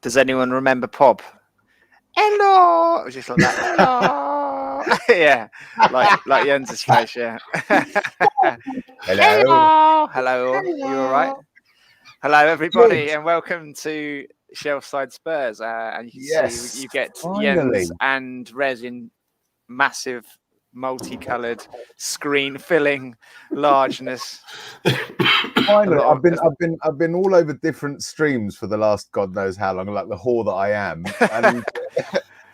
Does anyone remember Pop? Hello, it was just like that. Hello, yeah, like Jens's face, yeah. Hello. You all right? Hello, everybody, Good. and welcome to Shelfside Spurs. And you can Yes, see you get finally. Jens and Rez in massive, multicolored, screen-filling largeness. Finally, I've been all over different streams for the last God knows how long, like the whore that I am, and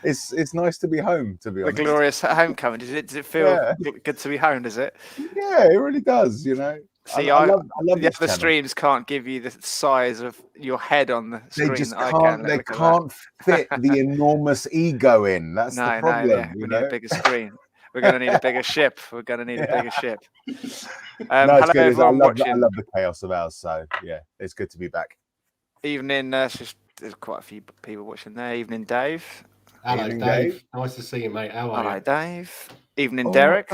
it's nice to be home. To be The honest, glorious homecoming. Does it feel good to be home? Does it? Yeah, it really does. You know, See, I love the this other channel. streams can't give you the size of your head on the screen. They just that can't. I can. They can't fit the enormous ego in. That's the problem. Yeah. We need a bigger screen. We're going to need a bigger ship. We're going to need a bigger ship. No, it's hello, good. everyone watching. I love the chaos of ours. So yeah, it's good to be back. Evening. There's quite a few people watching there. Evening, Dave. Hello, Dave. Nice to see you, mate. How are you? Hello, Dave. Evening, Derek.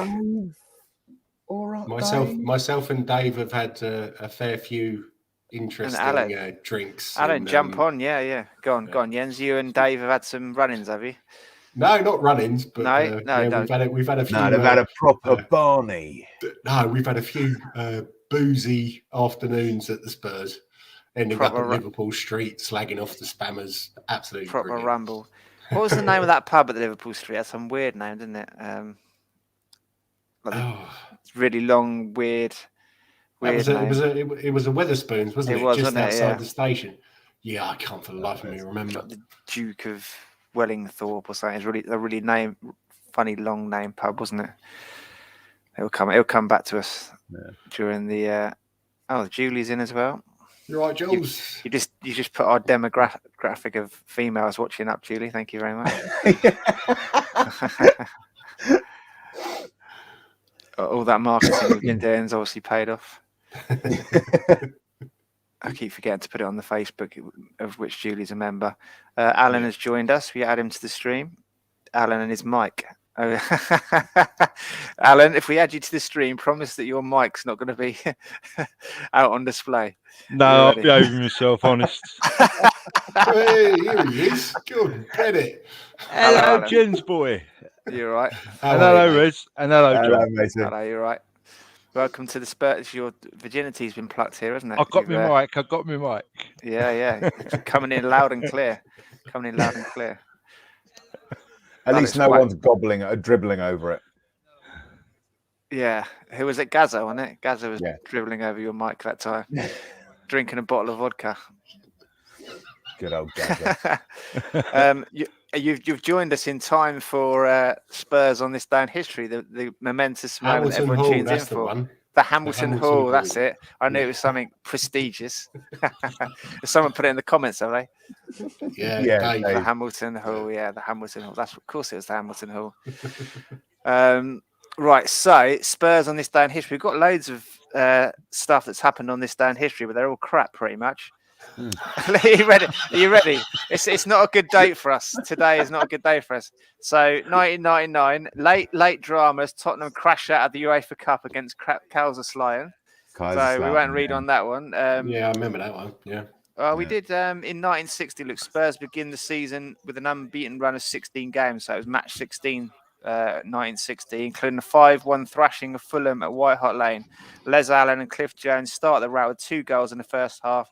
All right, myself and Dave have had a fair few interesting drinks. Alan, jump on. Yeah. Go on, Jens. You and Dave have had some run-ins, have you? No, not run-ins, but no. We've had a few. No, they've had a proper Barney. No, we've had a few boozy afternoons at the Spurs, ending up at Liverpool Street, slagging off the spammers. Absolutely proper brilliant. rumble. What was the name of that pub at the Liverpool Street? That's some weird name, didn't it? Really long, weird name. It was a Wetherspoons, wasn't it? Just outside the station. Yeah, I can't for the life of me remember. Like the Duke of Wellingthorpe or something. It's really funny long name pub, wasn't it? It'll come back to us during the. Julie's in as well. You're right, Jules. You just put our demographic of females watching up, Julie. Thank you very much. All that marketing we've been doing has obviously paid off. I keep forgetting to put it on the Facebook, of which Julie's a member. Alan has joined us. We add him to the stream. Alan and his mic. Alan, if we add you to the stream, promise that your mic's not going to be out on display. No, I'll be over myself, honest. Hey, here he is. Good, get it. Hello, Jens boy. You're right. Hello, Rez. And hello, John. Hello, you're right. Welcome to the Spurs. Your virginity's been plucked here, hasn't it? I got my mic. Yeah. Coming in loud and clear. At least no one's dribbling over it. Yeah. Who was it? Gazza, wasn't it? Gazza was dribbling over your mic that time. Drinking a bottle of vodka. Good old Gazza. You've joined us in time for Spurs on this day in history, the momentous moment everyone tunes in for. The Hamilton Hall, that's it. I knew it was something prestigious. Someone put it in the comments, have they? Yeah. The Hamilton Hall, the Hamilton Hall. Of course it was the Hamilton Hall. Right, so Spurs on this day in history. We've got loads of stuff that's happened on this day in history, but they're all crap pretty much. Are you ready? It's not a good date for us. Today is not a good day for us. So 1999, late drama as Tottenham crash out of the UEFA Cup against Kaiserslautern. So we won't read on that one. Yeah, I remember that one. Yeah. We did in 1960. Look, Spurs begin the season with an unbeaten run of 16 games. So it was match 16. 1960, including a 5-1 thrashing of Fulham at White Hart Lane. Les Allen and Cliff Jones start the rout with 2 goals in the first half,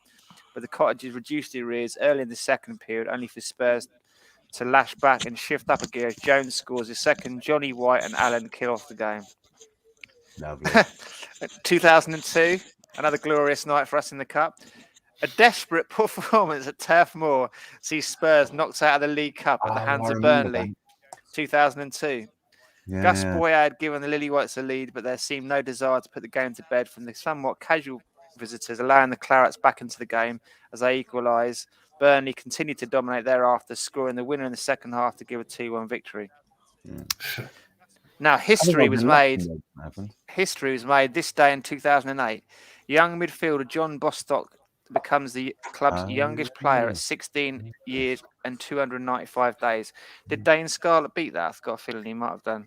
but the Cottagers reduced the arrears early in the second period, only for Spurs to lash back and shift up a gear as Jones scores his second, Johnny White and Allen kill off the game. Lovely. 2002, another glorious night for us in the Cup. A desperate performance at Turf Moor sees Spurs knocked out of the League Cup at the hands of Burnley. 2002. Gus Boyer had given the Lily Whites a lead, but there seemed no desire to put the game to bed from the somewhat casual visitors, allowing the Clarets back into the game as they equalise. Burnley continued to dominate thereafter, scoring the winner in the second half to give a 2-1 victory. Now, history was made this day in 2008. Young midfielder John Bostock becomes the club's youngest player at 16 years and 295 days. Did Dane Scarlett beat that? I've got a feeling he might have done,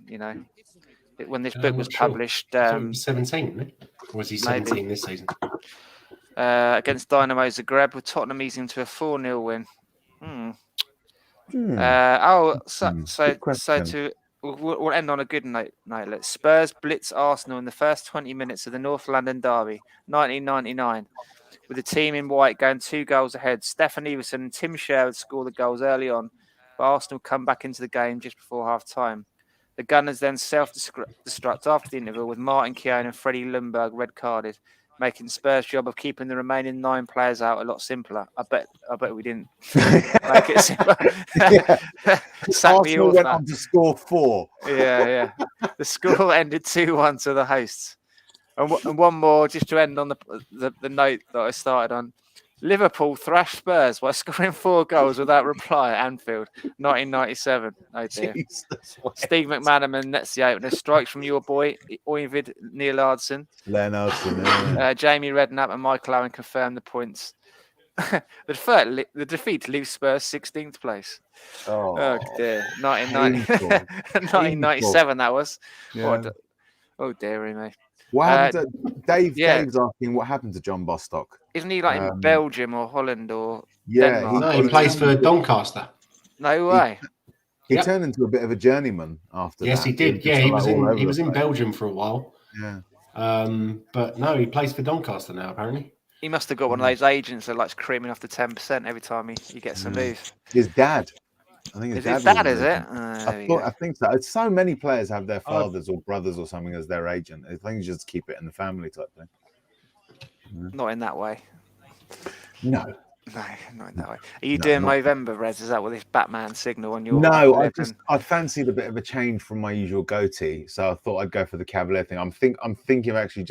when this book was published. 17, or was he 17 this season? Against Dynamo Zagreb, with Tottenham easing to a 4-0 win. We'll end on a good note. Let's Spurs blitz Arsenal in the first 20 minutes of the North London derby, 1999, with the team in white going 2 goals ahead. Stefan Everson and Tim Sherwood score the goals early on, but Arsenal come back into the game just before half-time. The Gunners then self-destruct after the interval with Martin Keown and Freddie Lundberg red-carded, making Spurs' job of keeping the remaining 9 players out a lot simpler. I bet we didn't make it simpler. Arsenal went on to score 4. Yeah. The score ended 2-1 to the hosts. And one more, just to end on the note that I started on. Liverpool thrashed Spurs by scoring 4 goals without reply at Anfield, 1997. Oh dear. Steve McManaman nets the opener. Strikes from your boy, Oyvind Nielaardsen. Jamie Redknapp and Michael Owen confirmed the points. The defeat leaves Spurs 16th place. Oh dear. 1997 that was. Yeah. Oh dearie me. What happened to Dave's asking what happened to John Bostock. Isn't he like in Belgium or Holland or Denmark? No, he plays for Doncaster. No way. He turned into a bit of a journeyman after that. Yes, he did. Yeah, he was in Belgium for a while. Yeah. But no, he plays for Doncaster now, apparently. He must have got one of those agents that likes creaming off the 10% every time he gets a move. His dad. I think his dad is it? I think so. It's so many players have their fathers or brothers or something as their agent. I think you just keep it in the family type thing. Not in that way. No, not in that way. Are you doing Movember, Rez? Is that with this Batman signal on your? No, I fancied a bit of a change from my usual goatee, so I thought I'd go for the Cavalier thing. I'm thinking of actually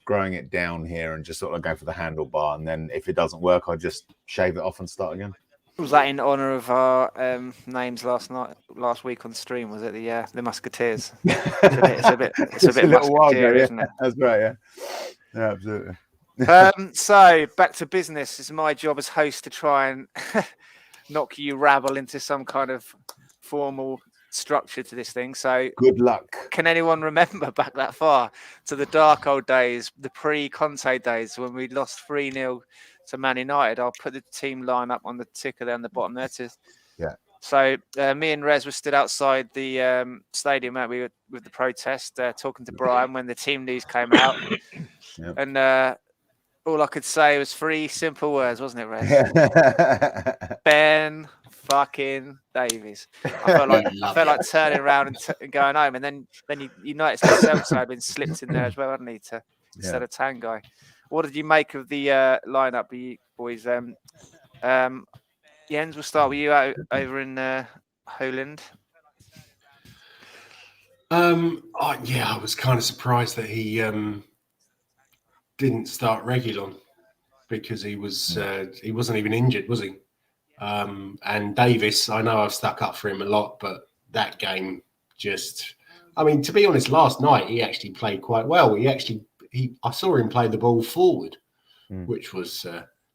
growing it down here and just sort of go for the handlebar, and then if it doesn't work, I'll just shave it off and start again. Was that in honour of our names last week on stream? Was it the Musketeers? It's a bit Musketeer, isn't it? That's right. Yeah, absolutely. So back to business. It's my job as host to try and knock you rabble into some kind of formal structure to this thing. So good luck. Can anyone remember back that far to the dark old days, the pre-Conte days when we lost 3-0 to Man United? I'll put the team line up on the ticker there on the bottom there. So me and Rez were stood outside the stadium with the protest, talking to Brian when the team news came out. And all I could say was 3 simple words, wasn't it, Rez? Ben fucking Davies. I felt like turning around and going home, and then you noticed the Celtics had been slipped in there as well, hadn't he, instead of Tanguy. What did you make of the lineup, boys? Jens, we'll start with you over in Holland. I was kind of surprised that he didn't start Reguilon because he wasn't even injured, was he? And Davis, I know I've stuck up for him a lot, but that game to be honest, last night he actually played quite well. I saw him play the ball forward, which was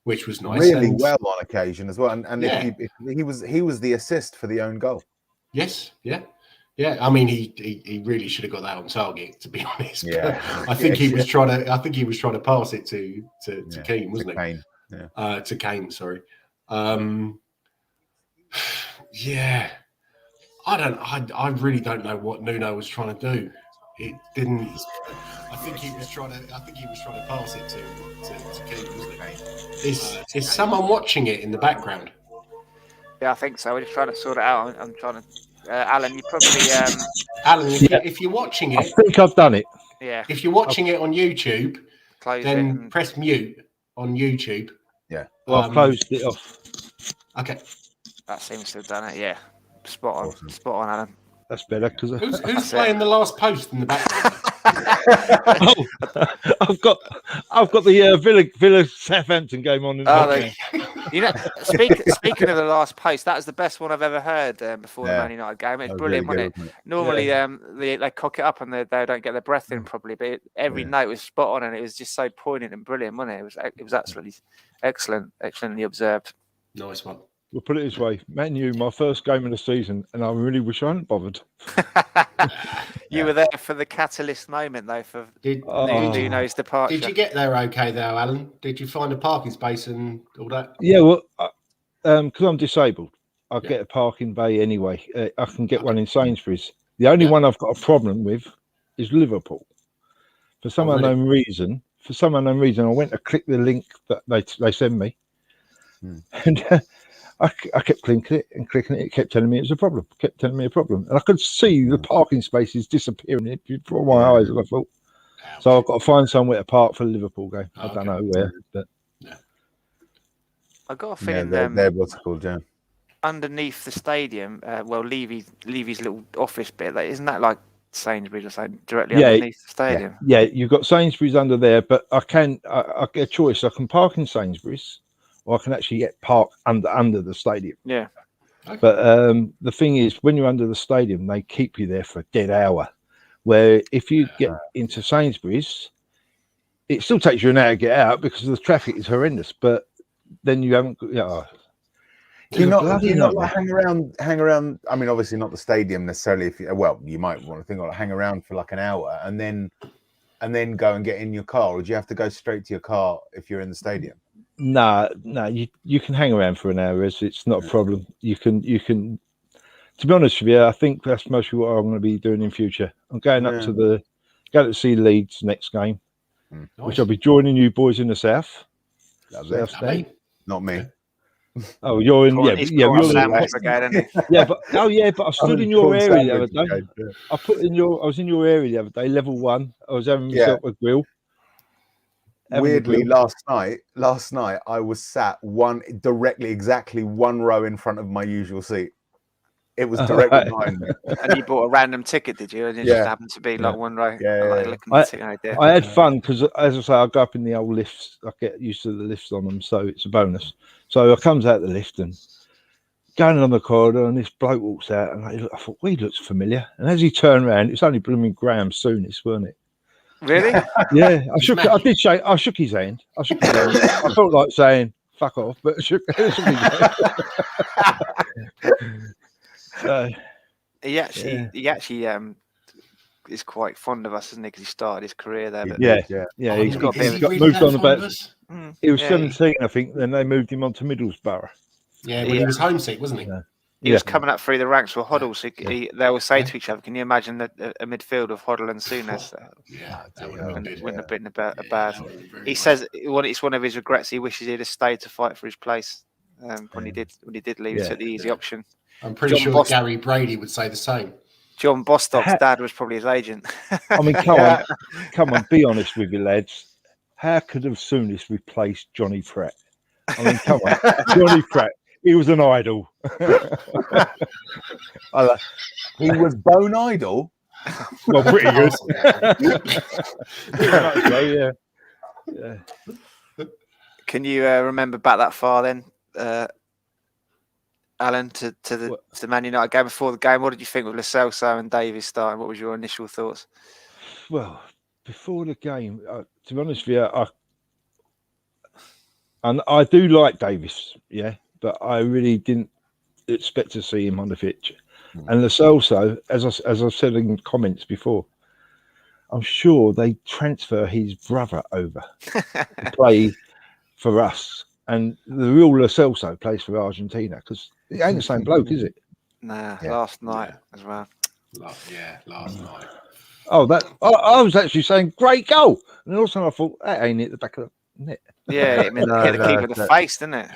nice. Really well on occasion as well. And he was the assist for the own goal. Yes, yeah. Yeah, I mean, he really should have got that on target, to be honest. Yeah, I think he was trying to pass it to Kane, wasn't it? Kane, yeah. To Kane, sorry. Yeah, I really don't know what Nuno was trying to do. It didn't. I think he was trying to pass it to Kane, wasn't it? Is someone watching it in the background? Yeah, I think so. We're just trying to sort it out. I'm trying to. Alan, you probably. Alan, if you're watching it, I think I've done it. Yeah. If you're watching it on YouTube, then press mute on YouTube. Yeah. Well, I've closed it off. Okay. That seems to have done it. Yeah. Spot on. Awesome. Spot on, Alan. That's better because who's playing the last post in the background? I've got the Villa Southampton game on. Speaking of the last post, that was the best one I've ever heard before the Man United game. It's brilliant, really wasn't it? Normally, they cock it up and they don't get their breath in probably, but every note was spot on, and it was just so poignant and brilliant, wasn't it? It was absolutely excellently observed. Nice one. We'll put it this way: Man U, my first game of the season, and I really wish I hadn't bothered. You were there for the catalyst moment, though, for Nuno's departure. Did you get there okay, though, Alan? Did you find a parking space and all that? Yeah, well, because I'm disabled, I get a parking bay anyway. I can get one in Sainsbury's. The only one I've got a problem with is Liverpool. For some unknown reason, I went to click the link that they send me, and I kept clicking it and clicking it. It kept telling me it was a problem. And I could see the parking spaces disappearing before my eyes. And I thought, so I've got to find somewhere to park for the Liverpool game. I don't know where, but I got a feeling they're what's it called, yeah. Underneath the stadium, Levy's little office bit. Isn't that like Sainsbury's or something directly underneath the stadium? Yeah, you've got Sainsbury's under there, but I get a choice. I can park in Sainsbury's, or I can actually get parked under the stadium. Yeah. Okay. But the thing is, when you're under the stadium, they keep you there for a dead hour. Where if you get into Sainsbury's, it still takes you an hour to get out because the traffic is horrendous. But then you haven't. Do you not like hang around? I mean, obviously not the stadium necessarily. You might want to think like hang around for like an hour and then go and get in your car, or do you have to go straight to your car if you're in the stadium? No, you can hang around for an hour. It's not a problem. You can. To be honest with you, I think that's mostly what I'm going to be doing in future. I'm going up to see Leeds next game, which I'll be joining you boys in the south. South Stand. Not me. Oh, you're in. You're the but I stood in your area the other day. I was in your area the other day, level 1. I was having myself a grill. Weirdly, last night I was sat exactly one row in front of my usual seat. It was directly behind me. And you bought a random ticket, did you? And it just happened to be like one row. I had fun because, as I say, I go up in the old lifts. I get used to the lifts on them, so it's a bonus. So I comes out the lift and going on the corridor, and this bloke walks out, and I thought, he looks familiar. And as he turned around, it's only blooming Graham Souness, weren't it? Really? Yeah, I shook his hand. I felt like saying "fuck off," but I shook his hand. He actually is quite fond of us, isn't he? Because he started his career there. But He's got moved on about. He was 17, I think. Then they moved him on to Middlesbrough. Yeah, he was homesick, wasn't he? He was coming up through the ranks with Hoddle. So they always say to each other, "Can you imagine a midfield of Hoddle and Souness?" That wouldn't have been a bad. He says it's one of his regrets. He wishes he'd have stayed to fight for his place when he did leave. He took the easy option. I'm pretty sure Gary Brady would say the same. John Bostock's dad was probably his agent. I mean, come on, be honest with you, lads. How could have Souness replaced Johnny Pratt? I mean, come on, Johnny Pratt. He was an idol. He was bone idol. Well, pretty good. Yeah. Can you remember back that far then, Alan, to the Man United game before the game? What did you think with Lo Celso and Davies starting? What was your initial thoughts? Well, before the game, to be honest with you, I do like Davies, but I really didn't expect to see him on the pitch. And Lo Celso, as I've said in comments before, I'm sure they transfer his brother over to play for us. And the real Lo Celso plays for Argentina because it ain't the same bloke, is it? Nah, last night as well. Last night. Oh, I was actually saying great goal, and also I thought that ain't it the back of the net. Yeah, it hit the keeper in the face, didn't it?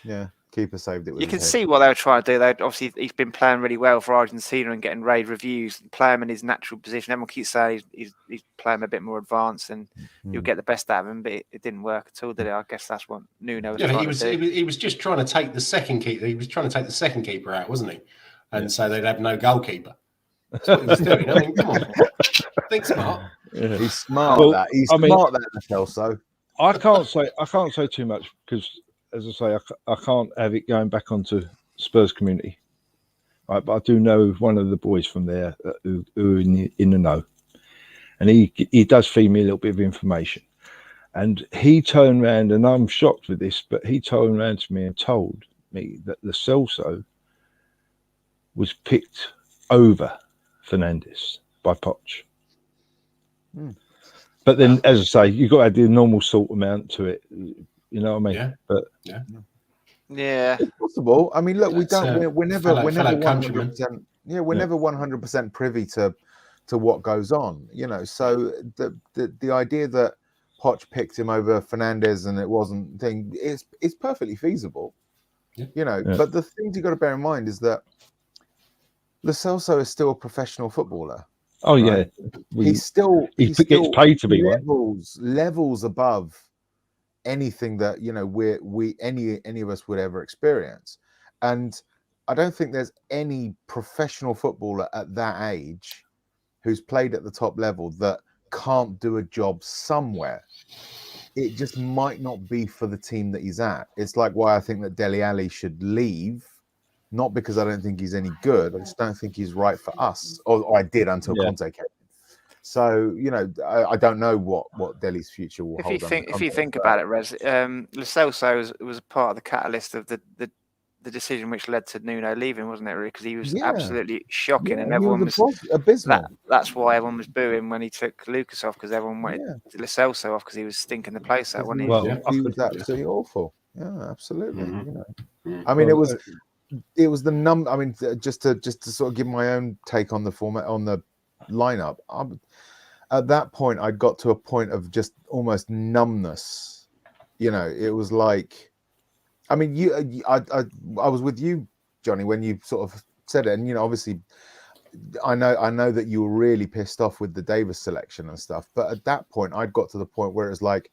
Yeah. Keeper saved it. You can see what they were trying to do. Obviously, he's been playing really well for Argentina and getting rave reviews. Play him in his natural position. Everyone keeps saying he's playing a bit more advanced and you'll get the best out of him, but it didn't work at all, did it? I guess that's what Nuno was trying to do. He was just trying to take the second keeper. He was trying to take the second keeper out, wasn't he? And so they'd have no goalkeeper. That's what he was doing. I mean, come on, think smart. Yeah. He's smart. He's smart. That Celso. I can't say too much because, as I say, I can't have it going back onto Spurs community. Right, but I do know one of the boys from there who are in the know, and he does feed me a little bit of information. And he turned around, and I'm shocked with this, but he turned around to me and told me that Lo Celso was picked over Fernandes by Poch. But then, as I say, you've got to add the normal salt amount to it. You know what I mean? Yeah. But Yeah, It's possible. I mean, look, we That's, don't. We're never fellow 100%. Yeah, we're never 100% privy to what goes on. You know, so the idea that Poch picked him over Fernandez and it wasn't thing is perfectly feasible. Yeah. You know, but the things you got to bear in mind is that Lo Celso is still a professional footballer. Oh right? yeah, He's still gets paid to be levels above anything that any of us would ever experience. And I don't think there's any professional footballer at that age who's played at the top level that can't do a job somewhere. It just might not be for the team that he's at. It's like why I think that Dele Alli should leave, not because I don't think he's any good. I just don't think he's right for us. Or I did until Conte came. So I don't know what Dele's future will hold. If you think about it, Rez, Lo Celso was a part of the catalyst of the decision which led to Nuno leaving, wasn't it? Really, because he was absolutely shocking, and everyone was abysmal. That's why everyone was booing when he took Lucas off, because everyone wanted Lo Celso off because he was stinking the place out. He was absolutely awful. Yeah, absolutely. I mean, it was the I mean, just to sort of give my own take on the format on the lineup. At that point, I got to a point of just almost numbness. It was like, I mean, I was with you, Johnny, when you sort of said it, and obviously, I know that you were really pissed off with the Davis selection and stuff. But at that point, I'd got to the point where it was like,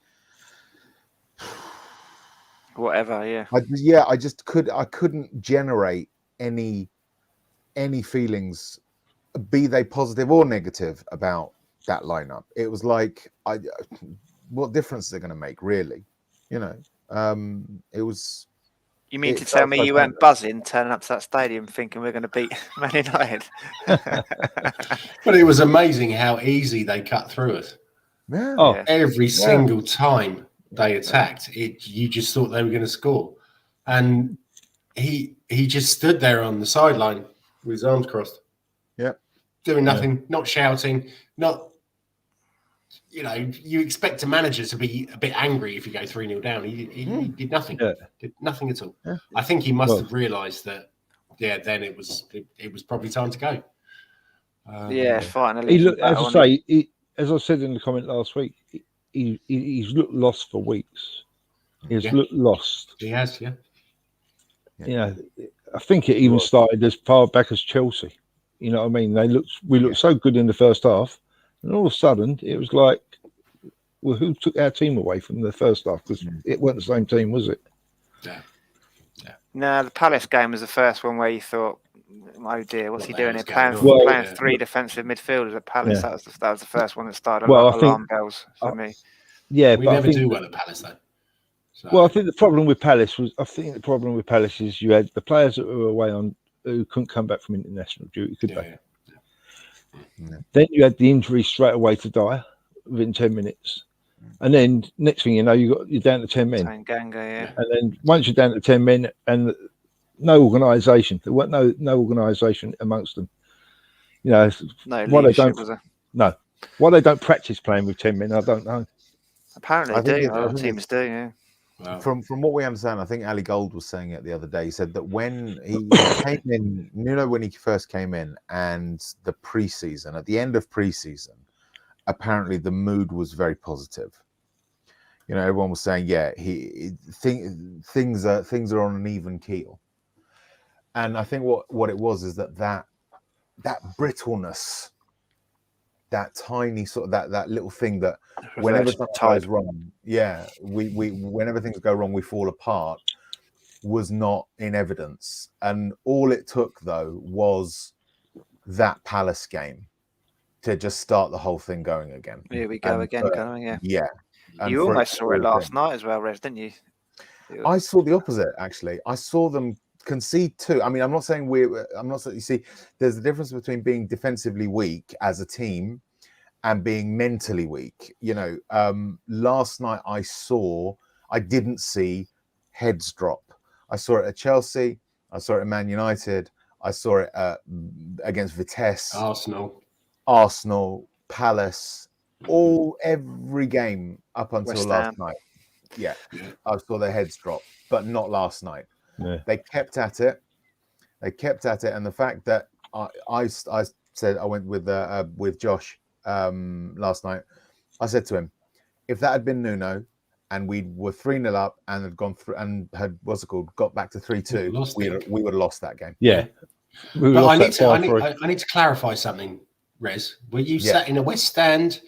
whatever, yeah. I couldn't generate any feelings, be they positive or negative, about that lineup. It was like, what difference is it going to make, really? It was. You mean to tell me you weren't buzzing turning up to that stadium thinking we're going to beat Man United? But it was amazing how easy they cut through us. Yeah. Every single time they attacked, you just thought they were going to score. And he just stood there on the sideline with his arms crossed. Yeah. Doing nothing, not shouting, not. You expect a manager to be a bit angry if you go 3-0 down. He did nothing. Did nothing at all. Yeah. I think he must have realised that. Yeah, then it was probably time to go. Finally. As I said in the comment last week, he's looked lost for weeks. He's looked lost. He has, I think it even started as far back as Chelsea. You know what I mean? We looked so good in the first half. And all of a sudden, it was like, well, who took our team away from the first half? Because it wasn't the same team, was it? Yeah. No, the Palace game was the first one where you thought, oh dear, what's he doing here? Playing three defensive midfielders at Palace. Yeah. That was the first one that started alarm bells for me. Yeah, we never do well at Palace, though. So. Well, I think the problem with Palace is you had the players that were away on who couldn't come back from international duty, could they? Yeah. Then you had the injury straight away to Dyer within 10 minutes. And then next thing you know, you're down to 10 men. Tanganga, And then once you're down to 10 men and no organisation, there weren't no organisation amongst them. No leadership, was there? No. Why they don't practice playing with 10 men, I don't know. Apparently they do. Other teams do, yeah. Wow. From what we understand, I think Ali Gold was saying it the other day. He said that when he came in, when he first came in, and the preseason, at the end of preseason, apparently the mood was very positive. Everyone was saying, things are on an even keel. And I think what it was is that brittleness, that tiny sort of that little thing that whenever something goes wrong, whenever things go wrong, we fall apart, was not in evidence. And all it took, though, was that Palace game to just start the whole thing going again. Here we go again, yeah. And you almost saw it last night as well, Rez, didn't you? I saw the opposite, actually. I saw them concede two. I mean, I'm not saying you see, there's a difference between being defensively weak as a team and being mentally weak. Last night I didn't see heads drop. I saw it at Chelsea. I saw it at Man United. I saw it against Vitesse, Arsenal, Palace, every game up until last night. Yeah, I saw their heads drop, but not last night. They kept at it. And the fact that I said I went with Josh last night. I said to him, if that had been Nuno and we were 3-0 up and had gone through and had got back to 3-2, we would have lost that game. Yeah. But I need to clarify something, Rez. Were you sat in a West Stand,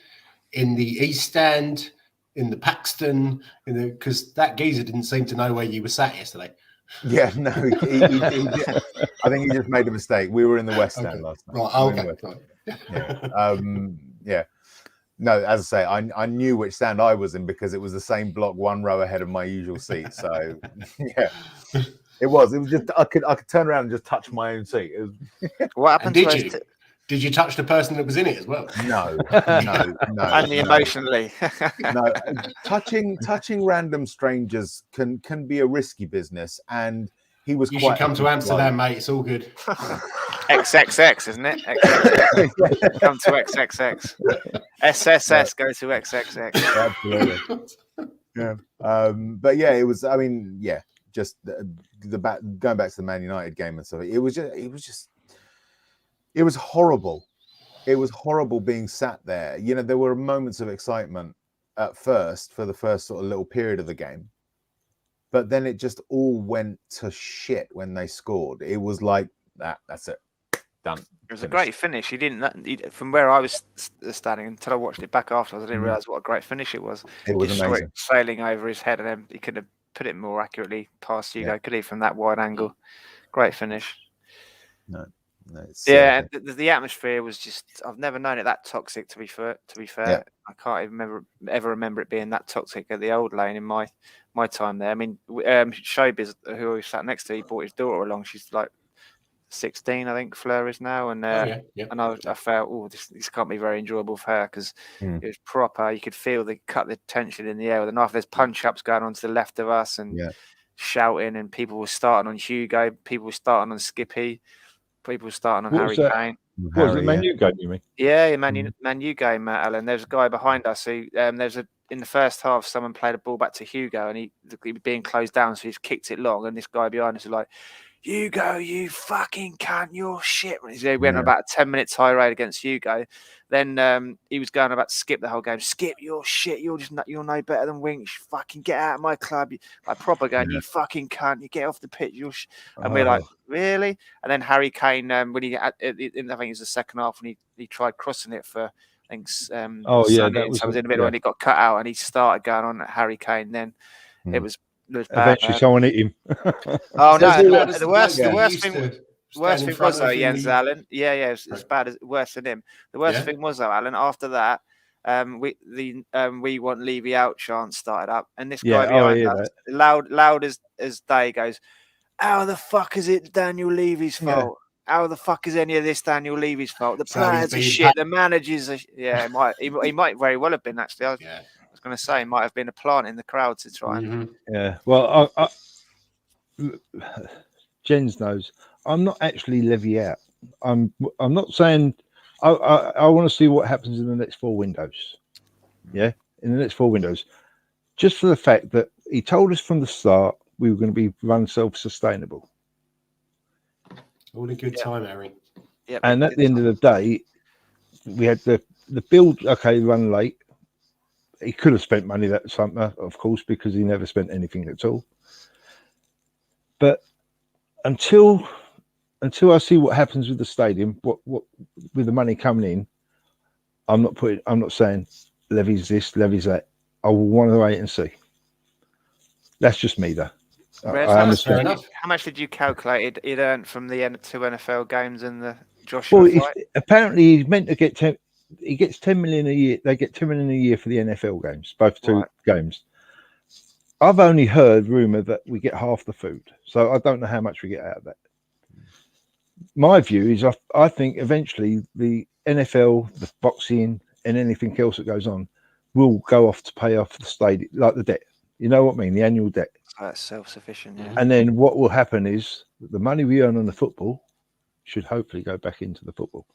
in the East Stand, in the Paxton, because that geezer didn't seem to know where you were sat yesterday. Yeah, no, he I think he just made a mistake. We were in the West Stand last night. Right, Yeah. No, as I say, I knew which stand I was in because it was the same block, one row ahead of my usual seat. So, yeah, it was just I could turn around and just touch my own seat. What happened? Did you touch the person that was in it as well? No. Only emotionally. No, touching random strangers can be a risky business, and he was. You should come to Amsterdam, mate. It's all good. XXX, isn't it? XXX. Come to XXX. SSS, go to XXX. Absolutely. Yeah. But yeah, it was. I mean, yeah, just going back to the Man United game and stuff. It was horrible. It was horrible being sat there. You know, there were moments of excitement at first for the first sort of little period of the game, but then it just all went to shit when they scored. It was like that's it, done. It was a great finish. He didn't. From where I was standing until I watched it back afterwards, I didn't realise what a great finish it was. It was amazing, sailing over his head, and then he could have put it more accurately past Hugo. Could he, from that wide angle? Great finish. No, the atmosphere was just—I've never known it that toxic. To be fair, I can't even ever remember it being that toxic at the Old Lane in my time there. I mean, Showbiz, who I sat next to, he brought his daughter along. She's like 16, I think. Fleur is now, and and I felt, this can't be very enjoyable for her because it was proper. You could feel the tension in the air with the knife. There's punch ups going on to the left of us and shouting, and people were starting on Hugo. People were starting on Skippy. People were starting on Harry Kane. What was it, Man U game, you mean? Yeah, Man U game, Alan. There's a guy behind us who, in the first half, someone played a ball back to Hugo and he was being closed down, so he's kicked it long. And this guy behind us is like, Hugo, you fucking cunt, you're shit. He went on about a 10-minute tirade against Hugo. Then he was going about to Skip the whole game. Skip, you're shit. You're no better than Winks. Fucking get out of my club. Like proper going, you fucking cunt. You get off the pitch. And we're like, really? And then Harry Kane, when I think it was the second half, when he tried crossing it for, I think, that was in the middle, and he got cut out, and he started going on at Harry Kane. Then it was bad. Eventually, someone hit him. Oh no! The worst thing was though, Jens Allen. Yeah, it was bad, worse than him. The worst thing was though, Alan. After that, we want Levy out chant started up, and this guy behind us, loud as day, goes, "How the fuck is it Daniel Levy's fault? How the fuck is any of this Daniel Levy's fault? The players are shit. The managers are he might very well have been actually. I was going to say, it might have been a plant in the crowd to try and. Yeah, well, Jens knows I'm not actually Levy out. I'm not saying I want to see what happens in the next 4 windows. Yeah, in the next 4 windows, just for the fact that he told us from the start we were going to be run self-sustainable. All in good time, Harry. Yep. And at the end of the day, we had the build. Okay, run late. He could have spent money that summer, of course, because he never spent anything at all. But until I see what happens with the stadium, what with the money coming in, I'm not saying Levy's this, Levy's that. I will want to wait and see. That's just me, though. I understand. How much did you calculate it earned from the 2 NFL games and the Joshua fight? Apparently, he's meant to get 10. He gets 10 million a year. They get 10 million a year for the NFL games, both two games. I've only heard rumor that we get half the food, so I don't know how much we get out of that. My view is, I think eventually the NFL, the boxing, and anything else that goes on will go off to pay off the stadium, like the debt. You know what I mean? The annual debt. That's self-sufficient. Yeah. And then what will happen is the money we earn on the football should hopefully go back into the football.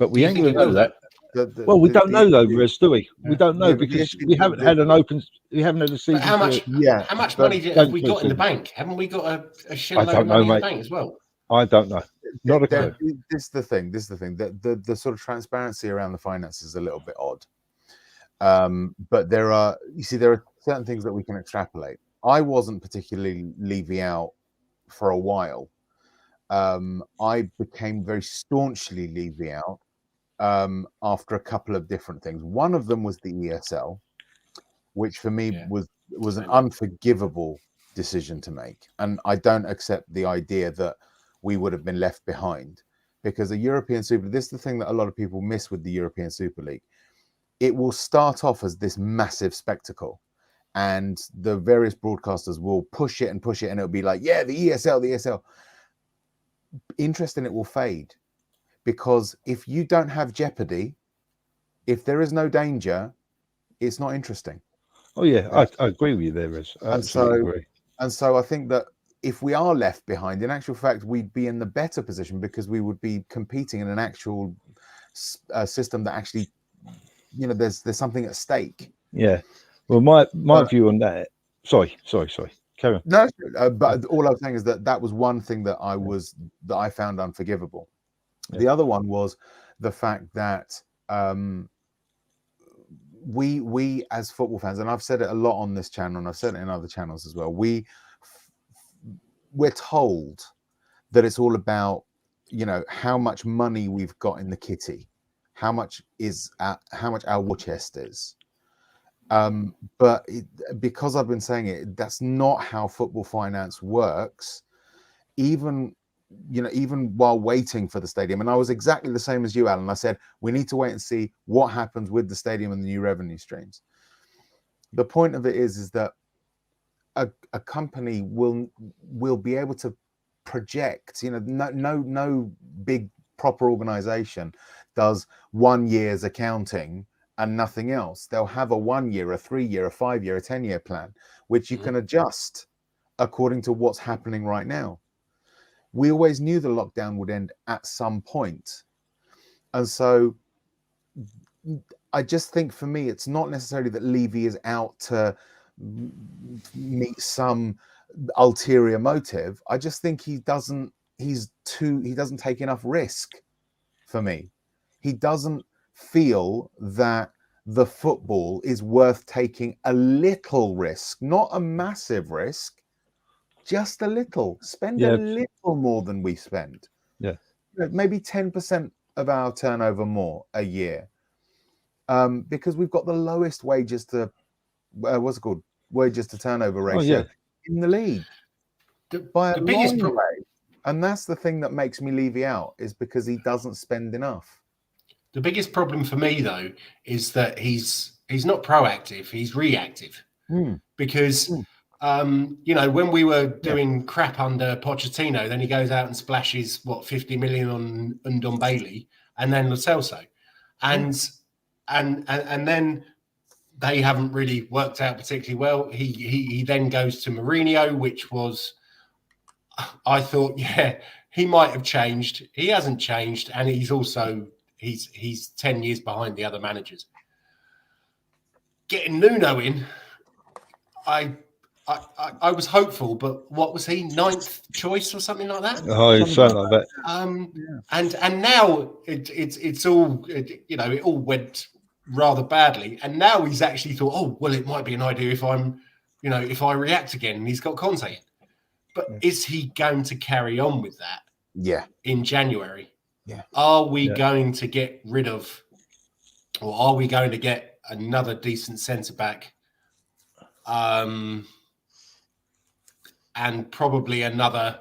But we Do you ain't think going to it know will, that. Well, we don't know though, Rez, do we? We don't know Yeah, but the because issue- we haven't had an open. We haven't had a season. But how much? Yeah, How much but money have we don't got in the season. bank? Haven't we got a I shitload don't of know, money in the mate. bank as well? I don't know. Not a clue. This is the thing. The sort of transparency around the finances is a little bit odd. But there are certain things that we can extrapolate. I wasn't particularly Levy out for a while. I became very staunchly Levy out after a couple of different things. One of them was the ESL, which for me was an unforgivable decision to make, and I don't accept the idea that we would have been left behind, because the European Super League, this is the thing that a lot of people miss with the European Super League. It will start off as this massive spectacle, and the various broadcasters will push it, and it'll be like, yeah, the ESL. Interest in it will fade, because if you don't have jeopardy, if there is no danger, it's not interesting. Oh yeah, I agree with you there, Rez. I absolutely agree. And so I think that if we are left behind, in actual fact, we'd be in the better position, because we would be competing in an actual system that actually, there's something at stake. Yeah. Well, my view on that. Sorry. Carry on. No, but all I'm saying is that was one thing that I found unforgivable. Yeah. The other one was the fact that we as football fans, and I've said it a lot on this channel, and I've said it in other channels as well, we're told that it's all about, how much money we've got in the kitty, how much our war chest is. But because I've been saying it, that's not how football finance works. Even while waiting for the stadium, and I was exactly the same as you, Alan. I said we need to wait and see what happens with the stadium and the new revenue streams. The point of it is that a company will be able to project. No big proper organization does 1 year's accounting and nothing else. They'll have a 1 year, a 3 year, a 5 year, a 10-year plan, which you can adjust according to what's happening right now. We always knew the lockdown would end at some point. And so I just think, for me, it's not necessarily that Levy is out to meet some ulterior motive. I just think he doesn't take enough risk for me. He doesn't feel that the football is worth taking a little risk, not a massive risk, just a little. Spend a little more than we spend. Yeah. Maybe 10% of our turnover more a year. Because we've got the lowest wages to wages to turnover ratio in the league by a long way. And that's the thing that makes me Levy out, is because he doesn't spend enough. The biggest problem for me, though, is that he's not proactive, he's reactive. Because when we were doing crap under Pochettino, then he goes out and splashes 50 million on Undon Bailey and then Lo Celso, and then they haven't really worked out particularly well. He then goes to Mourinho, which was, I thought, he might have changed. He hasn't changed, and he's also he's 10 years behind the other managers. Getting Nuno in, I was hopeful, but what was he, 9th choice or something like that? Oh, something like that. And now it's all it all went rather badly, and now he's actually thought, oh well, it might be an idea if if I react again, and he's got Conte in. But is he going to carry on with that? Yeah. In January? Yeah. Are we going to get rid of, or are we going to get another decent centre back? And probably another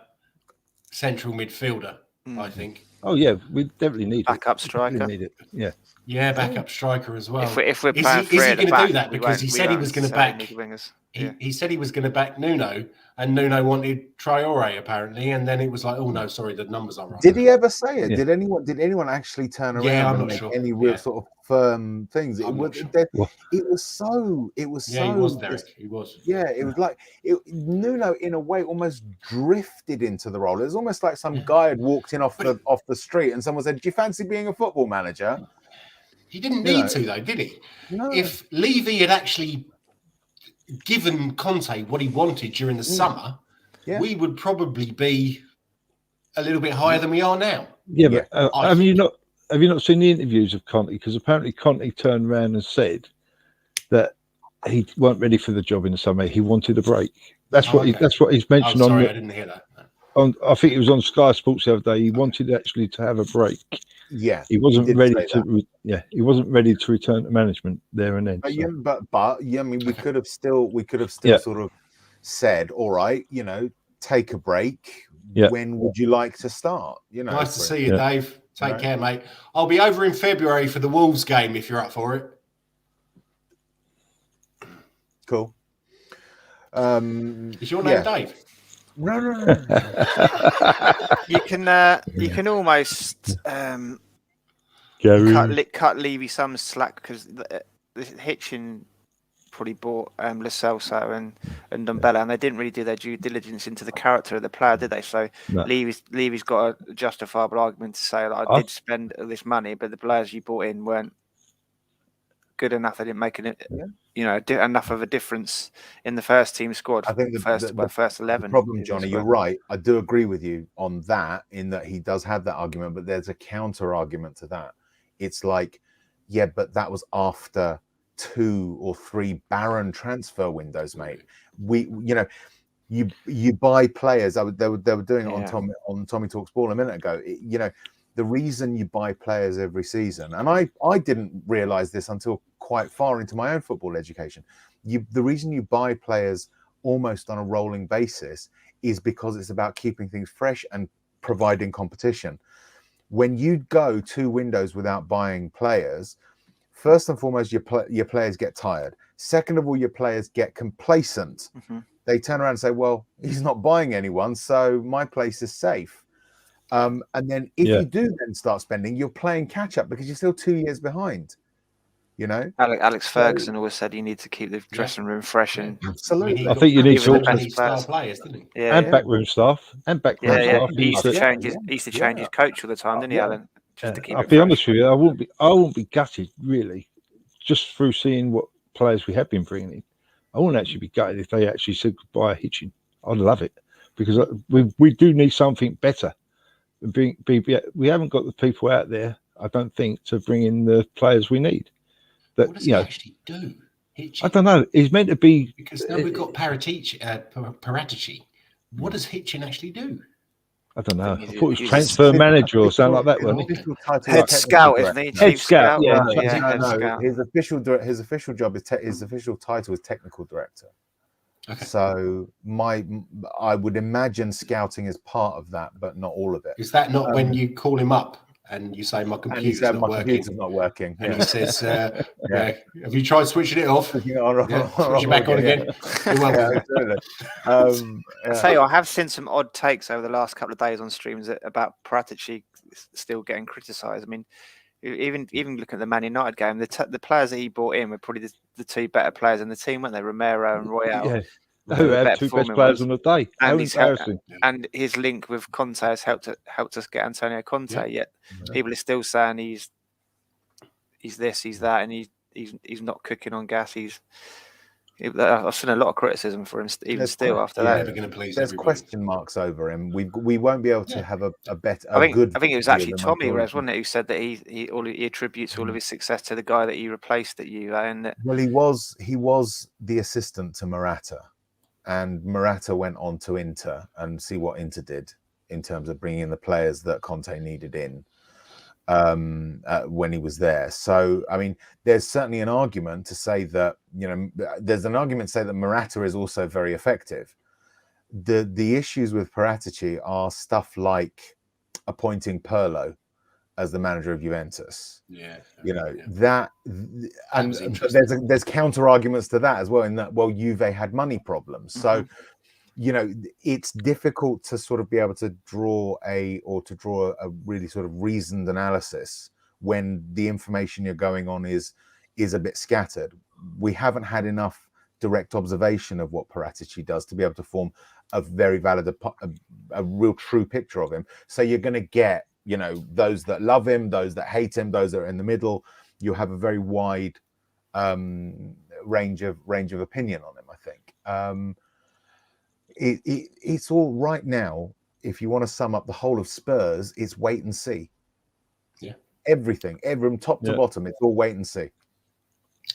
central midfielder, I think. Oh yeah, we definitely need backup striker. Need it. Yeah. Yeah, backup striker as well. If we're is he going to do that? Because he said he was going to back. Yeah. He said he was going to back Nuno, and Nuno wanted Traore apparently, and then it was like, oh no, sorry, the numbers are wrong. Did he ever say it? Yeah. Did anyone actually turn around and make any real sort of firm things. It I'm was not sure. it was so He was Derek. He was. Yeah, it was like Nuno in a way almost drifted into the role. It was almost like some guy had walked in off the street and someone said, "Do you fancy being a football manager?" He didn't need to though, did he? No. If Levy had actually given Conte what he wanted during the summer, we would probably be a little bit higher than we are now. Yeah, but have you not seen the interviews of Conte? Because apparently Conte turned around and said that he weren't ready for the job in the summer. He wanted a break. That's what he's mentioned I didn't hear that. I think it was on Sky Sports the other day. He wanted actually to have a break. Yeah, he wasn't ready to. He wasn't ready to return to management there and then. But, So. I mean, we could have still sort of said, all right, take a break. Yeah. When would you like to start? Nice to see you, Dave. Take care, mate. I'll be over in February for the Wolves game if you're up for it. Cool. Is your name Dave? No. You can almost cut Levy some slack because the Hitchin probably bought Lo Celso and Dumbella, and they didn't really do their due diligence into the character of the player, did they? So Levy's got a justifiable argument to say that I did spend this money, but the players you bought in weren't good enough. They didn't make enough of a difference in the first team squad. I think the first 11. The problem, Johnny, you're right. I do agree with you on that, in that he does have that argument, but there's a counter argument to that. It's like, yeah, but that was after 2 or 3 barren transfer windows, mate. You buy players. They were doing it on Tommy Talks Ball a minute ago. The reason you buy players every season, and I didn't realize this until quite far into my own football education. The reason you buy players almost on a rolling basis is because it's about keeping things fresh and providing competition. When you go 2 windows without buying players, first and foremost, your players get tired. Second of all, your players get complacent. Mm-hmm. They turn around and say, well, he's not buying anyone, so my place is safe. And then if you do then start spending, you're playing catch up because you're still 2 years behind. Alex Ferguson always said you need to keep the dressing room fresh, and absolutely. I think you need to star players, didn't he? And backroom staff and backroom staff. He used to change his coach all the time, didn't he, Alan? Just to keep I'll be honest with you, I won't be gutted really, just through seeing what players we have been bringing in. I wouldn't actually be gutted if they actually said goodbye Hitchin. I'd love it because we do need something better. We haven't got the people out there, I don't think, to bring in the players we need. What does he actually do? Hitchin? I don't know. He's meant to be, because now we've got Paratici. What does Hitchin actually do? I don't know. I thought he was transfer manager or something like that, wasn't he? Head scout, isn't he? Head scout. Yeah. No. His official job is his official title is technical director. Okay. So I would imagine scouting is part of that, but not all of it. Is that not when you call him up and you say my computer's not working? And he says, have you tried switching it off? Switch it back on again. I tell you, I have seen some odd takes over the last couple of days on streams about Paratici still getting criticised. I mean, even looking at the Man United game, the players that he brought in were probably the 2 better players in the team, weren't they? Romero and Royale. Yeah. Who had 2 best players on the day? And his link with Conte has helped us get Antonio Conte. Yeah. Yet people are still saying he's this, he's that, and he's not cooking on gas. I've seen a lot of criticism for him after that. Never going to please There's everybody. Question marks over him. We won't be able to have a better. I think it was actually Tommy, wasn't it, who said that he attributes all of his success to the guy that he replaced at Juve. And well, he was the assistant to Morata. And Morata went on to Inter, and see what Inter did in terms of bringing in the players that Conte needed in when he was there. So, I mean, there's certainly an argument to say that, there's an argument to say that Morata is also very effective. The issues with Paratici are stuff like appointing Pirlo as the manager of Juventus. That, and there's counter arguments to that as well, in that, well, Juve had money problems. So, it's difficult to sort of be able to draw a really sort of reasoned analysis when the information you're going on is a bit scattered. We haven't had enough direct observation of what Paratici does to be able to form a very valid, a real true picture of him. So you're going to get, you know, those that love him, those that hate him, those that are in the middle. You have a very wide range of opinion on him, I think. It's all right now. If you want to sum up the whole of Spurs, it's wait and see. Yeah. Everything, top to bottom, it's all wait and see.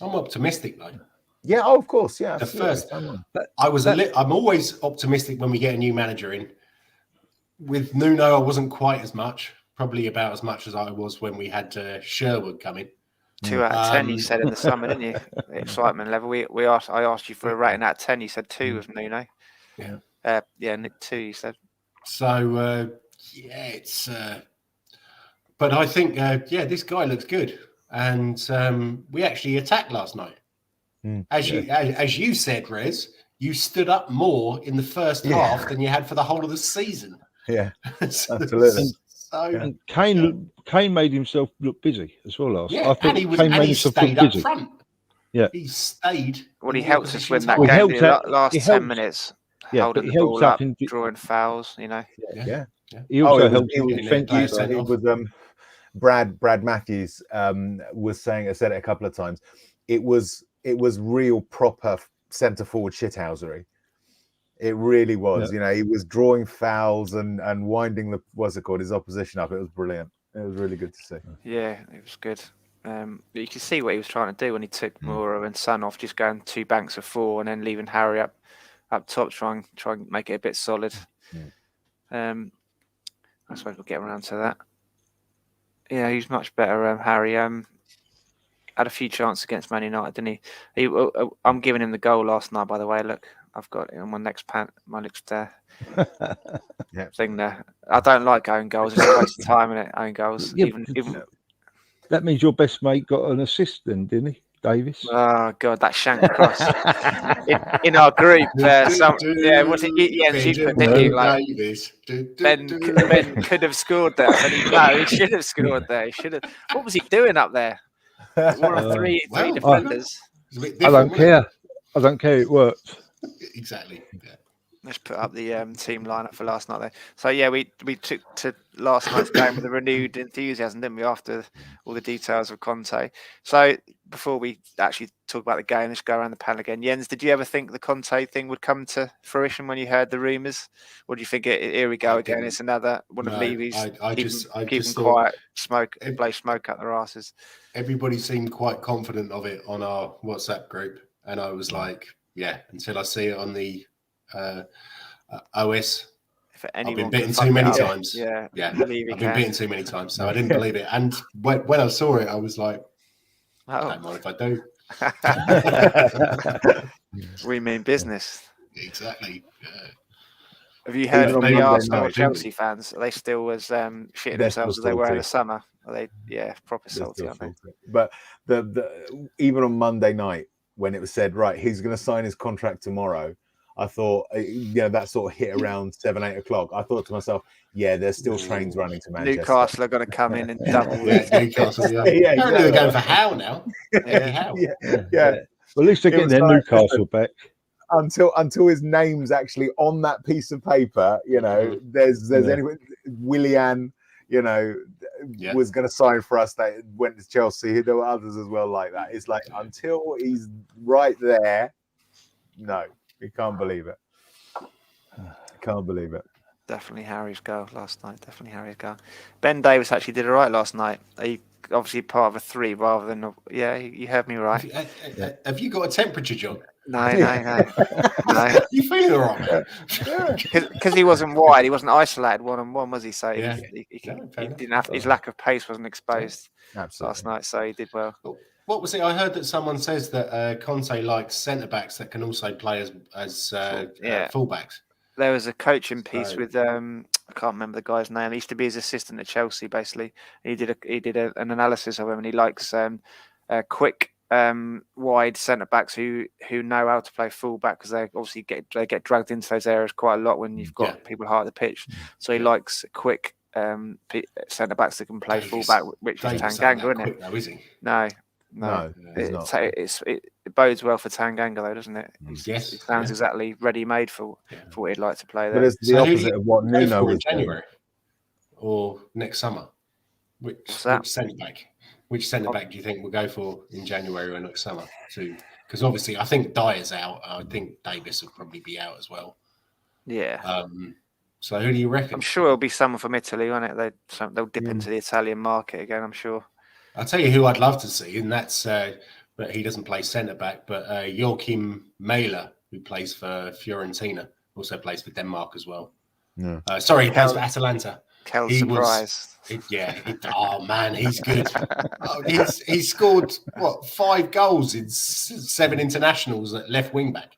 I'm optimistic though. Yeah, oh, of course, yeah. The first, absolutely. I'm always optimistic when we get a new manager in. With Nuno, I wasn't quite as much, probably about as much as I was when we had Sherwood come in. 2 out of 10, you said in the summer, didn't you? The excitement level. I asked you for a rating out of 10. You said 2 with Nuno. Yeah. Yeah, 2. You said. So it's. But I think this guy looks good, and we actually attacked last night. As you said, Rez, you stood up more in the first half than you had for the whole of the season. Yeah, absolutely. And Kane made himself look busy as well last. Yeah, I thought Kane made himself look busy up front. Yeah, he stayed. Well, he helped us win that game. The last 10 minutes, holding the ball up, drawing fouls. You know. Yeah. He also helped it was Brad Matthews was saying. I said it a couple of times. It was real proper centre forward shithousery. It really was. You know, he was drawing fouls and winding his opposition up. It was brilliant. It was really good to see. Yeah, it was good. You could see what he was trying to do when he took Moura and Son off, just going 2 banks of 4 and then leaving Harry up top, try and make it a bit solid. I suppose we'll get around to that. Yeah, he's much better. Harry had a few chances against Man United, didn't he? I'm giving him the goal last night, by the way. Look, I've got it on my next thing there. I don't like own goals. It's a waste of time, isn't it? Own goals. Yeah, even that means your best mate got an assist then, didn't he? Davis. Oh God, that shank cross in our group. Was it Jens? You put, didn't you? Like Ben could have scored there. No, he should have scored there. He should have. What was he doing up there? One of three defenders. I don't care. I don't care. It worked. Exactly. Yeah. Let's put up the team lineup for last night. There. So yeah, we took to last night's game with a renewed enthusiasm, didn't we? After all the details of Conte. So before we actually talk about the game, let's go around the panel again. Jens, did you ever think the Conte thing would come to fruition when you heard the rumours? Or do you think here we go again? It's another one of Levy's keeping quiet, blow smoke up their asses. Everybody seemed quite confident of it on our WhatsApp group, and I was like, yeah, until I see it on the OS. I've been bitten too many times. Yeah. I've been bitten too many times, so I didn't believe it. And when I saw it, I was like, I don't mind if I do. We mean business. Exactly. Have you heard from the Arsenal Chelsea fans? Are they still as shitting themselves as they were in the summer? Are they, proper salty, aren't they? But the even on Monday night, when it was said, right, he's going to sign his contract tomorrow, I thought, that sort of hit around 7-8 o'clock. I thought to myself, there's still trains running to Manchester. Newcastle are going to come in and double Newcastle. Apparently they're going for Howe now. Yeah. Well, at least they're getting their Newcastle back. Until his name's actually on that piece of paper, there's anyone, Willian, was going to sign for us. That went to Chelsea. There were others as well like that. It's like until he's right there, no, you can't believe it. Can't believe it. Definitely Harry's goal last night. Definitely Harry's goal. Ben Davis actually did all right last night. He obviously part of a 3 rather than you heard me right. Have you got a temperature, John? No. You feeling all right? Because he wasn't wide. He wasn't isolated 1-on-1, was he? So he didn't have his lack of pace wasn't exposed last night. So he did well. What was it? I heard that someone says that Conte likes centre backs that can also play as fullbacks. There was a coaching piece with I can't remember the guy's name. He used to be his assistant at Chelsea. Basically, he did an analysis of him, and he likes quick, wide centre backs who know how to play fullback, because they obviously get dragged into those areas quite a lot when you've got people hard at the pitch. So he likes quick, centre backs that can play Davis- fullback, which is Davis ain't Tanganga, that isn't it? quick though, is he? No. No, he's not. It bodes well for Tanganga, though, doesn't it? Yes, He sounds exactly ready-made for what he'd like to play there. But it's the So who do opposite you of what go Nuno for was in January or next summer. Which centre back? Which centre back do you think we'll go for in January or next summer? Because obviously, I think Dyer's out. I think Davis will probably be out as well. Yeah. So who do you reckon? I'm sure it'll be someone from Italy, won't it? They'll dip into the Italian market again, I'm sure. I'll tell you who I'd love to see, and that's but he doesn't play centre back, but Joachim Mæhle, who plays for Fiorentina, also plays for Denmark as well. Yeah. Sorry, he plays for Atalanta. Kel's surprise. Oh man, he's good. He scored 5 goals in 7 internationals at left wing back.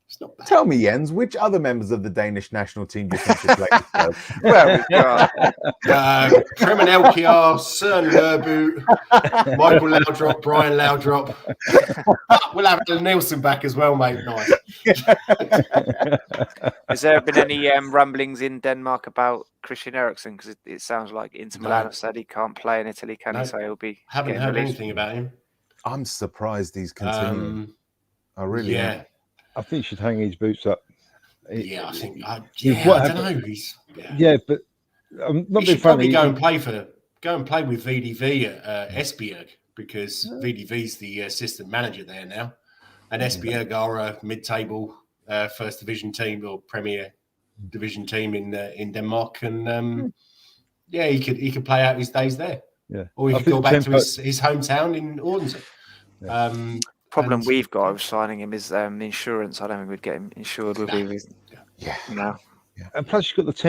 It's not bad. Tell me, Jens, which other members of the Danish national team do you think should play this game? Well, we've got Kremen Elkiar, Søren Lerbu, Michael Laudrup, Brian Laudrup. We'll have Alan Nielsen back as well, mate. Nice. Has there been any rumblings in Denmark about Christian Eriksen? Because it sounds like Inter Milan have said he can't play in Italy, can he? So he'll be. Haven't heard anything about him. I'm surprised he's continuing. I really am. I think he should hang his boots up. I think. I don't know. But I'm not he being should probably funny. go and play with VDV at Esbjerg, because VDV's the assistant manager there now, and Esbjerg are a mid-table first division team or Premier Division team in Denmark, and he could play out his days there. Yeah, or he could go back to his hometown in Odense. Yeah. Problem we've got with signing him is insurance. I don't think we'd get him insured. No. Yeah. And plus, you've got the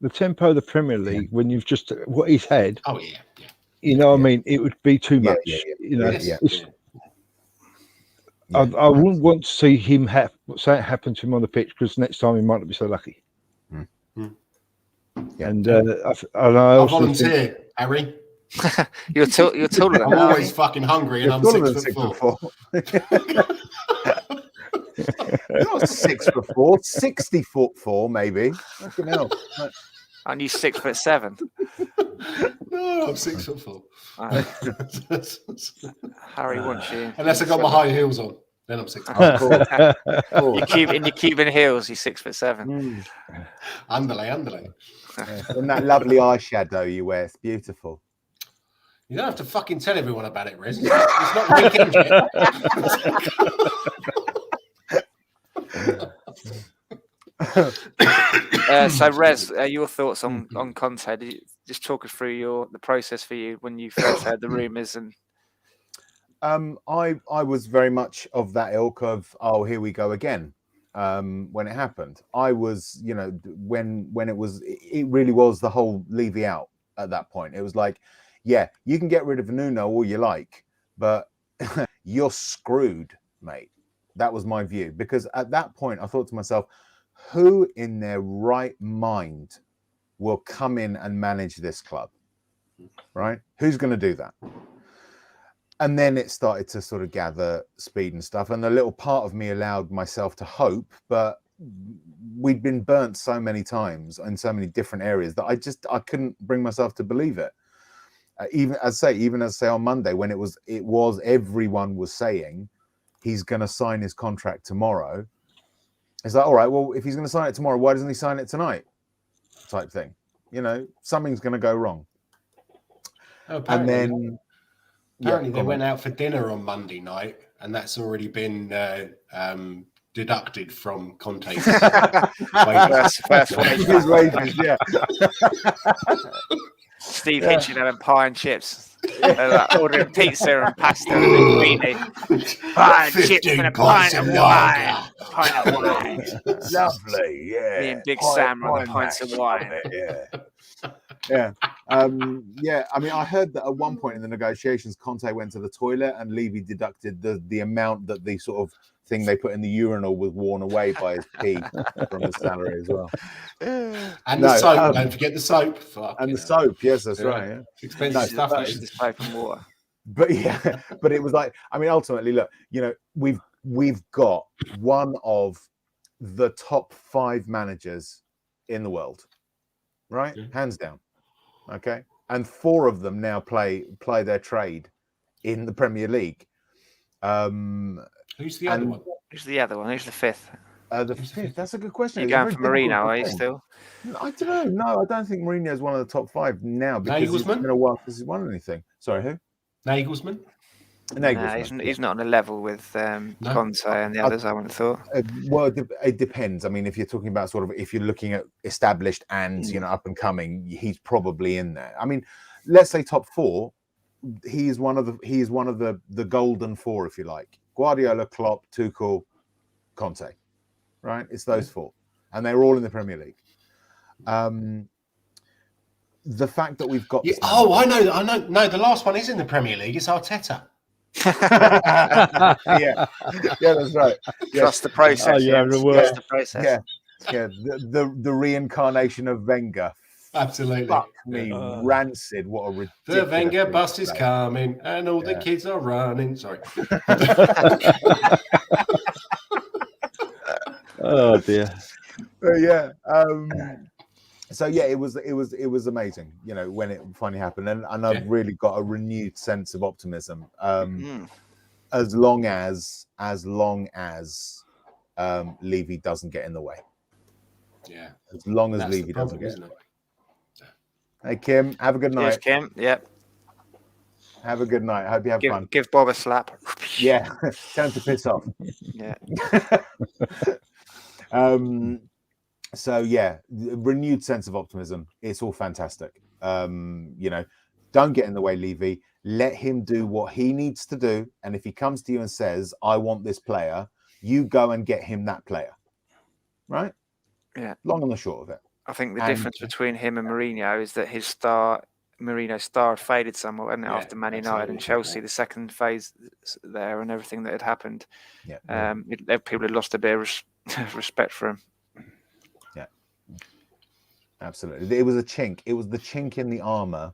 tempo of the Premier League when you've just what he's had. Oh yeah. You know, what I mean, it would be too much. You know, I wouldn't want to see him something happen to him on the pitch, because next time he might not be so lucky. Yeah. And I also volunteer, think, Harry. You're taller than I'm always fucking hungry, and I'm 6'4". You're not 6'4", 60'4", maybe. Fucking hell. Aren't you 6'7"? No, I'm 6'4". Harry wants you. Unless I got my high heels on, then I'm 6'4". In your Cuban heels, you're 6'7". Underlay. And that lovely eyeshadow you wear, it's beautiful. You don't have to fucking tell everyone about it, Rez. It's not weekend yet. So, Rez, your thoughts on Conte? Did you just talk us through the process for you when you first heard the rumours? And I was very much of that ilk of, here we go again. When it happened, I was, when it really was the whole Levy out at that point. It was like, yeah, you can get rid of Nuno all you like, but you're screwed, mate. That was my view, because at that point I thought to myself, who in their right mind will come in and manage this club, right? Who's going to do that? And then it started to sort of gather speed and stuff. And a little part of me allowed myself to hope, but we'd been burnt so many times in so many different areas that I couldn't bring myself to believe it. Even as say on Monday, when it was everyone was saying he's going to sign his contract tomorrow. It's like, all right, well, if he's going to sign it tomorrow, why doesn't he sign it tonight? Type thing. Something's going to go wrong. And then apparently they went out for dinner on Monday night, and that's already been deducted from Conte's first wages. Yeah. Steve Hitchin having pie and chips, ordering pizza and pasta and linguine, pie and chips and a pint of wine. Lovely, yeah. Me and Big Sam on the pints of wine. Yeah. I mean, I heard that at one point in the negotiations, Conte went to the toilet and Levy deducted the amount that the sort of thing they put in the urinal was worn away by his pee from his salary as well. And the soap, don't forget the soap. The soap, yes, that's right. Yeah. Expensive stuff. Just soap and water. But but it was like, I mean, ultimately, look, we've got one of the top 5 managers in the world, right? Hands down. Okay, and 4 of them now play their trade in the Premier League. Who's the other one? Who's the other one? Who's the 5th? The 5th. That's a good question. You're It's a going very for Marino, difficult are you thing. still? I don't know. No, I don't think Mourinho is one of the top 5 now because it's Nagelsmann? been a while since he's won anything. Sorry, who? Nagelsmann? Nagelsmann. He's not on a level with Conte and the others, I would have thought. Well, it depends. I mean, if you're talking about sort of, if you're looking at established and, up and coming, he's probably in there. I mean, let's say top 4. He is one of the golden 4, if you like. Guardiola, Klopp, Tuchel, Conte. Right? It's those 4. And they're all in the Premier League. The fact that we've got... I know. No, the last one is in the Premier League. It's Arteta. yeah, that's right. Trust the process. Trust the process. Yeah. The reincarnation of Wenger. Absolutely. Fuck me, rancid. What a ridiculous... The Wenger bus is coming and all the kids are running. Sorry. Oh dear. So it was amazing, when it finally happened, and I've really got a renewed sense of optimism. As long as Levy doesn't get in the way. Yeah. As long as Levy doesn't get in the way. Hey Kim, have a good night. Cheers, Kim. Yep. Have a good night. I hope you have fun. Give Bob a slap. Yeah. Tell him to piss off. Yeah. So renewed sense of optimism. It's all fantastic. Don't get in the way, Levy. Let him do what he needs to do. And if he comes to you and says, I want this player, you go and get him that player. Right? Yeah. Long and the short of it. I think the difference between him and Mourinho is that Mourinho's star faded somewhat, and after Man United and Chelsea, the second phase there and everything that had happened, people had lost a bit of respect for him. Yeah, absolutely. It was a chink. It was the chink in the armor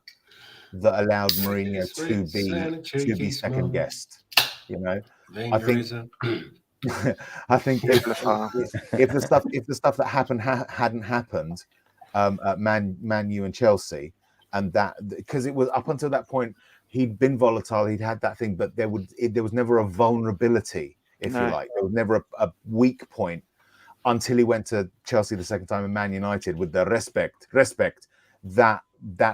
that allowed Mourinho to be second guessed. I think if the stuff that happened hadn't happened at Man U and Chelsea, and that because it was up until that point he'd been volatile, he'd had that thing, but there was never a vulnerability, if you like. There was never a weak point until he went to Chelsea the second time and Man United with the respect that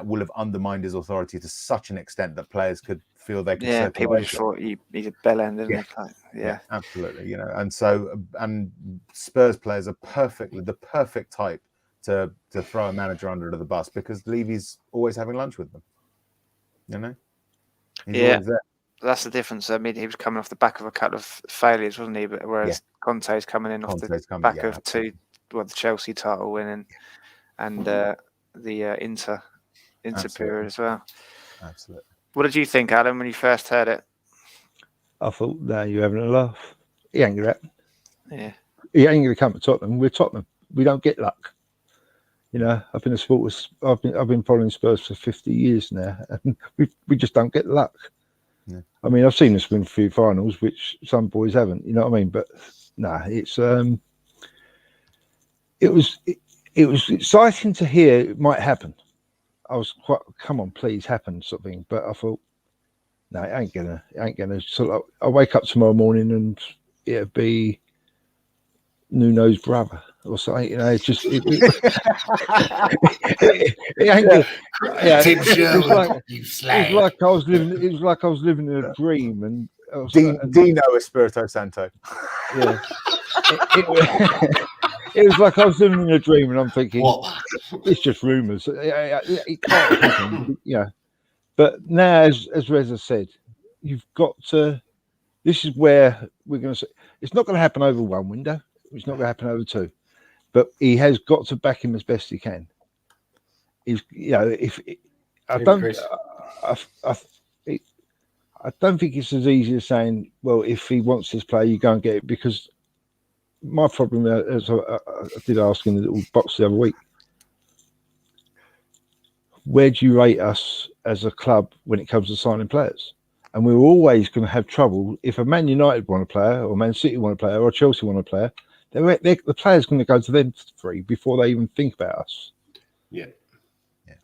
will have undermined his authority to such an extent that players could feel they could. Yeah, people just thought he's a bellend, didn't they? Yeah, absolutely. And Spurs players are the perfect type to throw a manager under the bus because Levy's always having lunch with them. He's always there. That's the difference. I mean, he was coming off the back of a couple of failures, wasn't he? But whereas Conte's coming in off the back of the Chelsea title winning and the Inter period as well. Absolutely. What did you think, Adam, when you first heard it? I thought, no, you're having a laugh. He ain't gonna happen. Yeah. He ain't gonna come to Tottenham. We're Tottenham. We don't get luck. I've been I've been following Spurs for 50 years now, and we just don't get luck. Yeah. I mean, I've seen us win a few finals, which some boys haven't. You know what I mean? But it's it was exciting to hear it might happen. I was quite, come on, please happen, sort of thing. But I thought, no, it ain't gonna. So I wake up tomorrow morning and it'll be Nuno's brother or something. It's just it ain't good. Tim Sherwood, you slag. It was like I was living in a dream. And Dino Espirito Santo. Yeah. It was like I was living in a dream, and I'm thinking, it's just rumours. It can't happen, But now, as Reza said, you've got to. This is where we're going to say it's not going to happen over one window. It's not going to happen over two. But he has got to back him as best he can. I don't think it's as easy as saying, well, if he wants this player, you go and get it, because. My problem, as I did ask in the little box the other week, where do you rate us as a club when it comes to signing players? And we're always going to have trouble if a Man United want a player, or Man City want a player, or Chelsea want a player. The player's going to go to them three before they even think about us. Yeah.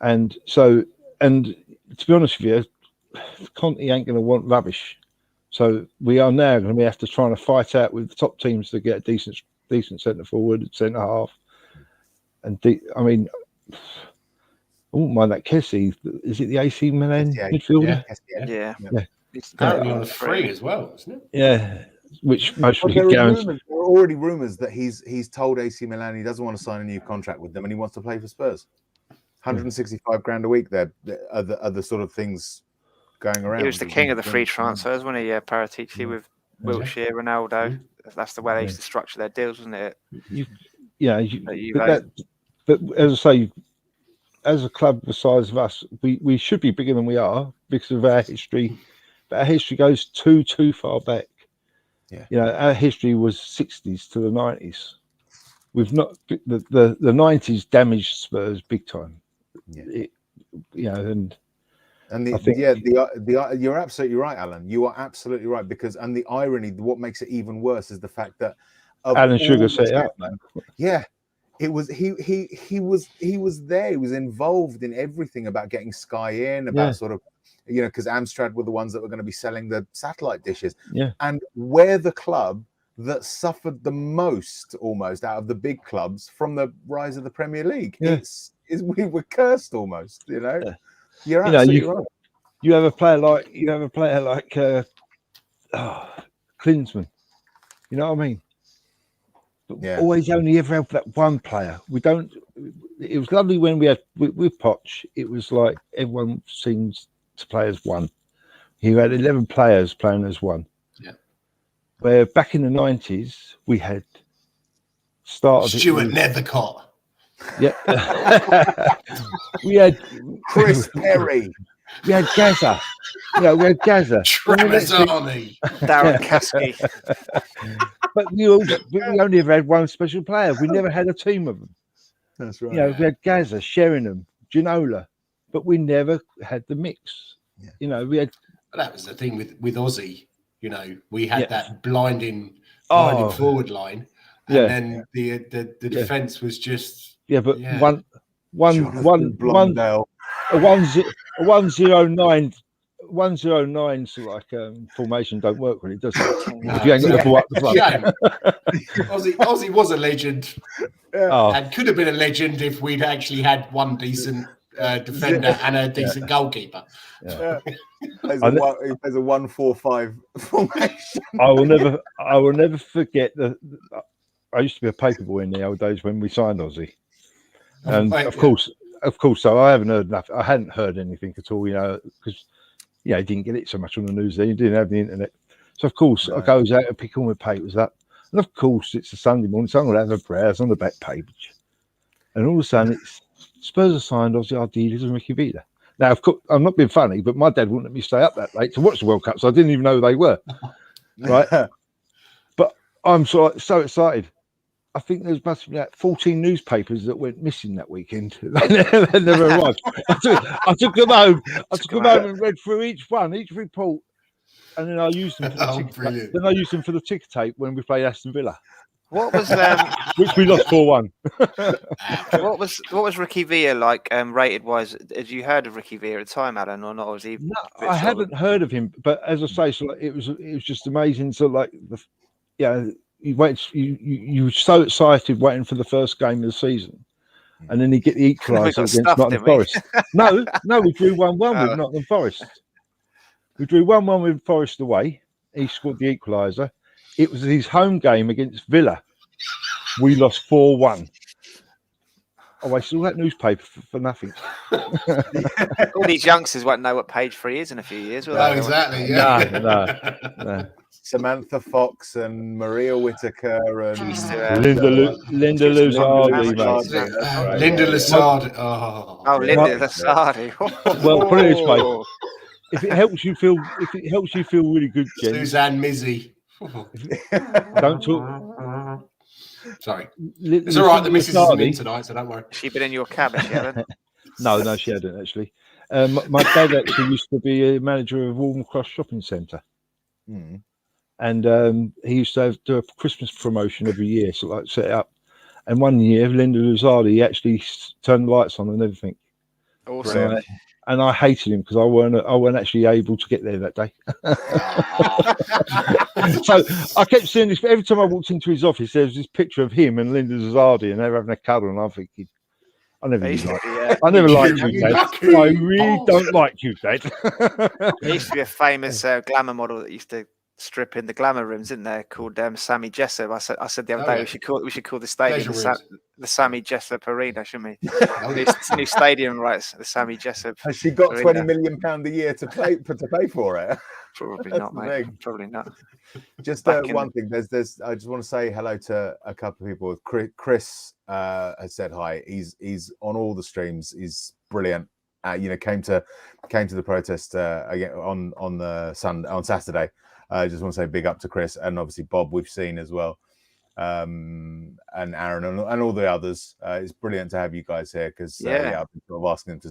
And so, and to be honest with you, Conte ain't going to want rubbish. So we are now going to have to try to fight out with the top teams to get a decent centre forward, centre half. And I mean, I wouldn't mind that Kessie. Is it the AC Milan midfielder? Yeah. It's apparently on a free as well, isn't it? Yeah. Which mostly there are already rumours that he's told AC Milan he doesn't want to sign a new contract with them and he wants to play for Spurs. 165 grand a week. There are the sort of things going around. He was the king of the free transfers, wasn't he? Yeah, Paratici with Wiltshire, Ronaldo. That's the way they used to structure their deals, wasn't it? But as I say, as a club the size of us, we should be bigger than we are because of our history. But our history goes too far back. Yeah. Our history was 60s to the 90s. We've not the 90s damaged Spurs big time. And you're absolutely right, Alan. You are absolutely right because the irony, what makes it even worse, is the fact that Alan Sugar set it up, man. Yeah, it was he was there. He was involved in everything about getting Sky in, about sort of because Amstrad were the ones that were going to be selling the satellite dishes. Yeah, and we're the club that suffered the most, almost out of the big clubs from the rise of the Premier League. Yeah. We were cursed almost. You're absolutely right. You have a player like Klinsmann. You know what I mean? But always only ever have that one player. We don't. It was lovely when we had with Poch. It was like everyone seems to play as one. He had 11 players playing as one. Yeah. Where back in the 90s we had started Stuart Nethercott. Yeah. We had Chris Perry. We had Gaza. We had Gaza. Tremazzani. Darren Caskey. But we only ever had one special player. We never had a team of them. That's right. We had Gaza, Sheringham, Ginola, but we never had the mix. Yeah. We had. That was the thing with Aussie. We had that blinding forward line, and then the defense was just. Yeah, but one 109 sort of like formation don't work really, does it? If you ain't got the ball up the front. Aussie was a legend, and could have been a legend if we'd actually had one decent defender and a decent goalkeeper. Yeah. He plays a 1-4-5 formation. I will never forget I used to be a paperboy in the old days when we signed Aussie. And of course, so I haven't heard enough. I hadn't heard anything at all, because he didn't get it so much on the news then. He didn't have the internet. So of course, I goes out and pick all my papers up. And of course, it's a Sunday morning, so I'm going to have a browse on the back page. And all of a sudden, it's Spurs are signed Aussie Ardiles and Ricky Villa. Now, of course, I'm not being funny, but my dad wouldn't let me stay up that late to watch the World Cup, so I didn't even know who they were. Right? But I'm so excited. I think there must have been like 14 newspapers that went missing that weekend. They never arrived. I took them home. And read through each report, and then I used them. I used them for the ticker tape when we played Aston Villa. What was which we lost 4-1. What was Ricky Villa like rated wise? Had you heard of Ricky Villa at the time, Alan, or not? Was he? No, I hadn't heard of him, but as I say, so it was just amazing. So you were so excited waiting for the first game of the season, and then you get the equaliser against Nottingham Forest. No, we drew 1-1 with Nottingham Forest. We drew 1-1 with Forest away. He scored the equaliser. It was his home game against Villa. We lost 4-1. I wasted all that newspaper for nothing. All these youngsters won't know what page 3 is in a few years. No, exactly. Yeah. No. Samantha Fox and Maria Whitaker and Linda Luzardi, mate. Linda Luzardi. Linda Luzardi. Well, put it this way: if it helps you feel really good, Jen. Suzanne Mizzi. Don't talk. Sorry, it's all right. The missus isn't in tonight, so don't worry. She been in your cab, has she, Alan? No, she hadn't actually. My dad actually used to be a manager of Waltham Cross Shopping Centre. And he used to do a Christmas promotion every year, so set it up. And one year, Linda Luzardi actually turned the lights on and everything. Awesome. And I hated him because I weren't actually able to get there that day. So I kept seeing this every time I walked into his office. There was this picture of him and Linda Zazzardi, and they were having a cuddle. And I'm thinking, I never liked you, Dad. I really don't like you, Dad. There used to be a famous glamour model that used to strip in the glamour rooms, isn't there? Called Sammy Jessup. I said the other day we should call the stadium the Sammy Jessup Arena, shouldn't we? New stadium rights, the Sammy Jessup. Has she got £20 million a year to pay for it? Probably not, mate. Probably not. Just one thing. There's. I just want to say hello to a couple of people. Chris has said hi. He's on all the streams. He's brilliant. Came to the protest again on Saturday. I just want to say big up to Chris, and obviously Bob we've seen as well, and Aaron and all the others. It's brilliant to have you guys here because I've been sort of asking them to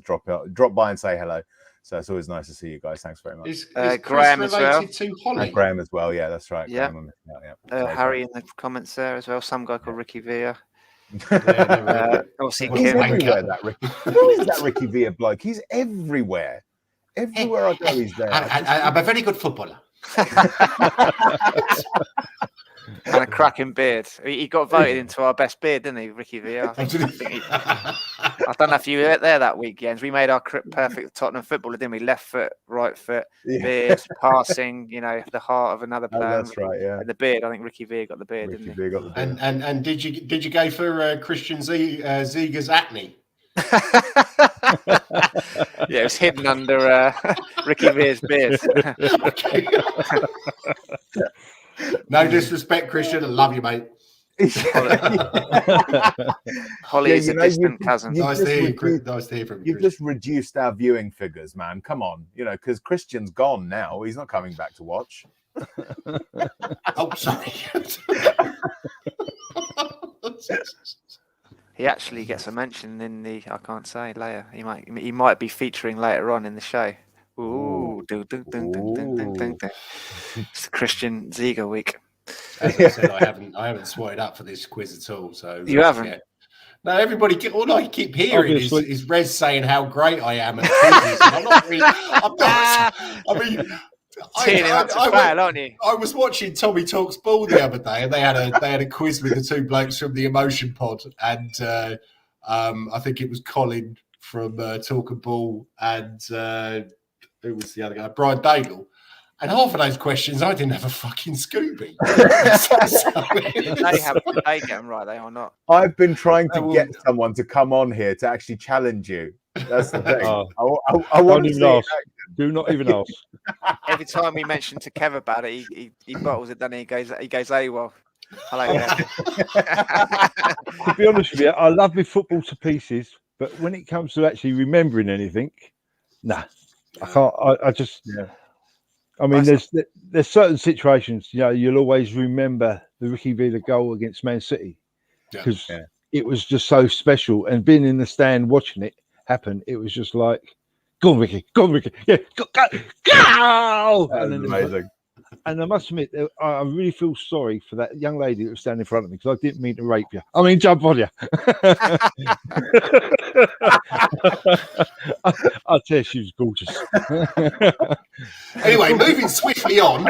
drop by and say hello. So it's always nice to see you guys. Thanks very much. Is Graham as well. To Holly? Graham as well. Yeah, that's right. Yeah. Harry in the comments there as well. Some guy called Ricky Villa. Obviously, he's everywhere. That Ricky. Who is that Ricky Villa bloke? He's everywhere. Everywhere I go, he's there. I'm a very good footballer. And a cracking beard. He got voted into our best beard, didn't he, Ricky Villa? I don't know if you were there that week, Jens. We made our perfect Tottenham footballer, didn't we? Left foot, right foot, beard, passing. The heart of another player. Oh, that's right. Yeah. And the beard. I think Ricky Villa got the beard, Ricky didn't he? Got the beard. And did you go for Christian Ziga's acne? Yeah, it was hidden under Ricky Villa's beard. No disrespect, Christian. I love you, mate. Holly is a distant cousin. Nice to hear from you. You've just reduced our viewing figures, man. Come on, because Christian's gone now. He's not coming back to watch. Oh, sorry. He actually gets a mention in the I can't say later. He might be featuring later on in the show. Ooh, it's the Christian Ziga week. As I said, I haven't swatted up for this quiz at all. So you haven't. Yeah. No, everybody. All I keep hearing is Rez saying how great I am at quizzes. I'm not. I mean. I was watching Tommy Talks Ball the other day, and they had a quiz with the two blokes from the Emotion Pod, and I think it was Colin from Talking Ball, and who was the other guy, Brian Daigle. And half of those questions, I didn't have a fucking Scooby. Did they get them right, they or not? I've been trying to get someone to come on here to actually challenge you. That's the thing. I want to ask. Do not even ask. Every time we mention to Kev about it, he bottles it, then he goes, hey, well, I like that. To be honest with you, I love my football to pieces, but when it comes to actually remembering anything, nah, I can't. I just, I mean, there's certain situations, you'll always remember the Ricky Villa goal against Man City because it was just so special, and being in the stand watching it happen, it was just like, go on, Ricky, yeah, go! That was amazing. And I must admit, I really feel sorry for that young lady that was standing in front of me because I didn't mean to rape you. I mean, jump on you. I tell you, she was gorgeous. Anyway, moving swiftly on.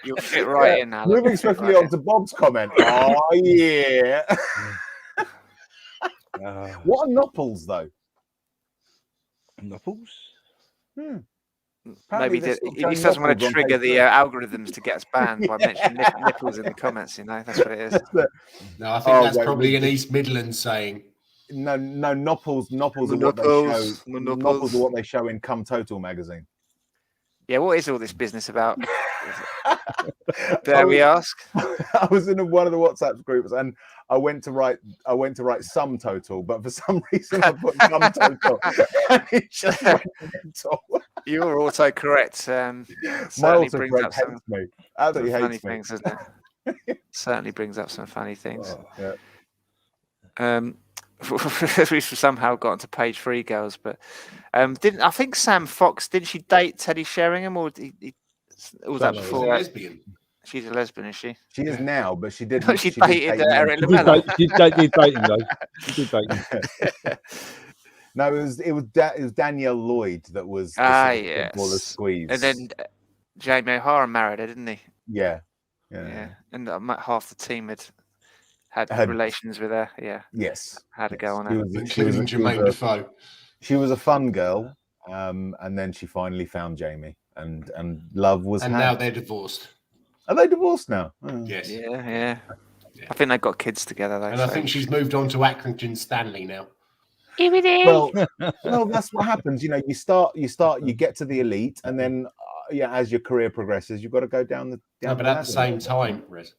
You'll fit right in now. Moving swiftly on to Bob's comment. Oh, yeah. What are nopples, though? Nopples? Maybe he just doesn't want to trigger the algorithms to get us banned by mentioning nipples in the comments. That's what it is. No, I think that's probably an East Midlands saying. No, nopples are what they show in Come Total magazine. Yeah, what is all this business about? Dare we ask? I was in one of the WhatsApp groups and I went to write sum total, but for some reason I put sum total. It just went mental. You're autocorrect. My autocorrect hates me. Absolutely hates funny me. Things, isn't it? Certainly brings up some funny things. We've somehow got onto page 3, girls, but I think Sam Fox, didn't she date Teddy Sheringham, or was that before? She's a lesbian. She's a lesbian, is she? She is now, but she did. She dated Eric Lamella. She did date him though. She did date him. No, it was Danielle Lloyd that was the sort of footballer squeeze. And then Jamie O'Hara married her, didn't he? Yeah. And half the team had relations with her. Yeah. Yes. Had to go on her. Including Jermaine Defoe. She was a fun girl, and then she finally found Jamie, and love was. And now they're divorced. Are they divorced now? Oh. Yes. Yeah. I think they've got kids together though. And I think she's moved on to Accrington Stanley now. Well, that's what happens. You know, you get to the elite, and then as your career progresses, you've got to go down the. But at the same time, Rez.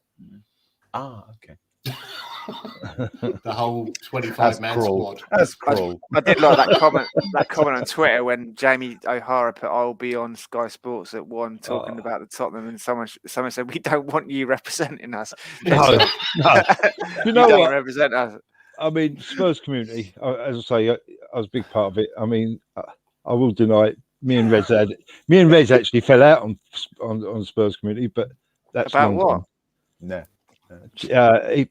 Okay. The whole 25-man squad. That's cruel. I did like that comment on Twitter when Jamie O'Hara put, "I'll be on Sky Sports at 1 talking about the Tottenham," and someone said, "We don't want you representing us." No. You know don't what? Represent us. I mean, Spurs community. As I say, I was a big part of it. I mean, I will deny it. Me and Rez actually fell out on Spurs community, but that's about what? No. I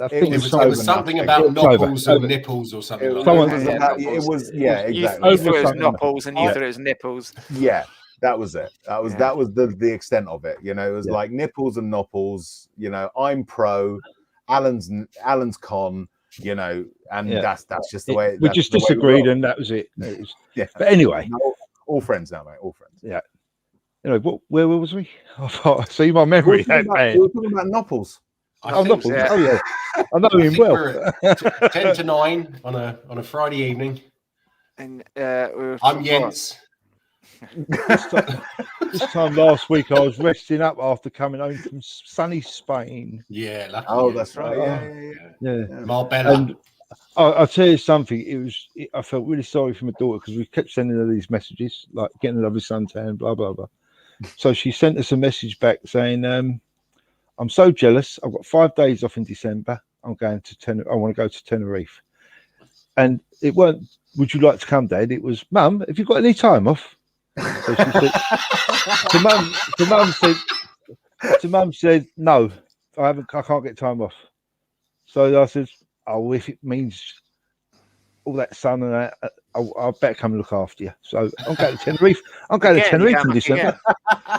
think it was something about nopples or nipples or something. It was exactly. You thought it was nopples and you thought it was nipples. Yeah, that was it. That was the extent of it. You know, it was like nipples and nopples. You know, I'm pro, Alan's con. You know, and that's just the way. We just disagreed, and that was it. But anyway, all friends now, mate. All friends. Yeah. You know, where was we? I see my memory. We were talking about nopples. Nopples. Yeah. Oh yeah, I know him well. 10 to 9 on a Friday evening. And I'm Jens. This time last week, I was resting up after coming home from sunny Spain. Yeah, lucky. Oh, that's right. Yeah. Marbella. And I'll tell you something. I felt really sorry for my daughter because we kept sending her these messages, like getting a lovely suntan, blah blah blah. So she sent us a message back saying, "I'm so jealous. I've got 5 days off in December. I'm going to I want to go to Tenerife." And it weren't, "Would you like to come, Dad?" It was, "Mum, have you got any time off?" So she said, Mum said, "No, I can't get time off." So I said, "Oh, if it means all that sun and that, I'll better come and look after you." So I'm going to Tenerife. I'm going to Tenerife in December.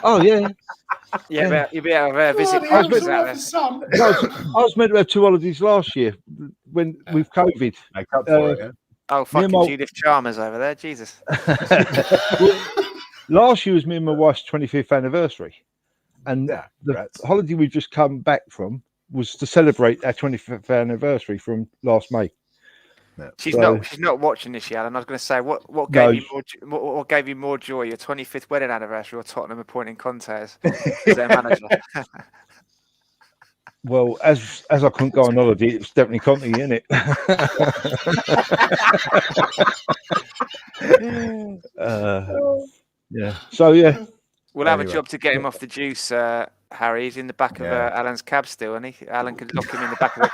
Oh yeah. Yeah, you'll be able to visit. I was meant to have 2 holidays last year with COVID. Make up for it, yeah. Oh, fucking Judith Chalmers over there, Jesus. Last year was me and my wife's 25th anniversary, and the holiday we've just come back from was to celebrate our 25th anniversary from last May. Yeah. She's not watching this yet, and I was going to say, what gave you more joy, your 25th wedding anniversary or Tottenham appointing Conte as their manager? Well, as I couldn't go on holiday, it was definitely Conte, isn't it? Yeah. So yeah, we'll have a job to get him off the juice. Harry, he's in the back of Alan's cab still, and Alan could lock him in the back of the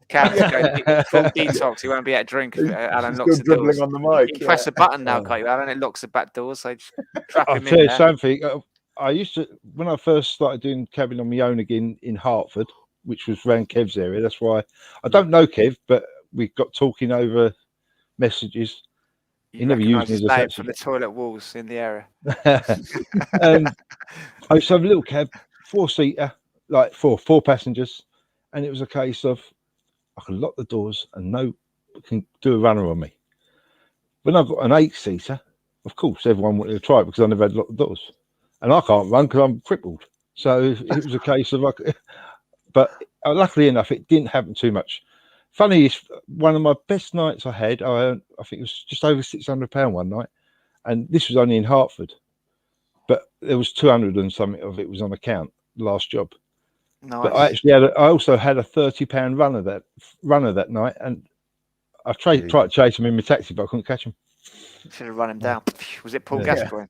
cab to go full detox. He won't be able to drink if Alan locks the doors. On the mic. You can press a button now, can't you, Alan? It locks the back doors, so just trap him in there. I'll tell you something. I used to, when I first started doing cabin on my own again in Hertford, which was around Kev's area. That's why I don't know Kev, but we got talking over messages. He never used me as a name from the toilet walls in the area. I used to have a little cab, 4-seater, like four passengers, and it was a case of I can lock the doors and no can do a runner on me. When I've got an 8-seater, of course, everyone wanted to try it because I never had locked the doors, and I can't run because I'm crippled. So it was a case of but luckily enough, it didn't happen too much. Funny is, one of my best nights I had, I think it was just over £600 one night, and this was only in Hertford, but there was 200 and something of it was on account. Last job, nice. But I actually I also had a £30 runner that night, and I tried to chase him in my taxi, but I couldn't catch him. Should have run him down. Was it Paul Gascoigne?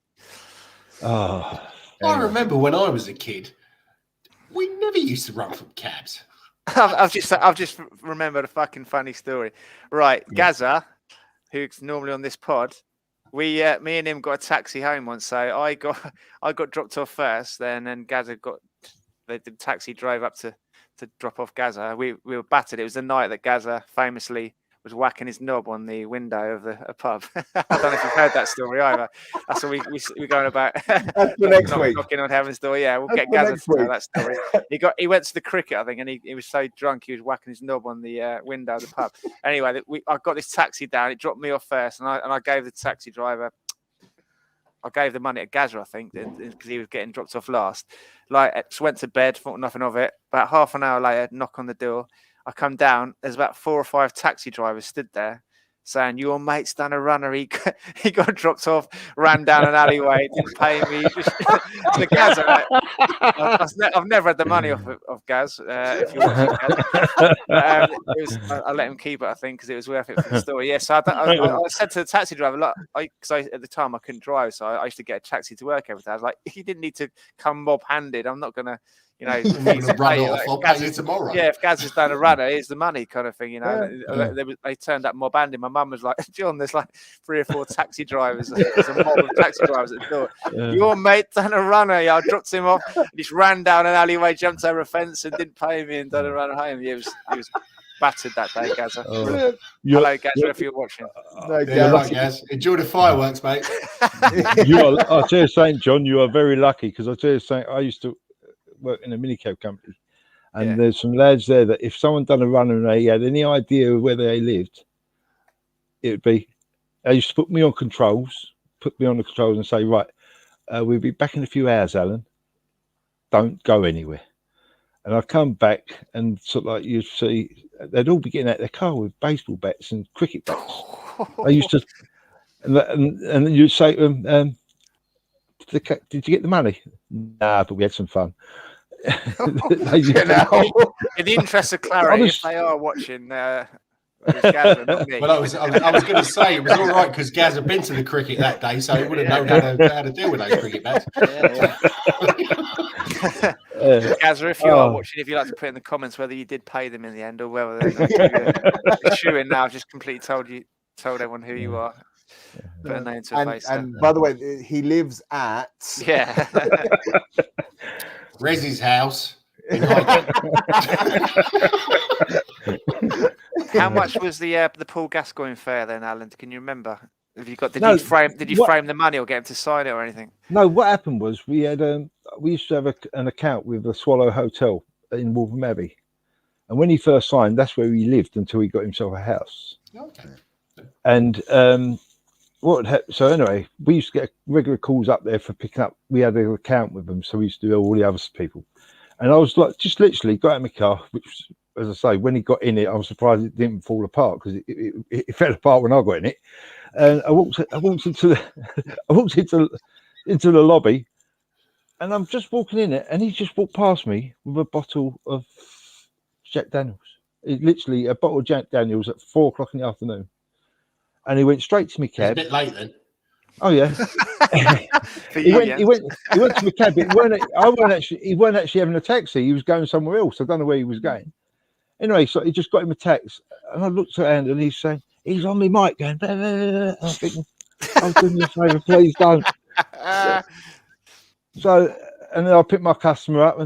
Oh, I remember when I was a kid, we never used to run from cabs. I've just remembered a fucking funny story. Right, Gaza, who's normally on this pod, me and him got a taxi home once. So I got dropped off first, then Gaza got the taxi drove up to drop off Gaza. We were battered. It was the night that Gaza famously was whacking his knob on the window of a pub. I don't know if you've heard that story either. That's what we're going about. That's for next week. Knocking on heaven's door. Yeah, we'll That's get for Gazza next to tell week. that story. He went to the cricket, I think, and he was so drunk he was whacking his knob on the window of the pub. Anyway, I got this taxi down. It dropped me off first, and I gave the taxi driver. I gave the money to Gazza, I think, because he was getting dropped off last. Just went to bed, thought nothing of it. About half an hour later, knock on the door. I come down. There's about 4 or 5 taxi drivers stood there saying, "Your mate's done a runner. He got dropped off, ran down an alleyway, didn't pay me." The Gazza, I've never had the money off Gaz. If you're watching, Gaz. I let him keep it, I think, because it was worth it for the story. Yeah, so I said to the taxi driver, look, because at the time I couldn't drive, so I used to get a taxi to work every day. I was like, he didn't need to come mob-handed. I'm not gonna. Run it off. I'll pay you tomorrow. Yeah, if Gaz has done a runner, here's the money, kind of thing. They turned up mob handed. My mum was like, "John, there's like 3 or 4 taxi drivers. There's a mob of taxi drivers at the door. Your mate done a runner. Yeah, I dropped him off. He just ran down an alleyway, jumped over a fence, and didn't pay me, and done a runner home. He was battered that day, Gazza. Hello, Gazza, if you're watching. Right, Gaz. Enjoy the fireworks, mate. I'll tell you something, John. You are very lucky, because I'll tell you something. I used to work in a minicab company, and there's some lads there that if someone done a run and they had any idea of where they lived, it would be they used to put me on the controls and say, right, we'll be back in a few hours, Alan, don't go anywhere. And I'd come back, and sort of like you'd see they'd all be getting out their car with baseball bats and cricket bats. I used to and you'd say to them, did you get the money? Nah, but we had some fun. In the interest of clarity, if they are watching, Gazza, not me. Well, I was going to say it was all right because Gaz had been to the cricket that day, so he would have known how to deal with those cricket bats. Gazza, if you are watching, if you'd like to put in the comments whether you did pay them in the end or whether they're chewing now, I've just completely told everyone who you are. Put a name to a face. And by the way, he lives at Rez's house. How much was the Paul Gascoigne fare then, Alan? Can you remember? Did you frame the money or get him to sign it or anything? No, what happened was we used to have an account with the Swallow Hotel in Waltham Abbey, and when he first signed, that's where he lived until he got himself a house. Okay. And so anyway, we used to get regular calls up there for picking up. We had an account with them, so we used to do all the other people. And I was like, just literally got out of my car, which, as I say, when he got in it, I was surprised it didn't fall apart because it fell apart when I got in it. And I walked into the lobby, and I'm just walking in it, and he just walked past me with a bottle of Jack Daniels. Literally a bottle of Jack Daniels at 4:00 in the afternoon. And he went straight to my cab. It's a bit late then. Oh yeah. he went to my cab. He weren't actually having a taxi. He was going somewhere else. I don't know where he was going. Anyway, so he just got him a taxi, and I looked at Andy, and he's saying, he's on my mic going, blah, blah, blah. I'm thinking, oh, do me a favour, please don't. So, and then I picked my customer up,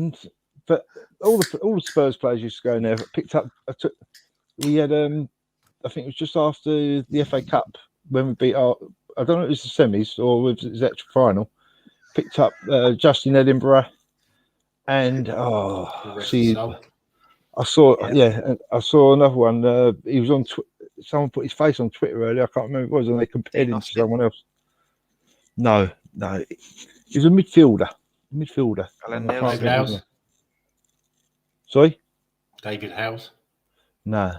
but all the Spurs players used to go in there. We had I think it was just after the FA Cup when we beat I don't know if it was the semis or it was the actual final. Picked up Justin Edinburgh, and I saw another one. He was on. Someone put his face on Twitter earlier. I can't remember who it was, and they compared him to someone else. No, he was a midfielder. David House. Sorry, David House. No.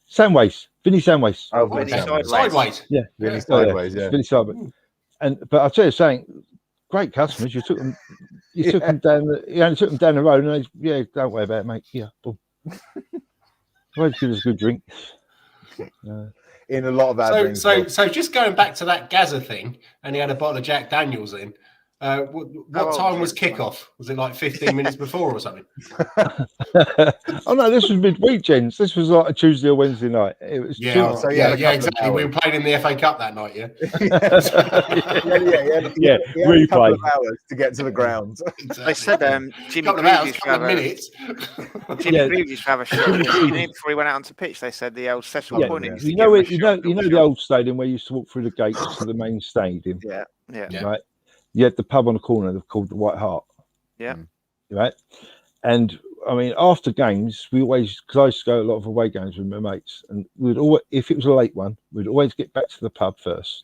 Samways. Vinny Samways. Oh, Vinny Sideways. Yeah, Vinny Sideways. Yeah. Vinny Sideways. But I'll tell you something. Great customers. You took them. You took them down. You only took them down the road, and don't worry about it, mate. Yeah, boom. Always give us a good drink. In a lot of our drinks. So just going back to that Gazza thing, and he had a bottle of Jack Daniels in. What time was kickoff? Was it like 15 minutes before or something? Oh no, this was midweek, gents. This was like a Tuesday or Wednesday night. It was exactly. We were playing in the FA Cup that night, yeah. A couple of hours to get to the ground. Exactly. They said Jimmy Greaves used to have minutes. Jimmy Greaves used to have a shot before he went out onto pitch. They said the old Cecil Point. You know the old stadium where you used to walk through the gates to the main stadium. Yeah. Right. You had the pub on the corner called the White Hart. Yeah. Right. And I mean, after games, we always, because I used to go a lot of away games with my mates, and we'd always, if it was a late one, we'd always get back to the pub first.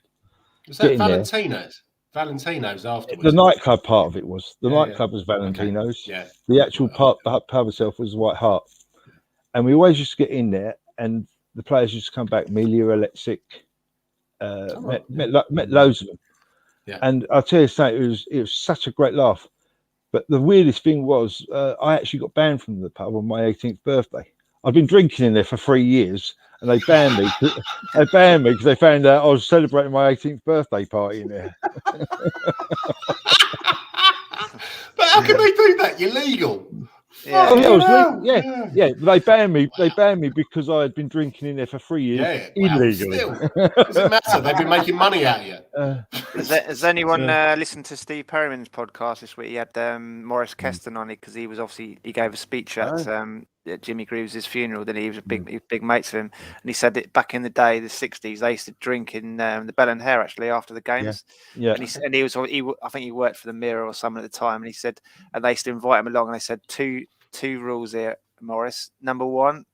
Was that Valentino's? Valentino's afterwards. The nightclub part of it was. The nightclub was Valentino's. Okay. Yeah. The actual pub itself was White Hart. And we always used to get in there, and the players used to come back, Melia, Alexic, met loads of them. Yeah. And I'll tell you something, it was such a great laugh. But the weirdest thing was I actually got banned from the pub on my 18th birthday. I'd been drinking in there for 3 years, and they banned me. They banned me because they found out I was celebrating my 18th birthday party in there. But how can they do that? You're legal. Yeah, But they banned me. They banned me because I had been drinking in there for 3 years illegally. Doesn't matter. They've been making money out of you. Has anyone listened to Steve Perryman's podcast this week? He had Maurice Keston on it because he gave a speech at Jimmy Greaves' funeral. Then he was a big mate to him, and he said that back in the day, the '60s, they used to drink in the Bell and Hare actually after the games. Yeah. And he I think he worked for the Mirror or something at the time, and he said, and they used to invite him along, and they said two rules here, Maurice. Number one,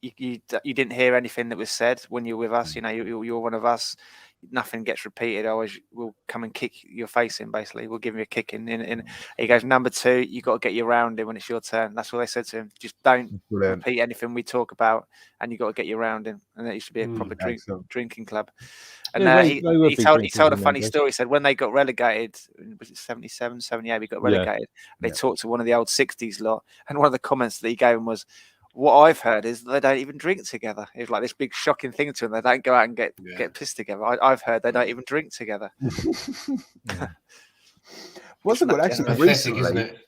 you didn't hear anything that was said when you're with us. You know, you're one of us. Nothing gets repeated. We'll come and kick your face in. Basically, we'll give you a kick in. He goes, number two, you got to get your round in when it's your turn. That's what they said to him. Just don't repeat anything we talk about, and you got to get your round in. And that used to be a proper drinking club. And he told a funny story. He said when they got relegated, was it 77, 78? We got relegated. They talked to one of the old 60s lot, and one of the comments that he gave him was, what I've heard is that they don't even drink together. It was like this big shocking thing to them. They don't go out and get pissed together. I've heard they don't even drink together. Wasn't it actually recently, isn't it?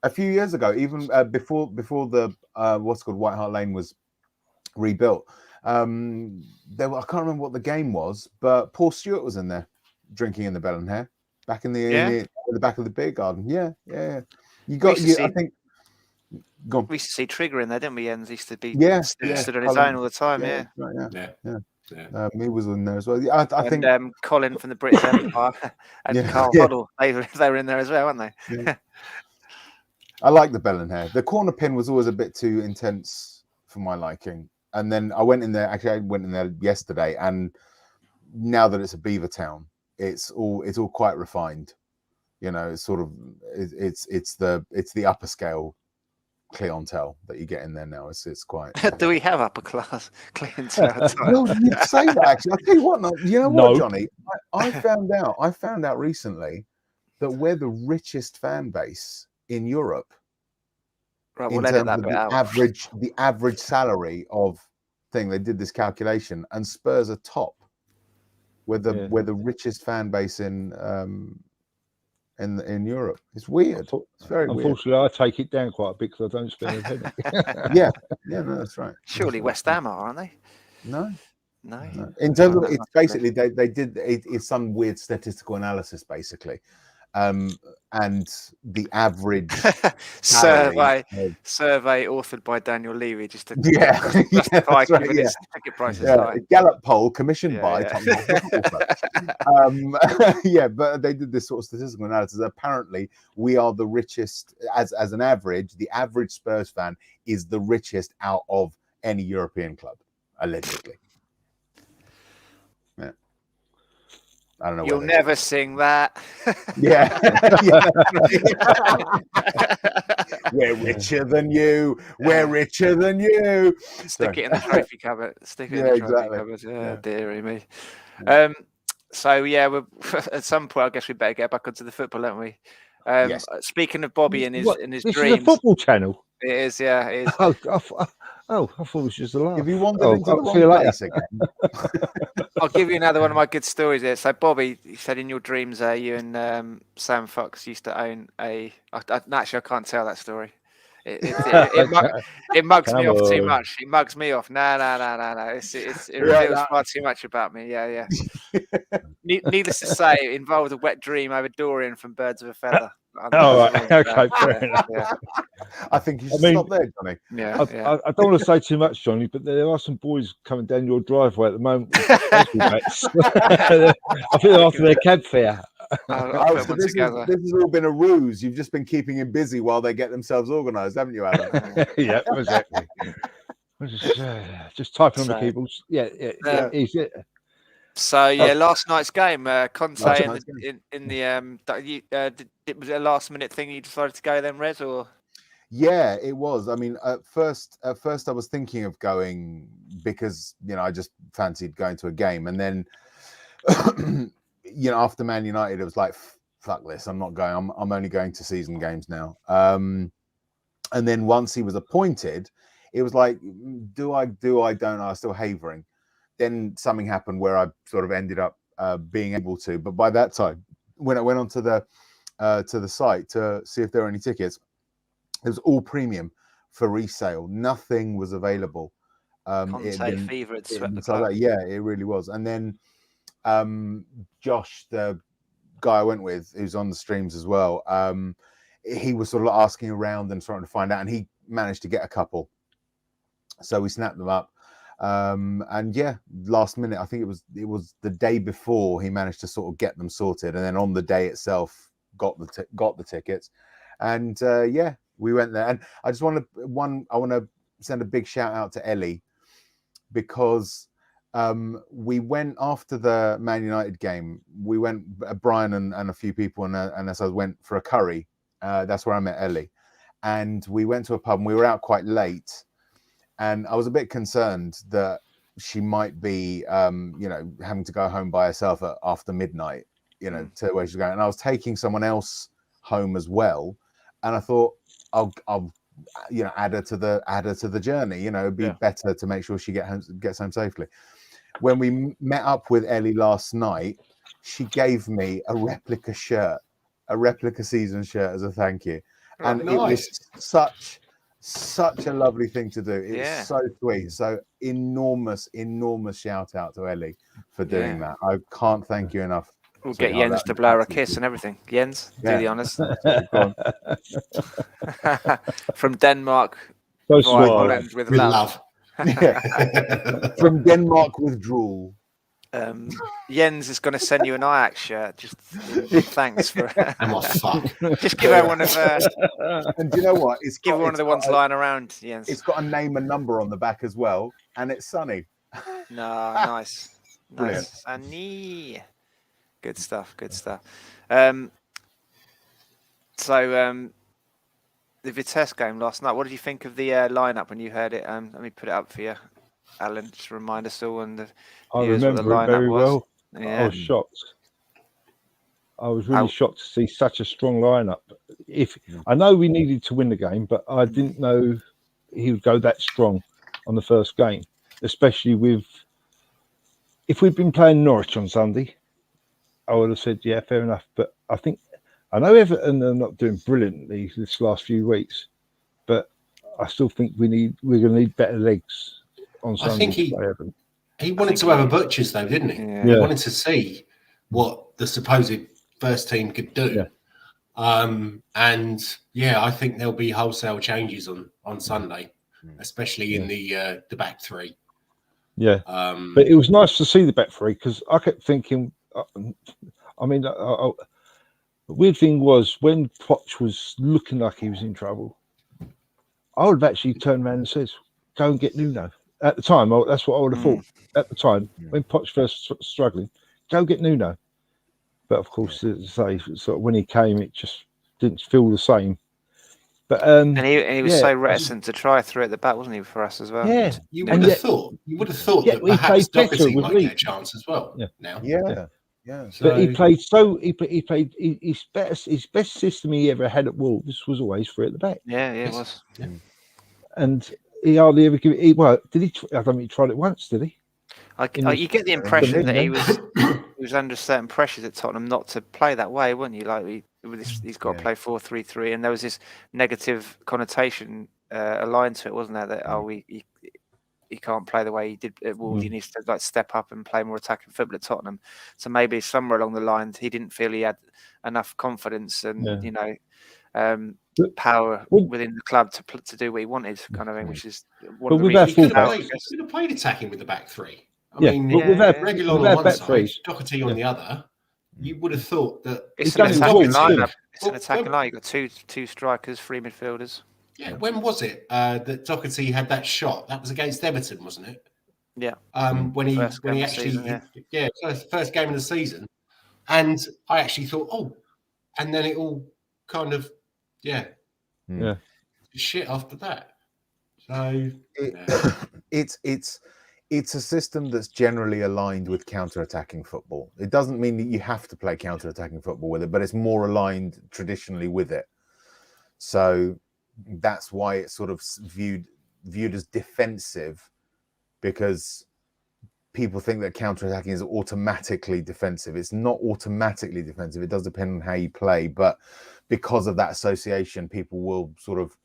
A few years ago, even before the what's called White Hart Lane was rebuilt, I can't remember what the game was, but Paul Stewart was in there drinking in the Bell and Hare back in the back of the beer garden. Yeah. I think. We used to see Trigger in there, didn't we? Jens used to be stood on his own all the time. He was in there as well. I think Colin from the British Empire and Carl Hoddle, they were in there as well, weren't they? Yeah. I like the Bell and Hare. The corner pin was always a bit too intense for my liking. And then I went in there. Actually, I went in there yesterday, and now that it's a beaver town, it's all quite refined. You know, it's sort of it's the upper scale clientele that you get in there now. It's quite. Do we have upper class clientele? Well, you say that actually. I'll tell you what. You know what, Johnny? I found out recently that we're the richest fan base in Europe. Right, we'll edit that bit out. The average salary of thing. They did this calculation, and Spurs are top. We're the richest fan base in Europe. It's weird. It's very weird. Unfortunately, I take it down quite a bit because I don't spend a penny. No, that's right. Surely West Ham are, aren't they? No. In terms of it's basically they did it's some weird statistical analysis basically, and the average survey authored by Daniel Levy just to justify giving his ticket prices. Gallup poll commissioned by but they did this sort of statistical analysis. Apparently, we are the richest as an average. The average Spurs fan is the richest out of any European club, allegedly. I don't know. You'll never sing that. We're richer than you. We're richer than you. Stick it in the trophy cupboard. Stick it in the trophy cupboard. Oh, dearie me. We're at some point, I guess we better get back onto the football, don't we? Speaking of Bobby and his dreams. This is a football channel. It is, yeah. It is. Oh, I thought it was just a laugh. If you wandered into the I'll see you wrong later. place again. I'll give you another one of my good stories here. So, Bobby, you said in your dreams, you and Sam Fox used to own a. Actually, I can't tell that story. It mugs me off too much. It mugs me off. No. It reveals far too much about me. Yeah. Needless to say, it involved a wet dream over Dorian from Birds of a Feather. Right. Okay, fair enough. Yeah. I think you should stop there, Johnny. Yeah. I don't want to say too much, Johnny, but there are some boys coming down your driveway at the moment with baseball bats. I think they're after their cab fare. So this has all been a ruse. You've just been keeping him busy while they get themselves organised, haven't you, Alan? Yeah, exactly. Just typing on the keyboards. Yeah. So last night's game, Conte in the was it a last minute thing you decided to go then, Rez, or? Yeah, it was. I mean, at first I was thinking of going because I just fancied going to a game, and then after Man United, it was like, fuck this, I'm not going. I'm only going to season games now. And then once he was appointed, it was like, do I, don't I? was still havering. Then something happened where I sort of ended up being able to. But by that time, when I went onto the site to see if there were any tickets, it was all premium for resale. Nothing was available. Conte fever had swept the club. Yeah, it really was. And then Josh, the guy I went with, who's on the streams as well, he was sort of asking around and trying to find out, and he managed to get a couple. So we snapped them up. And yeah, last minute, I think it was the day before he managed to sort of get them sorted, and then on the day itself got the tickets, and yeah, we went there. And I just want to send a big shout out to Ellie, because we went after the Man United game. We went, Brian and a few people, and as I went for a curry. That's where I met Ellie, and we went to a pub, and we were out quite late. And I was a bit concerned that she might be, having to go home by herself after midnight, to where she's going. And I was taking someone else home as well. And I thought, I'll add her to the journey. It'd be better to make sure she gets home safely. When we met up with Ellie last night, she gave me a replica season shirt as a thank you, and it was such a lovely thing to do. It was so sweet. So enormous shout out to Ellie for doing that. I can't thank you enough. We'll get Jens to blow her a kiss and everything. Jens, do the honours. From Denmark, so Holland with love. From Denmark with drool. Jens is going to send you an Ajax shirt. Just thanks for. Just give her one of. And do you know what? Give her one of the ones lying around. Jens. It's got a name and number on the back as well, and it's Sunny. No, nice. Sunny. Good stuff. So the Vitesse game last night. What did you think of the lineup when you heard it? Let me put it up for you, Alan. Just to remind us all and I remember it very well. Yeah. I was shocked. I was really shocked to see such a strong lineup. I know we needed to win the game, but I didn't know he would go that strong on the first game, especially if we'd been playing Norwich on Sunday. I would have said, yeah, fair enough. But I know Everton are not doing brilliantly this last few weeks, but I still think we're going to need better legs on Sunday. I think he wanted to have a butchers, though, didn't he? Yeah. He wanted to see what the supposed first team could do. Yeah. And yeah, I think there'll be wholesale changes on Sunday, especially in the back three. Yeah. But it was nice to see the back three, because I kept thinking, the weird thing was when Poch was looking like he was in trouble, I would have actually turned around and said, go and get Nuno. At the time, that's what I would have thought. At the time, when Poch first struggling, go get Nuno. But of course, sort of when he came, it just didn't feel the same. But and he was so reticent to try through at the back, wasn't he, for us as well? Yeah, you would have thought that perhaps Doherty might get a chance as well. Yeah. Now, yeah. But he played his best system he ever had at Wolves was always three at the back. Yeah, it was. And he hardly ever give it. Well, did he? I don't think he tried it once, did he? You get the impression that he was under certain pressures at Tottenham not to play that way, wouldn't you? Like he's got to play 4-3-3, and there was this negative connotation aligned to it, wasn't there? That he can't play the way he did at Wolves. He needs to like step up and play more attacking football at Tottenham. So maybe somewhere along the line he didn't feel he had enough confidence and power within the club to do what he wanted, kind of thing. Which is one of the reasons. He could have played attacking with the back three. I mean, Regulon on one side, Doherty on the other. You would have thought that it's an attacking lineup. It's an attacking line. You've got two strikers, 3 midfielders. Yeah, when was it that Doherty had that shot? That was against Everton, wasn't it? Yeah. When he actually first game of the season, and I actually thought, and then it all kind of shit after that. So it's a system that's generally aligned with counter-attacking football. It doesn't mean that you have to play counter-attacking football with it, but it's more aligned traditionally with it. So that's why it's sort of viewed as defensive, because people think that counter-attacking is automatically defensive. It's not automatically defensive. It does depend on how you play, but because of that association, people will sort of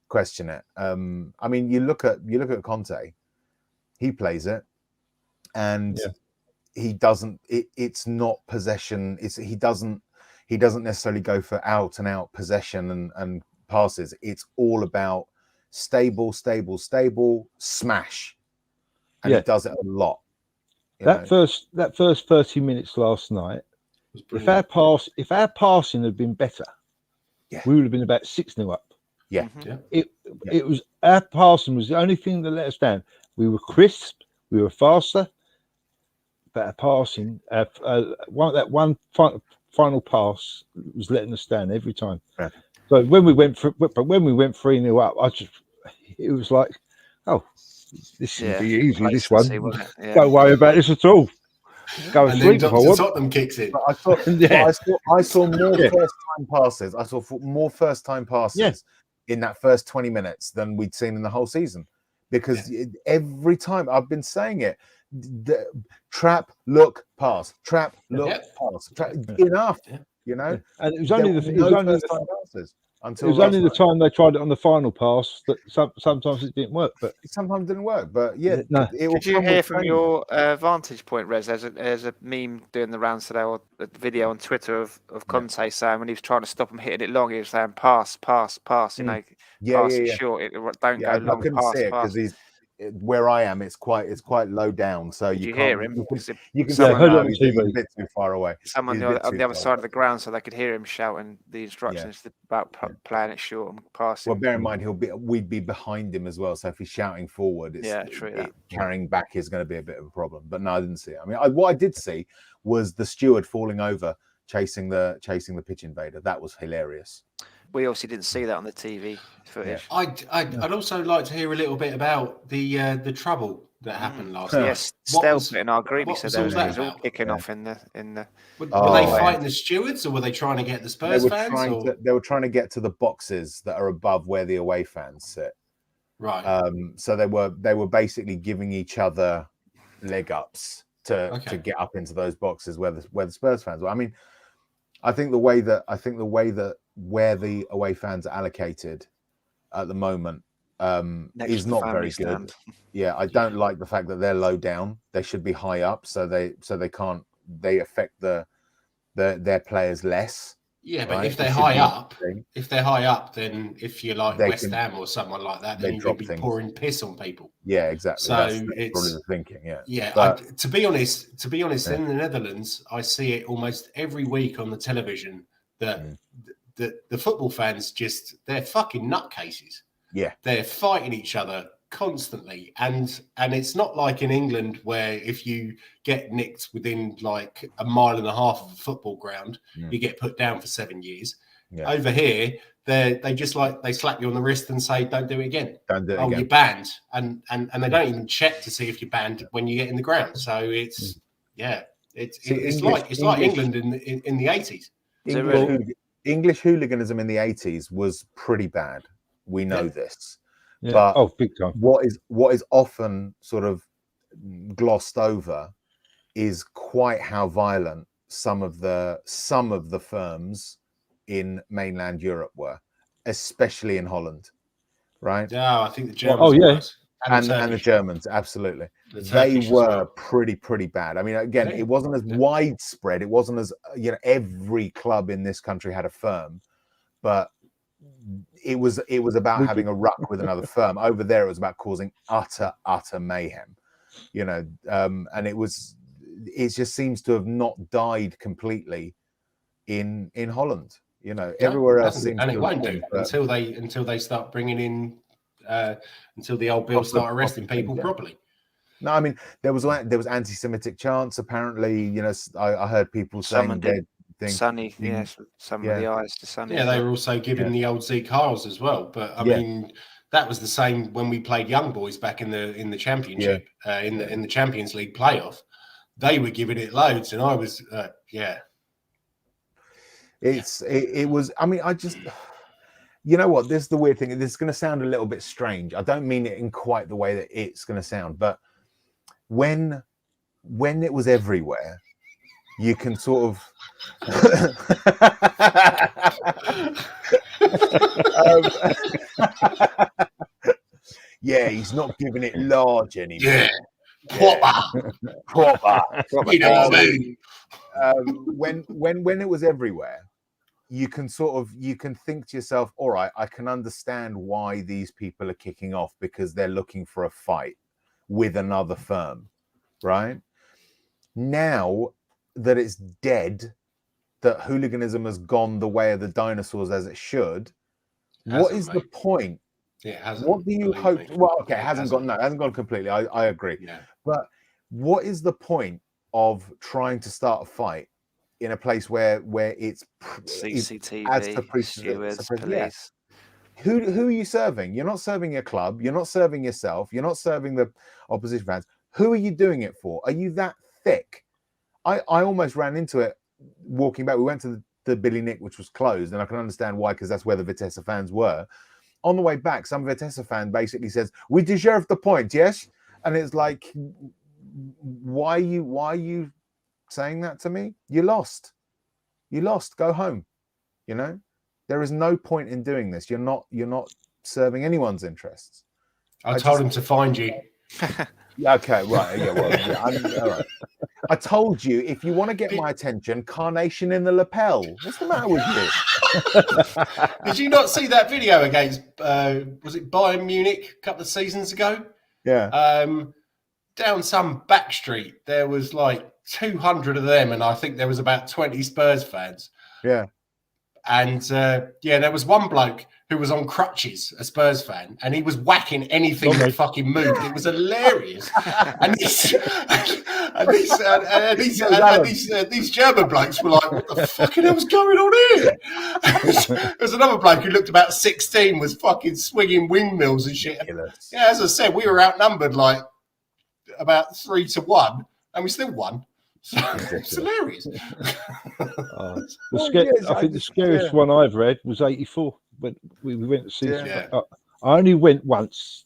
question it. I mean, you look at Conte. He plays it, and he doesn't. It's not possession. He doesn't necessarily go for out and out possession and passes. It's all about stable smash, and he does it a lot. That first 30 minutes last night, if our passing had been better, we would have been about 6-0 up. Yeah. It was our passing was the only thing that let us down. We were crisp, we were faster, but our passing, one final pass was letting us down every time. Yeah. So when we went 3-0 up, it was like, this should be easy. This one, don't worry about this at all. Go and sleep. Tottenham kicks in. I saw more first-time passes. I saw more first-time passes in that first 20 minutes than we'd seen in the whole season. Because every time I've been saying it, trap, look, pass, trap, look, pass. Enough, you know. And it was only the time they tried it on the final pass that sometimes it didn't work. But sometimes it didn't work. But did you hear from your vantage point, Rez? There's a meme doing the rounds today, or a video on Twitter of Conte saying when he was trying to stop him hitting it long, he was saying pass. You know, pass it short. Don't go long. I couldn't see it because he's where I am. It's quite low down, so you can't hear him. You can hear he's a bit too far away. Someone on the other side of the ground, so they could hear him shouting the instructions about playing it short and passing. Well, bear in mind we'd be behind him as well. So if he's shouting forward, carrying back is going to be a bit of a problem. But no, I didn't see it. I mean, what I did see was the steward falling over, chasing the pitch invader. That was hilarious. We obviously didn't see that on the TV footage. I'd also like to hear a little bit about the trouble that happened last night. Yes, Stelpit in our group, he said there was all kicking off in the. Were they fighting the stewards, or were they trying to get the Spurs fans? They were trying to get to the boxes that are above where the away fans sit. Right. So they were basically giving each other leg ups to get up into those boxes where the Spurs fans were. I mean, I think the way that where the away fans are allocated at the moment is not very good. Stand. Yeah, I don't like the fact that they're low down. They should be high up, so they affect their players less. Yeah, but if they're high up, then if you're like West Ham or someone like that, then you'd be pouring piss on people. Yeah, exactly. So that's it's probably the thinking. Yeah. Yeah. But, to be honest, in the Netherlands, I see it almost every week on the television that the football fans they're fucking nutcases. Yeah, they're fighting each other constantly, and it's not like in England where if you get nicked within like a mile and a half of a football ground, you get put down for 7 years. Yeah. Over here, they just they slap you on the wrist and say, "Don't do it again." Don't do it again. You're banned, and they don't even check to see if you're banned when you get in the ground. So it's like England in the 80s. English hooliganism in the 80s was pretty bad. We know this. But big time. What is often sort of glossed over is quite how violent some of the firms in mainland Europe were, especially in Holland, right? Yeah, I think the Germans. yeah. And the Germans, absolutely. They were pretty bad. I mean, again, it wasn't as widespread. It wasn't as, every club in this country had a firm, but it was about having a ruck with another firm. Over there, it was about causing utter mayhem, and it just seems to have not died completely in Holland. Everywhere else seems and to it won't do until they start bringing in until the old bills start arresting people properly. No, I mean there was anti-Semitic chants. Apparently, I heard people saying Sonny, yes, some of the eyes to Sonny. Yeah, they were also giving the old Zeke Hiles as well. But I mean, that was the same when we played Young Boys back in the championship, in the Champions League playoff. They were giving it loads, and I was It was. I mean, I just. You know what? This is the weird thing. This is going to sound a little bit strange. I don't mean it in quite the way that it's going to sound, but when it was everywhere, you can sort of. Yeah, he's not giving it large anymore. Yeah, proper. You know what I mean? When it was everywhere, you can think to yourself, all right, I can understand why these people are kicking off, because they're looking for a fight with another firm, right? Now that it's dead, that hooliganism has gone the way of the dinosaurs as it should, what is the point? It hasn't. What do you hope? Well, okay, it hasn't gone completely. I agree. Yeah. But what is the point of trying to start a fight in a place where it's CCTV, stewards, police? Who are you serving? You're not serving your club. You're not serving yourself. You're not serving the opposition fans. Who are you doing it for? Are you that thick? I almost ran into it walking back. We went to the Billy Nick, which was closed, and I can understand why, because that's where the Vitesse fans were. On the way back, some Vitesse fan basically says, "We deserve the point, yes?" And it's like, why are you saying that to me? You lost. Go home. There is no point in doing this. You're not serving anyone's interests. I told him to find you. Okay, right. Yeah, well, all right. I told you, if you want to get my attention, carnation in the lapel. What's the matter with you? Did you not see that video against was it Bayern Munich a couple of seasons ago? Yeah. Down some back street, there was like 200 of them, and I think there was about 20 Spurs fans. Yeah. And there was one bloke who was on crutches, a Spurs fan, and he was whacking anything that fucking moved. It was hilarious. And these German blokes were like, "What the fucking hell's going on here?" There's another bloke who looked about 16, was fucking swinging windmills and shit. Yeah, as I said, we were outnumbered like about 3-1, and we still won. So it's hilarious. I think the scariest one I've read was 84 when we went to see. I only went once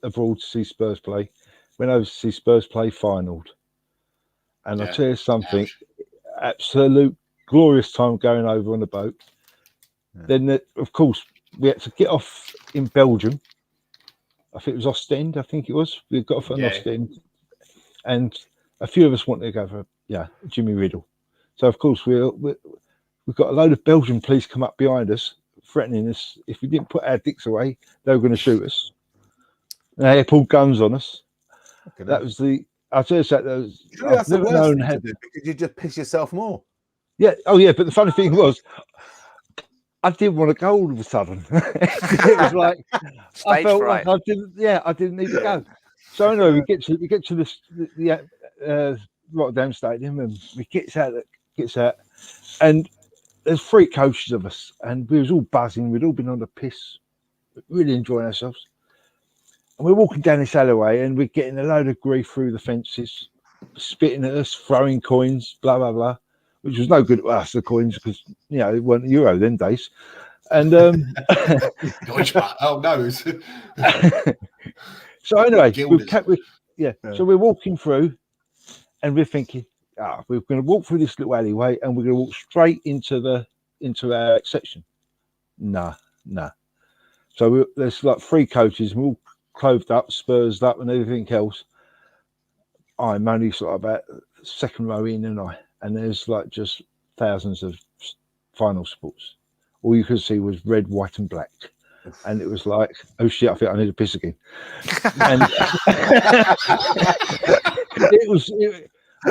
abroad to see Spurs play. Went over to see Spurs play finaled, and I'll tell you something: absolute glorious time going over on the boat. Yeah. Then, of course, we had to get off in Belgium. I think it was Ostend. I think it was. We got off at Ostend, and a few of us wanted to go for Jimmy Riddle. So of course we've got a load of Belgian police come up behind us, threatening us. If we didn't put our dicks away, they were going to shoot us. And they pulled guns on us. That was the. I'll tell you that. That's the worst thing to do, because you just piss yourself more. Yeah. Oh yeah. But the funny thing was, I didn't want to go all of a sudden. It was like I felt like I didn't. Yeah, I didn't need to go. So anyway, we get to the Rotterdam Stadium, and we gets out, and there's 3 coaches of us, and we was all buzzing. We'd all been on the piss, really enjoying ourselves. And we're walking down this alleyway, and we're getting a load of grief through the fences, spitting at us, throwing coins, blah blah blah, which was no good to us, the coins, because it weren't euro them days. And Deutschmark. Oh no. so anyway, Guilders. So we're walking through, and we're thinking, we're going to walk through this little alleyway, and we're going to walk straight into our section. Nah. So there's like 3 coaches, we're all clothed up, spursed up, and everything else. I'm only sort of about second row in, and there's like just thousands of final sports. All you could see was red, white, and black, and it was like, oh shit, I think I need a piss again. And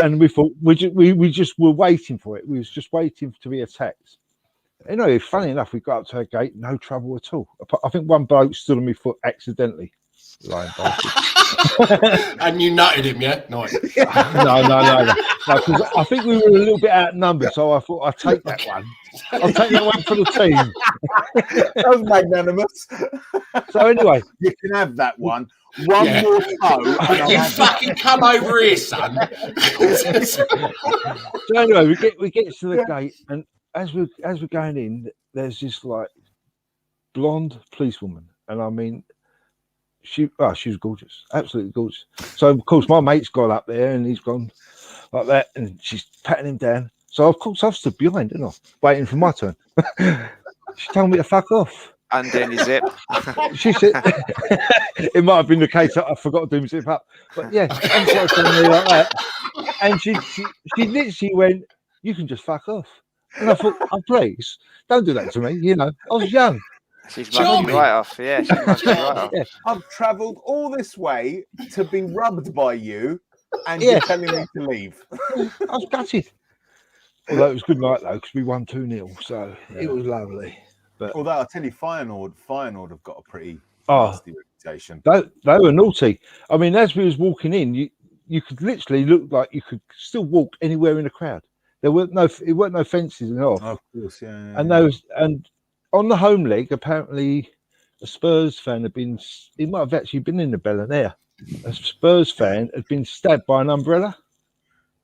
and we thought we just were waiting for it. We was just waiting to be attacked. Anyway, funny enough, we got up to our gate, no trouble at all. I think one bloke stood on my foot accidentally. Lying bastard. And you nutted him, yeah? Nice. No. Because I think we were a little bit outnumbered, so I thought I'd take that one. I'll take that one for the team. That was magnanimous. So anyway, you can have that one. One more toe. You fucking come over here, son. So anyway, we get to the gate, and as we're going in, there's this like blonde policewoman, and I mean, she was gorgeous, absolutely gorgeous. So of course my mate's got up there, and he's gone like that, and she's patting him down. So of course I've stood behind, didn't I, waiting for my turn. She told me to fuck off. Undoing his zip. She said it might have been the case that I forgot to do my zip up, but yeah, I'm sort of telling me like that. And she literally went, "You can just fuck off." And I thought, "Oh please, don't do that to me." You know, I was young. She's mugged me right off. Yeah, she's mugged me right off. Yeah. I've travelled all this way to be rubbed by you, and you're telling me to leave. I was gutted. Although it was good night though, because we won 2-0, so it was lovely. But although I tell you, Feyenoord have got a pretty nasty reputation. They were naughty. I mean, as we was walking in, you could literally look like you could still walk anywhere in the crowd. It weren't no fences and all. Oh, of course, yeah. And on the home leg, apparently a Spurs fan he might have actually been in the Bell and Air. A Spurs fan had been stabbed by an umbrella.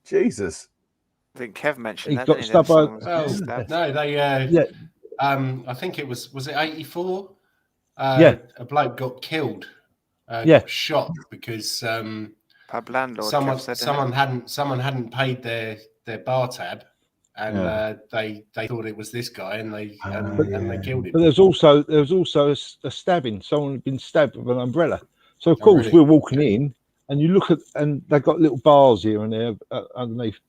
Jesus. I think Kev mentioned that. He got stabbed by. No, they. I think it was it 84? A bloke got killed. Shot because pub landlord. Someone hadn't paid their bar tab, and they thought it was this guy, and they killed him. But there was also a stabbing. Someone had been stabbed with an umbrella. So of course we're walking in, and you look at, and they got little bars here and there underneath,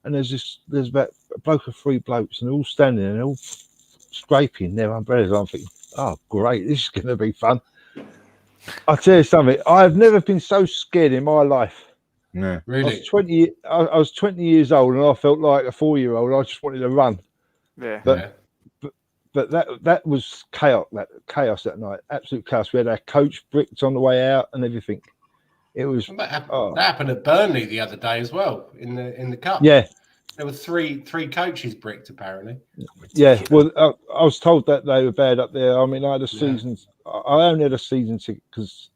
and there's about a bloke of 3 blokes, and they're all standing and they're all scraping their umbrellas. I'm thinking, oh great, this is going to be fun. I'll tell you something, I've never been so scared in my life. No, really. I was 20 years old, and I felt like a 4-year-old. I just wanted to run. Yeah. But that was chaos. That chaos that night, absolute chaos. We had our coach bricked on the way out and everything. It was. That happened at Burnley the other day as well in the cup. Yeah. There were three coaches bricked apparently. Yeah, well, I was told that they were bad up there. I mean, I had a season. I only had a season ticket because,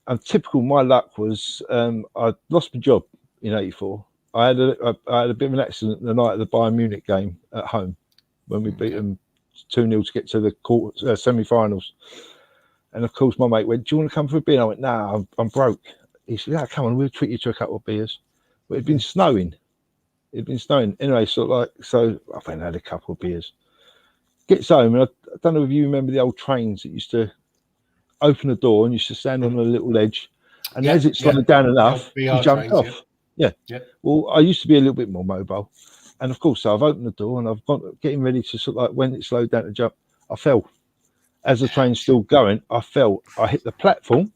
and typical. My luck was I lost my job in '84. I had a bit of an accident the night of the Bayern Munich game at home when we beat them 2-0 to get to the semi-finals. And of course, my mate went, "Do you want to come for a beer?" I went, "No, I'm broke." He said, "Yeah, come on, we'll treat you to a couple of beers." But it'd been snowing. Anyway, so I went and had a couple of beers. Gets home, and I don't know if you remember the old trains that used to open the door and used to stand on a little ledge, and as it slowed down enough, he jumped off. Yeah. Well, I used to be a little bit more mobile, and of course, so I've opened the door and I've gone getting ready to sort of like when it slowed down to jump, I fell. As the train's still going, I fell. I hit the platform.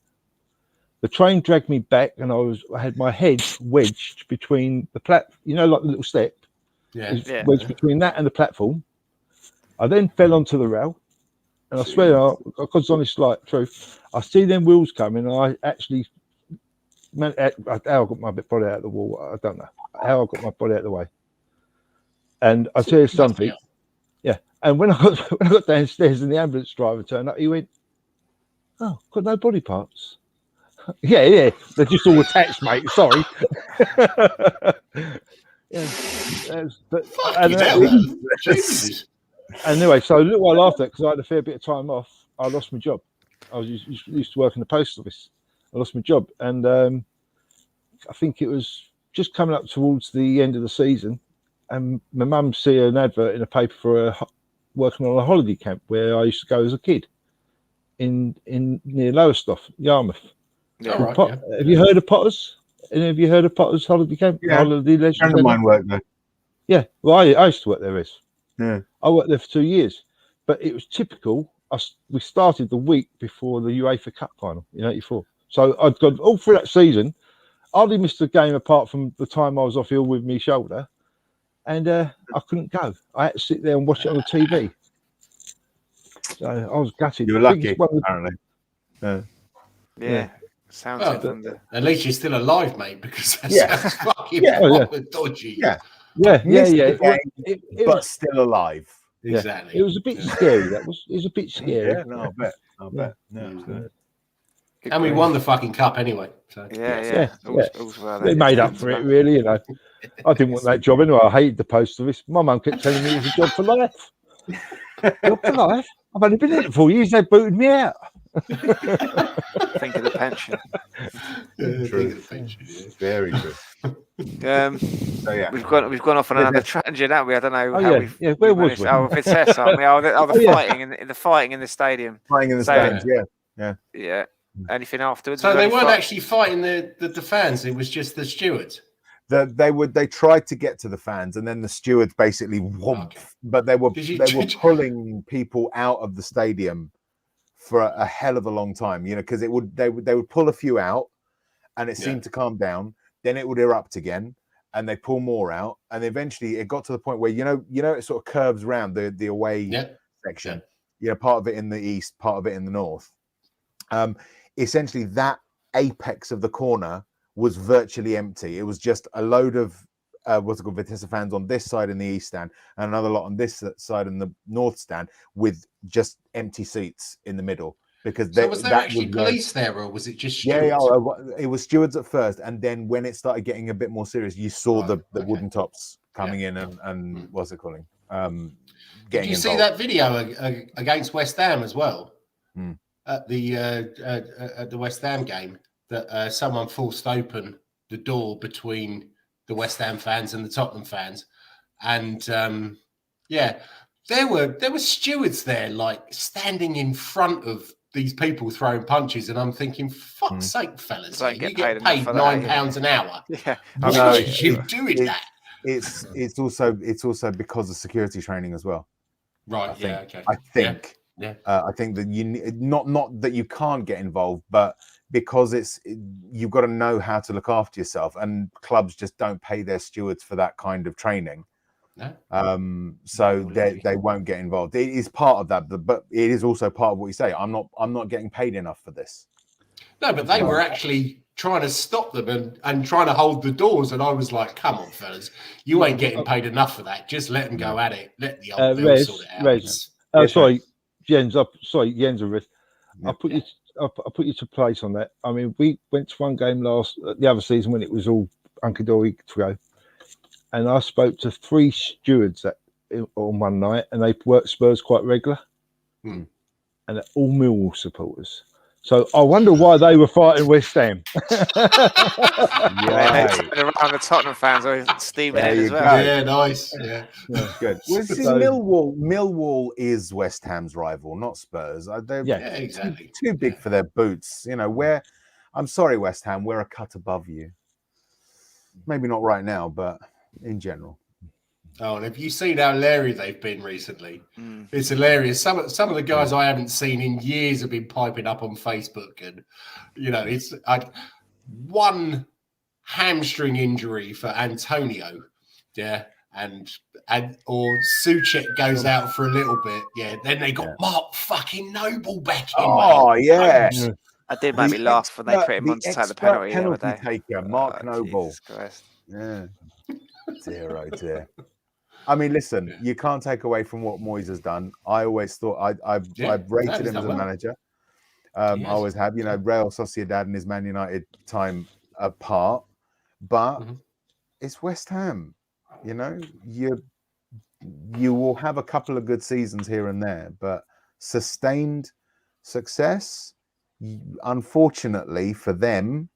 The train dragged me back, and I had my head wedged between the like the little step. Wedged between that and the platform. I then fell onto the rail, and I swear, because honest like truth, I see them wheels coming, and I actually, how I got my body out of the wall, I don't know how I got my body out of the way. And I tell you something, and when I got downstairs and the ambulance driver turned up, he went, "Oh, got no body parts." Yeah, they're just all attached, mate. Sorry. Jesus. Anyway, so a little while after, because I had a fair bit of time off, I lost my job. I was used to work in the post office. I lost my job, and I think it was just coming up towards the end of the season, and my mum see an advert in a paper for working on a holiday camp where I used to go as a kid in near Lowestoft, Yarmouth. Yeah. Right, Have you heard of Potters? Any of you heard of Potters holiday camp? Yeah. Holiday leisure A friend of mine worked there. Yeah, well, I used to work there. Yeah. I worked there for 2 years, but it was typical. We started the week before the UEFA Cup final in '84, so I'd gone all through that season. Hardly missed a game apart from the time I was off ill with my shoulder, and I couldn't go. I had to sit there and watch it on the TV. So I was gutted. You were lucky, apparently. Yeah. Sounds Well, it from the... At least you're still alive, mate, because that sounds fucking dodgy. Yeah. But still alive. Exactly. It was a bit scary. It was a bit scary. Yeah, no, I bet. No, and we won the fucking cup anyway. So. They made up for it, really. You know, I didn't want that job anyway. I hated the post office. My mum kept telling me it was a job for life. Job for life. I've only been in it 4 years. They booted me out. Think of the pension. True. Very true. So yeah, we've gone off on another tangent, haven't we? I don't know. Where was we? Oh, Vitesse, aren't we? The fighting in the stadium. Fighting in the stands, yeah. Anything afterwards? So they weren't actually fighting the fans. It was just the stewards. They tried to get to the fans, and then the stewards basically whomped. But they were pulling people out of the stadium for a hell of a long time, you know, because they would pull a few out, and it seemed to calm down. Then it would erupt again, and they pull more out, and eventually it got to the point where you know it sort of curves around the away section. You know, part of it in the east, part of it in the north. Essentially, that apex of the corner was virtually empty. It was just a load of Vitesse fans on this side in the east stand, and another lot on this side in the north stand, with just empty seats in the middle. Because was there actually police there, or was it just stewards? It was stewards at first, and then when it started getting a bit more serious, you saw the wooden tops coming in and what's it calling? Did you see that video against West Ham as well? At the West Ham game, that someone forced open the door between the West Ham fans and the Tottenham fans, and there were stewards there, like standing in front of these people throwing punches, and I'm thinking, fuck's sake, fellas, you get paid £9 an hour. Yeah, why are you doing that? It's also because of security training as well. Right. I think that you not that you can't get involved, but because you've got to know how to look after yourself, and clubs just don't pay their stewards for that kind of training. No. So they won't get involved. It is part of that, but it is also part of what you say. I'm not getting paid enough for this. No, but they were actually trying to stop them and trying to hold the doors, and I was like, "Come on, fellas, you ain't getting paid enough for that. Just let them go at it. Let the old Bill sort it out." Sorry, Jens. Jens and Riz. I'll put you to place on that. I mean, we went to one game the other season when it was all hunky-dory to go, and I spoke to 3 stewards on one night, and they worked Spurs quite regular, and they're all Millwall supporters. So I wonder why they were fighting West Ham. Around the Tottenham fans are steaming in as well. Yeah, nice. Yeah, good. Well, see, Millwall is West Ham's rival, not Spurs. They're exactly too big for their boots. You know, I'm sorry, West Ham, we're a cut above you. Maybe not right now, but in general. Oh, and have you seen how hilarious they've been recently? It's hilarious. Some of the guys I haven't seen in years have been piping up on Facebook, and you know, it's one hamstring injury for Antonio, and or Souček goes out for a little bit, Then they got Mark fucking Noble back in. Oh, yeah. I did make me laugh when they put him on to take the penalty the other day. Taker, Mark Noble. Yeah. Dear. I mean, listen, you can't take away from what Moyes has done. I always thought I've rated him as a manager. I always have. You know, Real Sociedad and his Man United time apart, but it's West Ham. You know, you will have a couple of good seasons here and there, but sustained success, unfortunately for them,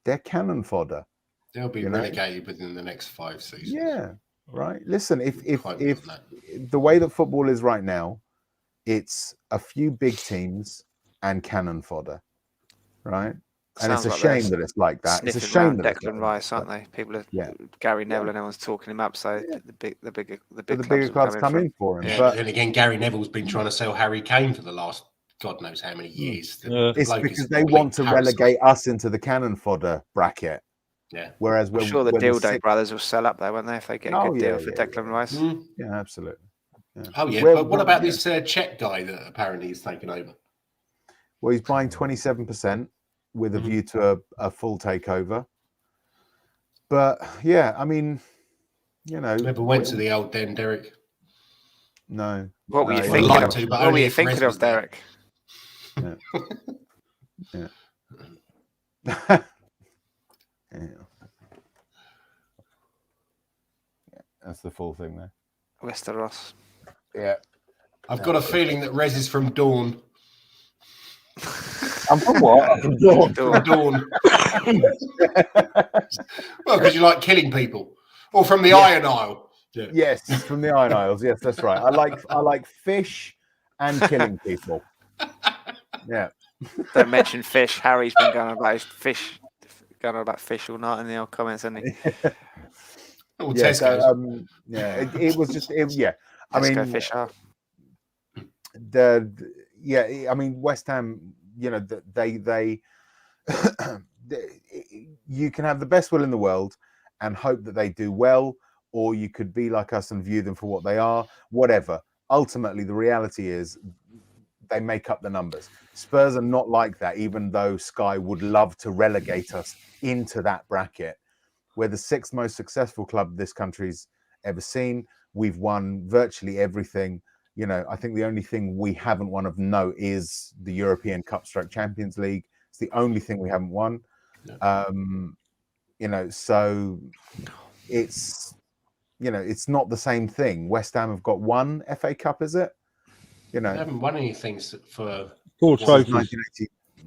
they're cannon fodder. They'll be relegated within the next 5 seasons. Yeah, right. Listen, if the way that football is right now, it's a few big teams and cannon fodder, right? And it's a shame that it's like that. It's a shame that Declan Rice, aren't they? People are Gary Neville and everyone's talking him up. So the bigger clubs come in for him. Yeah, but then again, Gary Neville's been trying to sell Harry Kane for the last God knows how many years. It's because they want to relegate us into the cannon fodder bracket. Yeah. Whereas I'm sure the Dildo brothers will sell up there, won't they? If they get a good deal for Declan Rice. Yeah, absolutely. Yeah. Oh yeah, but what about this Czech guy that apparently is taken over? Well, he's buying 27%. With a view to a full takeover. But yeah, I mean, never went to the old den, Derek. No. What were you thinking? What were you thinking of, Derek? Yeah. Yeah. Yeah. That's the full thing there. Westeros. Yeah. I've got a feeling that Rez is from Dawn. I'm from what? I'm from Dawn. Dawn. Well, because you like killing people. Or from the Iron Isle. Yeah. Yes, from the Iron Isles. Yes, that's right. I like fish and killing people. Yeah. Don't mention fish. Harry's been going about his fish, fish all night in the old comments, hasn't he? It was just I mean, fish are. I mean, West Ham, they you can have the best will in the world and hope that they do well, or you could be like us and view them for what they are, whatever. Ultimately, the reality is they make up the numbers. Spurs are not like that, even though Sky would love to relegate us into that bracket. We're the 6th most successful club this country's ever seen. We've won virtually everything. I think the only thing we haven't won of note is the European Cup / Champions League. It's the only thing we haven't won. So it's it's not the same thing. West Ham have got one FA Cup, is it? They haven't won anything for 4 trophies.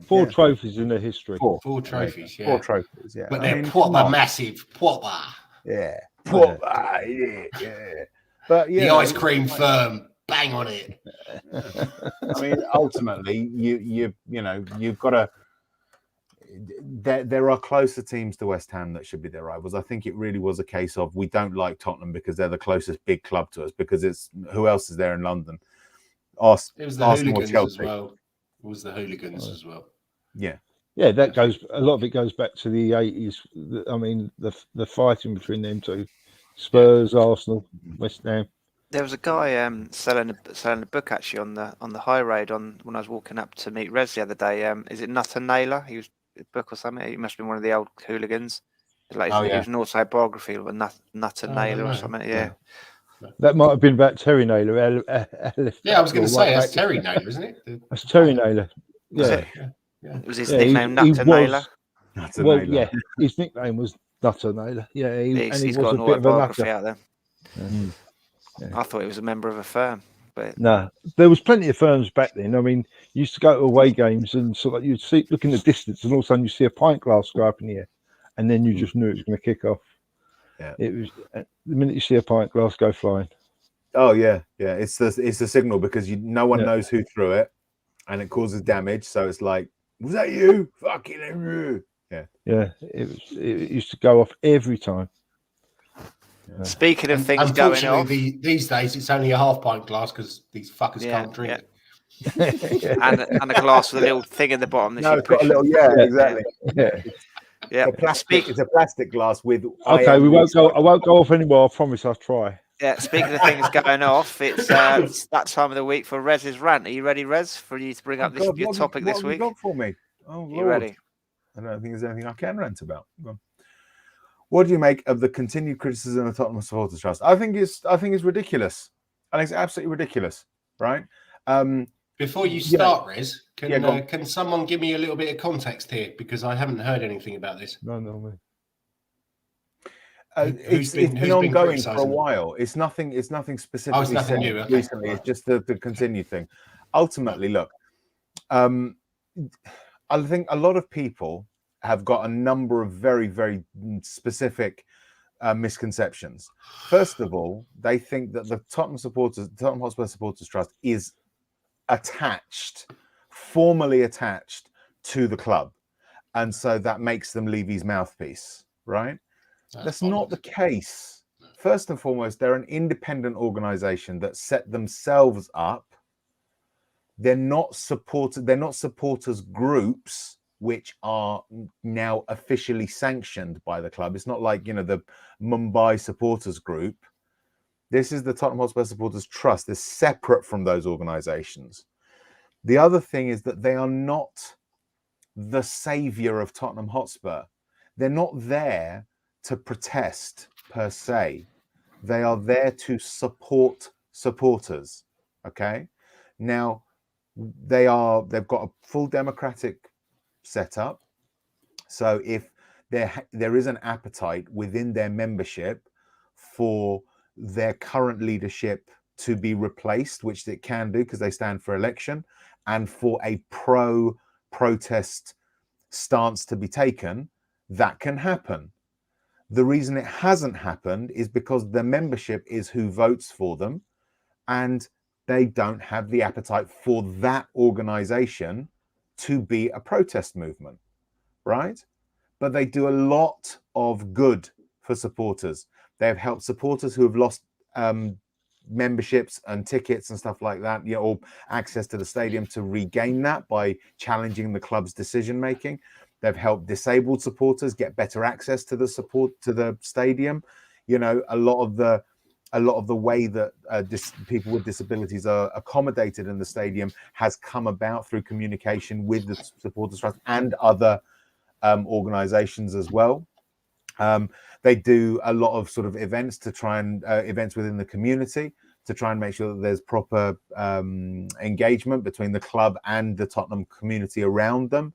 4 trophies in their history. 4 trophies, yeah. 4 trophies, yeah. But they're proper massive, proper. Yeah, proper, yeah. But the ice cream firm. Bang on it. I mean, ultimately, you've got to. There are closer teams to West Ham that should be their rivals. I think it really was a case of we don't like Tottenham because they're the closest big club to us. Because it's who else is there in London? It was the hooligans as well. It was the hooligans as well. Yeah. Yeah, that goes. A lot of it goes back to the 80s. I mean, the fighting between them two: Spurs, Arsenal, West Ham. There was a guy selling a book actually on the high road when I was walking up to meet Rez the other day. Is it Nutter Naylor? He was a book or something. He must have been one of the old hooligans. It was an autobiography of a Nutter Naylor or something. Yeah. That might have been about Terry Naylor. I was going to say that's Terry Naylor, isn't it? That's Terry Naylor. Yeah. It was his nickname, Nutter Naylor. Yeah, his nickname was Nutter Naylor. Yeah, he's got an autobiography out there. Yeah. I thought he was a member of a firm, but no, there was plenty of firms back then. I mean, you used to go to away games and sort of you'd look in the distance, and all of a sudden you see a pint glass go up in the air, and then you just knew it was going to kick off. Yeah, it was the minute you see a pint glass go flying. Oh yeah. It's the signal because no one knows who threw it, and it causes damage. So it's like, was that you? Fucking you. Yeah. It used to go off every time. Speaking of things going off, these days it's only a half pint glass because these fuckers can't drink it. and a glass with a little thing in the bottom. It's got a little, exactly. Yeah. It's a plastic glass with. Okay, we won't go. I won't go off anymore. I promise. I'll try. Yeah. Speaking of things going off, it's that time of the week for Rez's rant. Are you ready, Rez, for you to bring up your topic this week? What for me? Oh, Lord. You ready? I don't think there's anything I can rant about. What do you make of the continued criticism of Tottenham Supporters Trust? I think it's ridiculous. I think it's absolutely ridiculous, right? Before you start, Rez, can someone give me a little bit of context here because I haven't heard anything about this. No, man. It's been ongoing for a while. It's nothing specifically it's nothing new. Okay. Recently. Right. It's just the continued thing. Ultimately, look, I think a lot of people have got a number of very, very specific misconceptions. First of all, they think that the Tottenham Hotspur Supporters Trust is formally attached to the club, and so that makes them Levy's mouthpiece, right? That's not the case. First and foremost, they're an independent organization that set themselves up. They're not supporters groups which are now officially sanctioned by the club. It's not like, the Mumbai supporters group. This is the Tottenham Hotspur Supporters Trust. They're separate from those organizations. The other thing is that they are not the savior of Tottenham Hotspur. They're not there to protest per se. They are there to support supporters. Okay. Now they've got a full democratic setup. So if there is an appetite within their membership for their current leadership to be replaced, which it can do because they stand for election, and for a pro-protest stance to be taken, that can happen. The reason it hasn't happened is because the membership is who votes for them, and they don't have the appetite for that organization to be a protest movement, right? But they do a lot of good for supporters. They have helped supporters who have lost memberships and tickets and stuff like that, or access to the stadium, to regain that by challenging the club's decision making. They've helped disabled supporters get better access to the stadium. A lot of the way that people with disabilities are accommodated in the stadium has come about through communication with the Supporters Trust and other organizations as well. They do a lot of sort of events to try and events within the community to try and make sure that there's proper engagement between the club and the Tottenham community around them.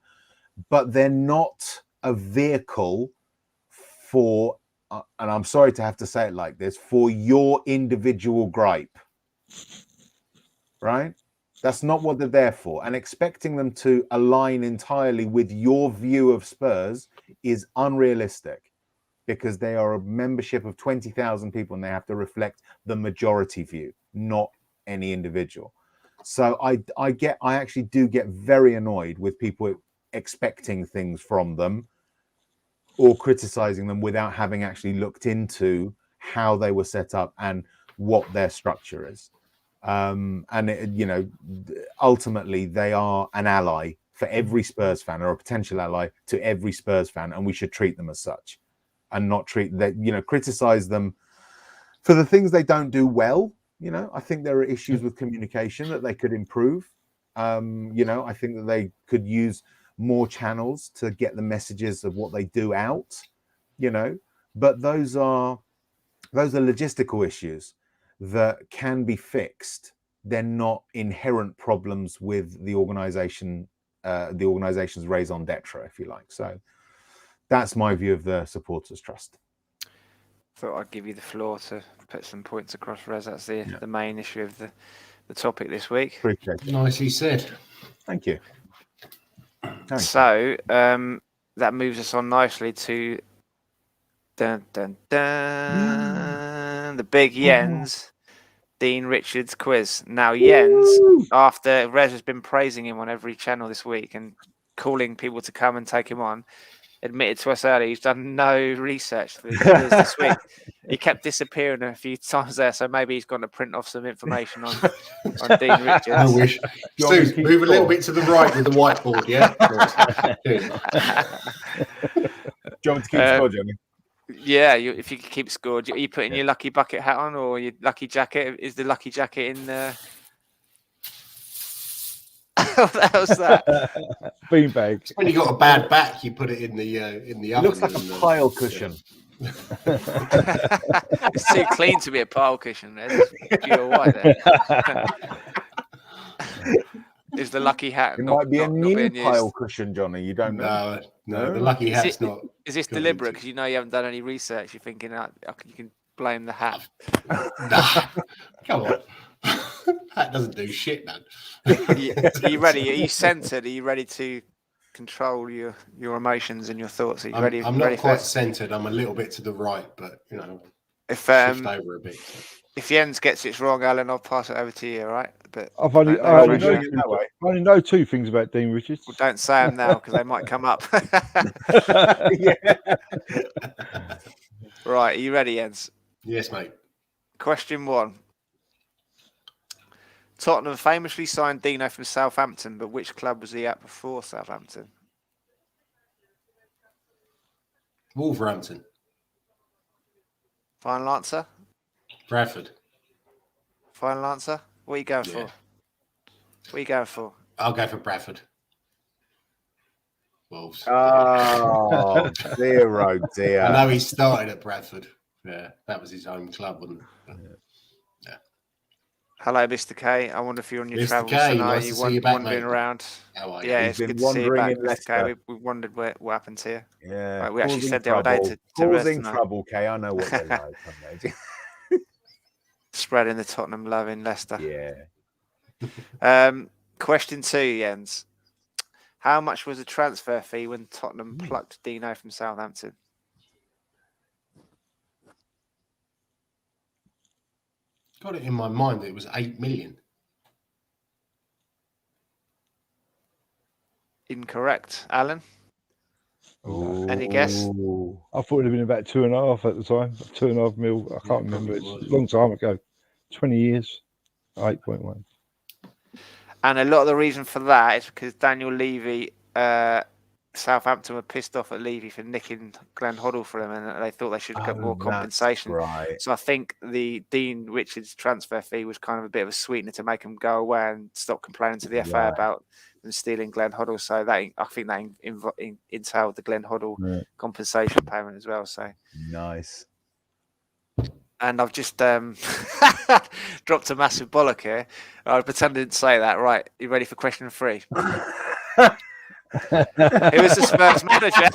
But they're not a vehicle for, and I'm sorry to have to say it like this, for your individual gripe, right? That's not what they're there for. And expecting them to align entirely with your view of Spurs is unrealistic, because they are a membership of 20,000 people and they have to reflect the majority view, not any individual. So I actually do get very annoyed with people expecting things from them or criticizing them without having actually looked into how they were set up and what their structure is. Ultimately they are an ally for every Spurs fan, or a potential ally to every Spurs fan, and we should treat them as such and not criticize them for the things they don't do well. I think there are issues with communication that they could improve. I think that they could use more channels to get the messages of what they do out, but those are logistical issues that can be fixed. They're not inherent problems with the organization's raison d'etre, if you like. So that's my view of the Supporters Trust. Thought I'd give you the floor to put some points across, Rez. That's the main issue of the topic this week. Appreciate it. Nicely said. Thank you. So that moves us on nicely to the big Jens Dean Richards quiz. Now Jens, after Rez has been praising him on every channel this week and calling people to come and take him on, admitted to us earlier he's done no research for the quiz this week. He kept disappearing a few times there, so maybe he's gone to print off some information on Dean Richards. I wish. Stu, move a little bit to the right with the whiteboard, yeah? Do you want to keep score, Johnny? Yeah, if you could keep score. Are you putting your lucky bucket hat on, or your lucky jacket? Is the lucky jacket in the... What the hell's that? Beanbag. When you got a bad back, you put it in the oven. It looks like a pile cushion. It's too clean to be a pile cushion. There's pure white there. Is the lucky hat It not, might be not, a not new being pile used? cushion, Johnny. You don't know. No, the lucky hat's not. Is this got deliberate? into- Because you know you haven't done any research. You're thinking you can blame the hat. Nah, come on. That doesn't do shit, man. Are you ready? Are you centered? Are you ready to control your emotions and your thoughts? Are you ready? I'm ready not for quite this? centered. I'm a little bit to the right, but If shift over a bit. if Jens gets it wrong, Alan, I'll pass it over to you. All right? But I only know two things about Dean Richards. well, don't say them now because they might come up. Right, are you ready, Jens? Yes, mate. Question 1. Tottenham famously signed Dino from Southampton, but which club was he at before Southampton? Wolverhampton. Final answer? Bradford. Final answer? What are you going for? What are you going for? I'll go for Bradford. Wolves. Oh, dear, oh dear. I know he started at Bradford. Yeah, that was his home club, wasn't it? Yeah. Hello, Mr. K. I wonder if you're on your Mr. travels K, tonight. nice to see you back, wandering mate. around. How are you? Yeah, He's it's been good to see you back, wandering in Mr. K. Leicester. We wondered what happened to you. Yeah, Right, we actually causing said the other day trouble. to Rez Causing tonight. trouble, Kay. I know what they're like. aren't they? Spreading the Tottenham love in Leicester. Yeah. Question 2, Jens. How much was the transfer fee when Tottenham plucked Dino from Southampton? Got it in my mind that it was 8 million. Incorrect. Alan? Ooh. Any guess? I thought it'd have been about 2.5 at the time. 2.5 mil. I can't remember. It's a long time ago. 20 years. 8.1. And a lot of the reason for that is because Daniel Levy, Southampton were pissed off at Levy for nicking Glenn Hoddle for him, and they thought they should have got more compensation. Right. So I think the Dean Richards transfer fee was kind of a bit of a sweetener to make him go away and stop complaining to the FA about them stealing Glenn Hoddle. So that I think that entailed the Glenn Hoddle compensation payment as well. So nice. And I've just dropped a massive bollock here. I pretend I didn't say that. Right, you ready for question 3? Who was the Spurs manager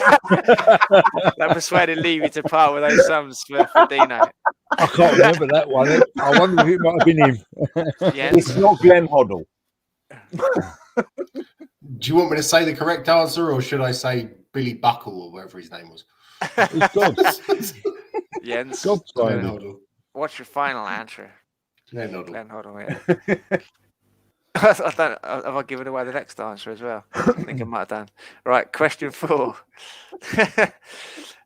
that persuaded Levy to part with those sums for Dino? I can't remember that one. I wonder if it might have been him. Yes. It's not Glenn Hoddle. Do you want me to say the correct answer, or should I say Billy Buckle or whatever his name was? It's Dobbs. Jens. Glenn Hoddle. What's your final answer? Glenn Hoddle. Glenn Hoddle, yeah. Have I given away the next answer as well? I think I might have done. Right, question 4.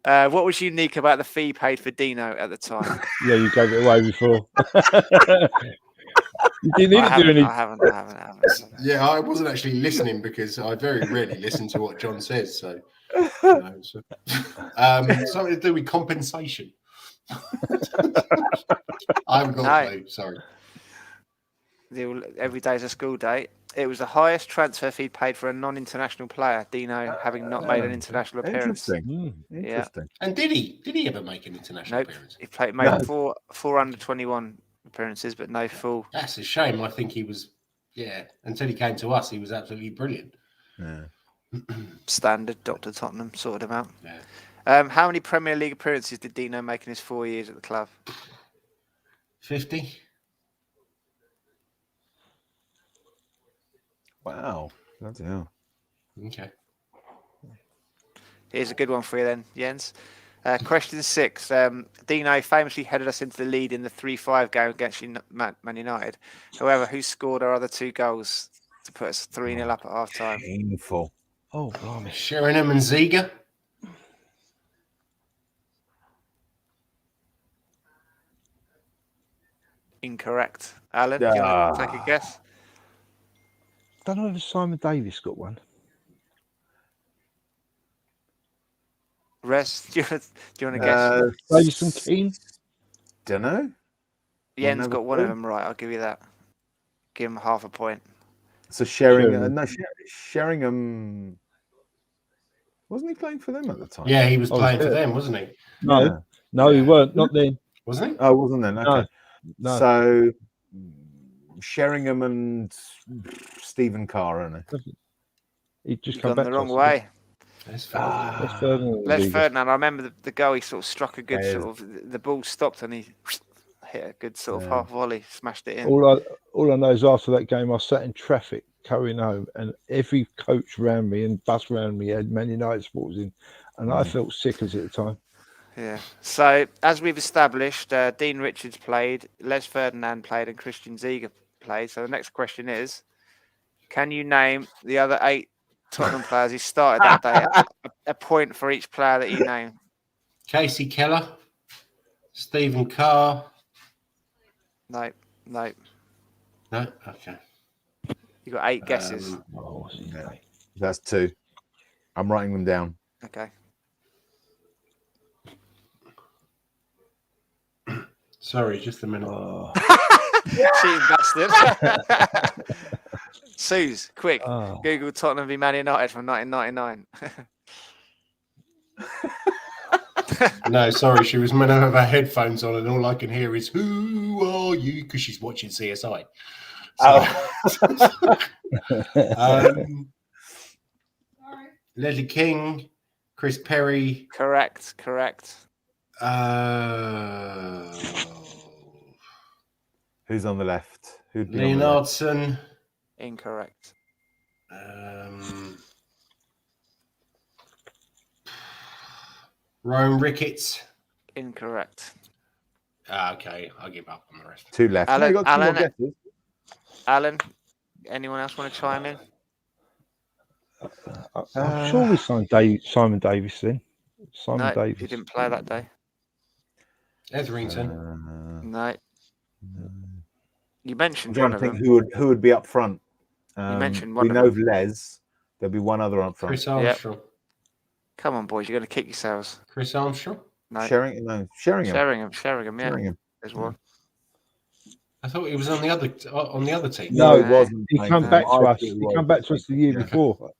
What was unique about the fee paid for Dino at the time? Yeah, you gave it away before. You didn't need to do anything. I haven't. Yeah, I wasn't actually listening because I very rarely listen to what John says. So, something to do with compensation. I haven't got a clue. Sorry. Every day is a school day. It was the highest transfer fee paid for a non-international player, Dino having not made an international appearance. Interesting. Yeah. And did he ever make an international appearance? He made four under 21 appearances, but no full. That's a shame. I think he was, until he came to us, he was absolutely brilliant. Yeah. Standard. Dr. Tottenham sorted him out. Yeah. How many Premier League appearances did Dino make in his 4 years at the club? 50. Wow. Bloody hell. Okay. Here's a good one for you then, Jens. Question 6. Dino famously headed us into the lead in the 3-5 game against Man United. However, who scored our other 2 goals to put us 3-0 up at half time? Painful. Oh, blimey. Sheringham and Ziga. Incorrect. Alan, do you want to take a guess? I don't know if Simon Davis got one. Rez, do you want to guess? Davis and Keane? Don't know. Jens got one of them right. I'll give you that. Give him half a point. So Sheringham. No, Sheringham. Wasn't he playing for them at the time? Yeah, he was playing for them, wasn't he? No, he weren't. Not then. Wasn't he? Oh, wasn't then? Okay. No. So Sheringham and Stephen Carr, aren't they? He just You've come gone back the to wrong us. way. That's fair. That's Ferdinand. Les Ziege. Ferdinand. I remember the goal. He sort of struck a good Yeah, sort of. The ball stopped and he hit a good sort of half volley, smashed it in. All I know is after that game, I sat in traffic carrying home, and every coach round me and bus round me had Man United supporters in, and I felt sick as at the time. Yeah. So as we've established, Dean Richards played, Les Ferdinand played, and Christian Ziege played. So the next question is, can you name the other 8 Tottenham players who started that day? A point for each player that you name. Casey Keller, Stephen Carr. No. No, okay. You got 8 guesses. What's his name? That's 2. I'm writing them down. Okay. Sorry, just a minute. Cheating bastard. Suze, quick. Google Tottenham v Man United from 1999. No, sorry, she was meant to have her headphones on, and all I can hear is "Who are you?" because she's watching CSI. So, Leslie King, Chris Perry. Correct. Who's on the left? Who'd be on the left? Leonardson. Incorrect. Ryan Ricketts. Incorrect. Okay, I'll give up on the rest. 2 left. Alan, No, you got 2 more guesses. Alan, anyone else want to chime in? I'm sure we signed Simon Davis then. Simon Davis. He didn't play that day. Etherington. No. You mentioned I'm one trying of to them. think who would be up front. You mentioned one we of know them. Les. There'll be one other up front. Chris Armstrong. Yep. Come on, boys, you're going to kick yourselves. Chris Armstrong. No. Sheringham. Sheringham. Yeah. Sheringham. There's one. I thought he was on the other team. No, it wasn't. He came back to us. He came back to us the year before.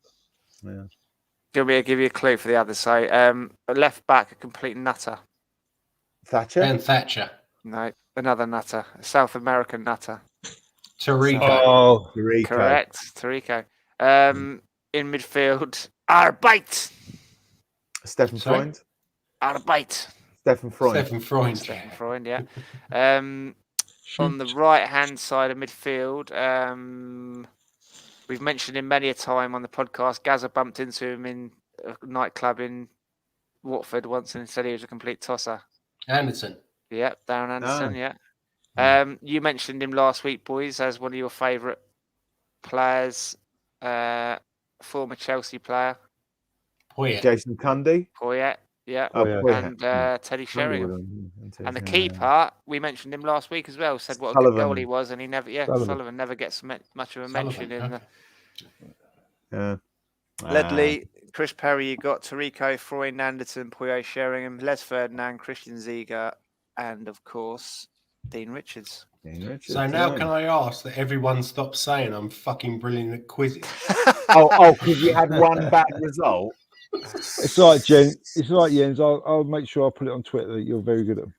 Yeah. Do you want me to give you a clue for the others? So, a left back, a complete nutter. Thatcher. Ben Thatcher. No, another nutter. A South American nutter. Tarico. Oh, Tarico. Correct. Tarico. In midfield, Arbeit. Stefan Freund. Arbeit. Stefan Freund. Stefan Freund. Stefan Freund, yeah. On the right-hand side of midfield, we've mentioned him many a time on the podcast. Gazza bumped into him in a nightclub in Watford once and said he was a complete tosser. Anderson. Yep, Darren Anderson, Oh. yeah. You mentioned him last week, boys, as one of your favourite players, former Chelsea player. Poyet. Jason Cundy. Poyet, yeah. Poyet. And Teddy Sheringham. And the keeper, we mentioned him last week as well. Said what a good goal he was, and he never, Sullivan never gets much of a mention in the. Yeah. Ledley, Chris Perry, you got Tarico, Freund, Anderson, Poyet, Sheringham, Les Ferdinand, Christian Ziege, and of course Dean Richards. So now can I ask that everyone stops saying I'm fucking brilliant at quizzes? Because you had one bad result. it's like Jen. It's like Jens. I'll make sure I put it on Twitter that you're very good at them.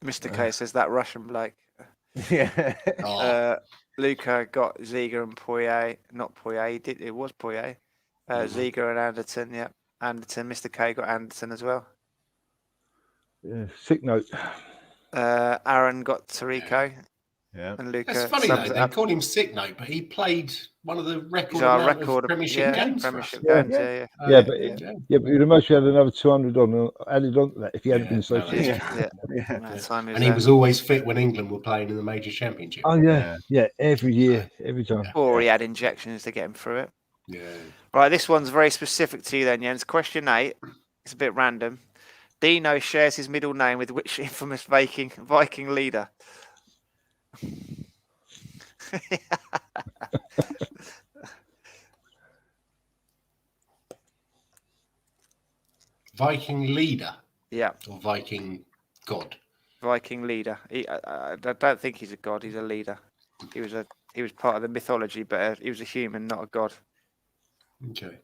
Mr. K says that Russian bloke. Yeah. Luca got Ziege and Poyet. Not Poyet. It was Poyet. Ziege and Anderson. Yeah, Anderson. Mr. K got Anderson as well. Yeah. Sick note. Aaron got Tarico. Yeah. And Luca. That's funny though. They called him sick note, but he played one of the record of Premiership games. Premiership for us. games. But you'd have most had another 200 added on to that if he hadn't been so fit. And he was always fit when England were playing in the major championship. Oh yeah, every year, every time. Or he had injections to get him through it. Yeah. Right, this one's very specific to you then, Jens. Question 8. It's a bit random. Dino shares his middle name with which infamous Viking leader? Viking leader. Yeah. Or Viking god. Viking leader. I don't think he's a god. He's a leader. He was part of the mythology, but he was a human, not a god. Okay.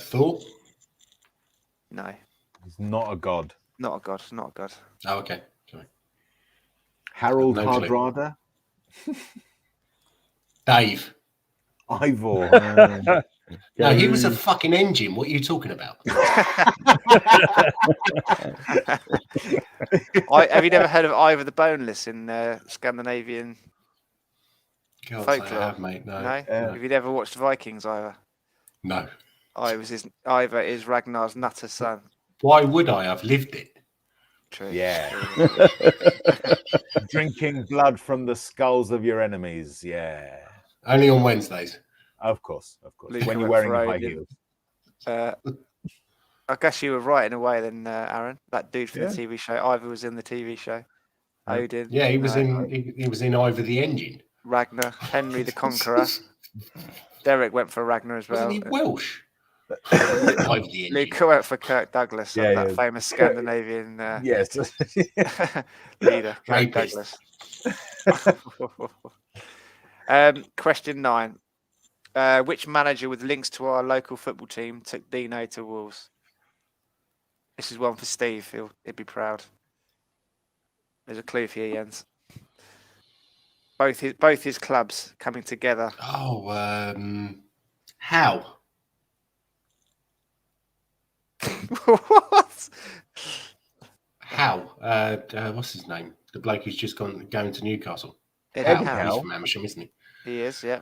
Thor. No. He's not a god. Not a god. Not a god. Oh, okay. Sorry. Harold No clue. Hardrada? Dave. Ivor. No, he was a fucking engine. What are you talking about? Have you never heard of Ivor the Boneless in Scandinavian God, folklore? I have, mate. No. Have you never watched Vikings, Ivor? No. Ivor is Ragnar's nutter son. Why would I? I've lived it. True. Yeah. Drinking blood from the skulls of your enemies. Yeah. Only on Wednesdays. Of course. Luke When you're went wearing for high Odin. heels. I guess you were right in a way then, Aaron. That dude from Yeah. the TV show. Ivor was in the TV show. Odin. Yeah, he was in Ivor the Engine. Ragnar. Henry the Conqueror. Derek went for Ragnar as well. Wasn't he Welsh? Luke went for Kirk Douglas, that famous Scandinavian Yes. leader, Kirk Rapist. Douglas. Question 9. Which manager with links to our local football team took Dino to Wolves? This is one for Steve. He'd be proud. There's a clue for you, Jens. Both his clubs coming together. Oh, how? What? How? What's his name? The bloke who's just going to Newcastle. Eddie He's Howe. from Amersham, isn't he? He is, yeah.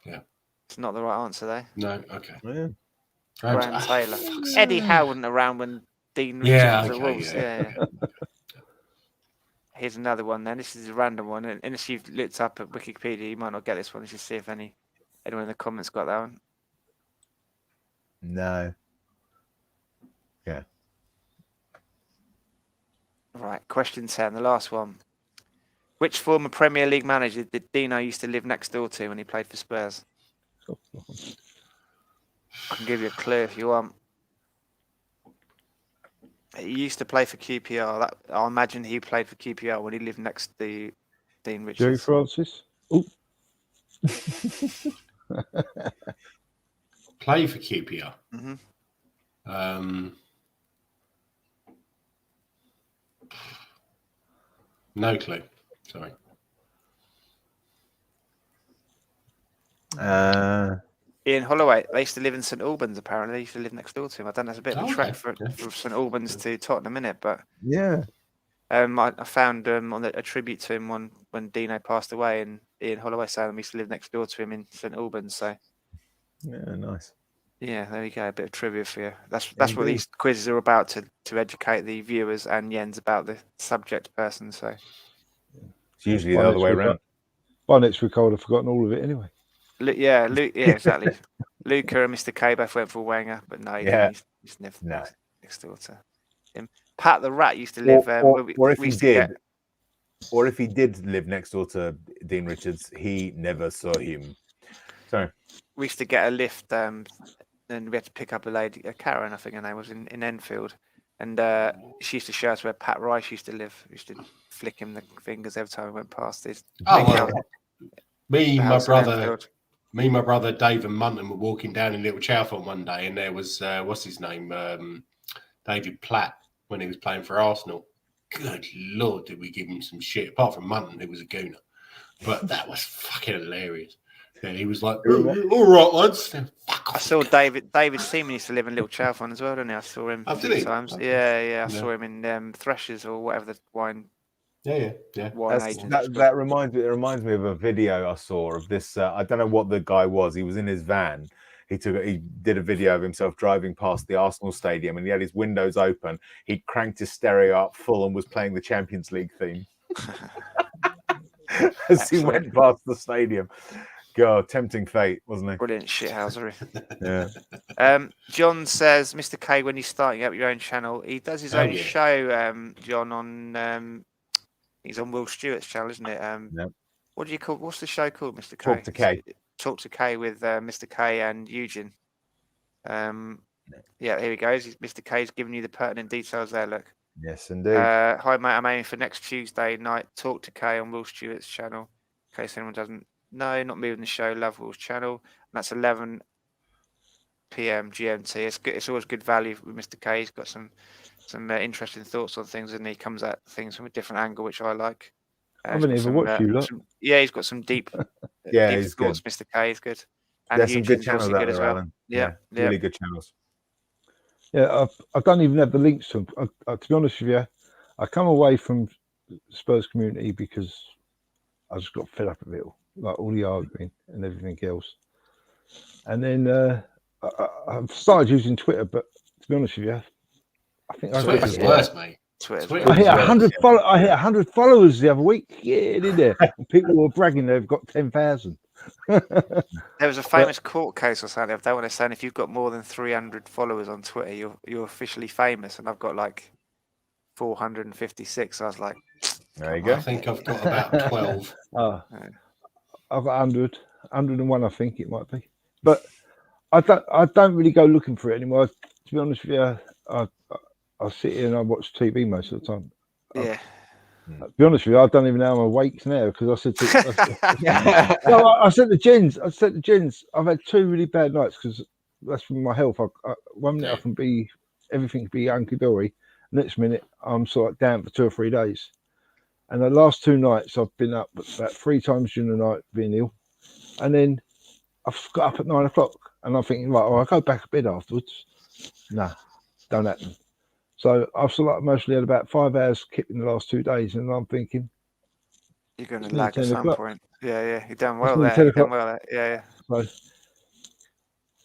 Yeah. It's not the right answer, though. No, okay. Yeah. Graham Taylor. Eddie Howe wasn't around when Dean Richards was at Wolves. Yeah. Here's another one then. This is a random one. And unless you've looked up at Wikipedia, you might not get this one. Let's just see if anyone in the comments got that one. No. Yeah. Right. Question 10, the last one. Which former Premier League manager did Dino used to live next door to when he played for Spurs? I can give you a clue if you want. He used to play for QPR. I imagine he played for QPR when he lived next to Dean Richards. Jerry Francis. Oh, Play for QPR. Mm-hmm. No clue. Sorry. Ian Holloway. They used to live in St Albans. Apparently, they used to live next door to him. I don't know. It's a bit of a trek from St Albans to Tottenham, innit? But Yeah. I found on a tribute to him when Dino passed away, and Ian Holloway saying he used to live next door to him in St Albans. So Yeah, nice. yeah, there you go. A bit of trivia for you. That's what these quizzes are about, to educate the viewers and Jens about the subject person. So It's usually the other way around. by next week I would have forgotten all of it anyway. yeah, exactly. Luca and Mr. K both went for Wenger, but no, he didn't. He's never next door to him. Pat the Rat used to live. Or if he did live next door to Dean Richards, he never saw him. Sorry. We used to get a lift, and we had to pick up a lady, Karen, I think her name was, in Enfield, and she used to show us where Pat Rice used to live. We used to flick him the fingers every time we went past his. Me and my brother Dave and Munton were walking down in Little Chalfont one day, and there was what's his name, David Platt, when he was playing for Arsenal. Good Lord, did we give him some shit? Apart from Munton, who was a gooner, but that was fucking hilarious. And he was like, "All right, lads." I saw David Seaman used to live in Little Chalfont as well, didn't he? I saw him a few times. Yeah. I saw him in Threshers or whatever the wine. Yeah. Wine agent. That reminds me of a video I saw of this. I don't know what the guy was. He was in his van. He did a video of himself driving past the Arsenal stadium, and he had his windows open. He cranked his stereo up full and was playing the Champions League theme as he went past the stadium. God, tempting fate, wasn't he? Brilliant shithousery. Yeah. John says, Mr. K, when you're starting up your own channel, he does his own show, John, on he's on Will Stewart's channel, isn't it? What do you call? What's the show called, Mr. K? Talk to K. Talk to K with Mr. K and Eugene. Yeah, here he goes. Mr. K's giving you the pertinent details there. Look. Yes, indeed. Hi, mate. I'm aiming for next Tuesday night. Talk to K on Will Stewart's channel. In case anyone doesn't know, not moving the show. Love Will's channel. And that's 11 p.m. GMT. It's good. It's always good value with Mr. K. He's got some interesting thoughts on things, and he comes at things from a different angle, which I like. I haven't even watched you lot. Yeah, he's got some deep, Yeah, deep he's thoughts. good. Mr. K is good, and There's some good Eugene's channels also out good there, as well. Alan. Yeah, really good channels. Yeah, I don't even have the links to them. To be honest with you, I come away from Spurs community because I just got fed up of it all, like all the arguing and everything else. And then I've started using Twitter, but to be honest with you, I think Twitter's worse, mate. Twitter's I hit worse. 100 I hit 100 followers the other week. Yeah, did there? And people were bragging they've got 10,000. There was a famous court case or something. They want to say if you've got more than 300 followers on Twitter, you're officially famous. And I've got like 456. I was like, there you go. I think I've got about 12. I've got 101, I think it might be. But I don't really go looking for it anymore. To be honest with you, I sit here and I watch TV most of the time. yeah. To be honest with you, I don't even know I'm awake now because I said to no, I said to Jens, I've had 2 really bad nights because that's from my health. 1 minute I can be everything can be hunky dory. Next minute I'm sort of down for 2 or 3 days. And the last 2 nights I've been up about 3 times during the night being ill, and then I've got up at 9 o'clock and I'm thinking, right, I'll go back to bed afterwards. Nah, don't happen. So I've sort of mostly had about 5 hours kicked in the last 2 days, and I'm thinking you're going to lag at some point. Yeah, you've done well there. there. You've done well there. Yeah.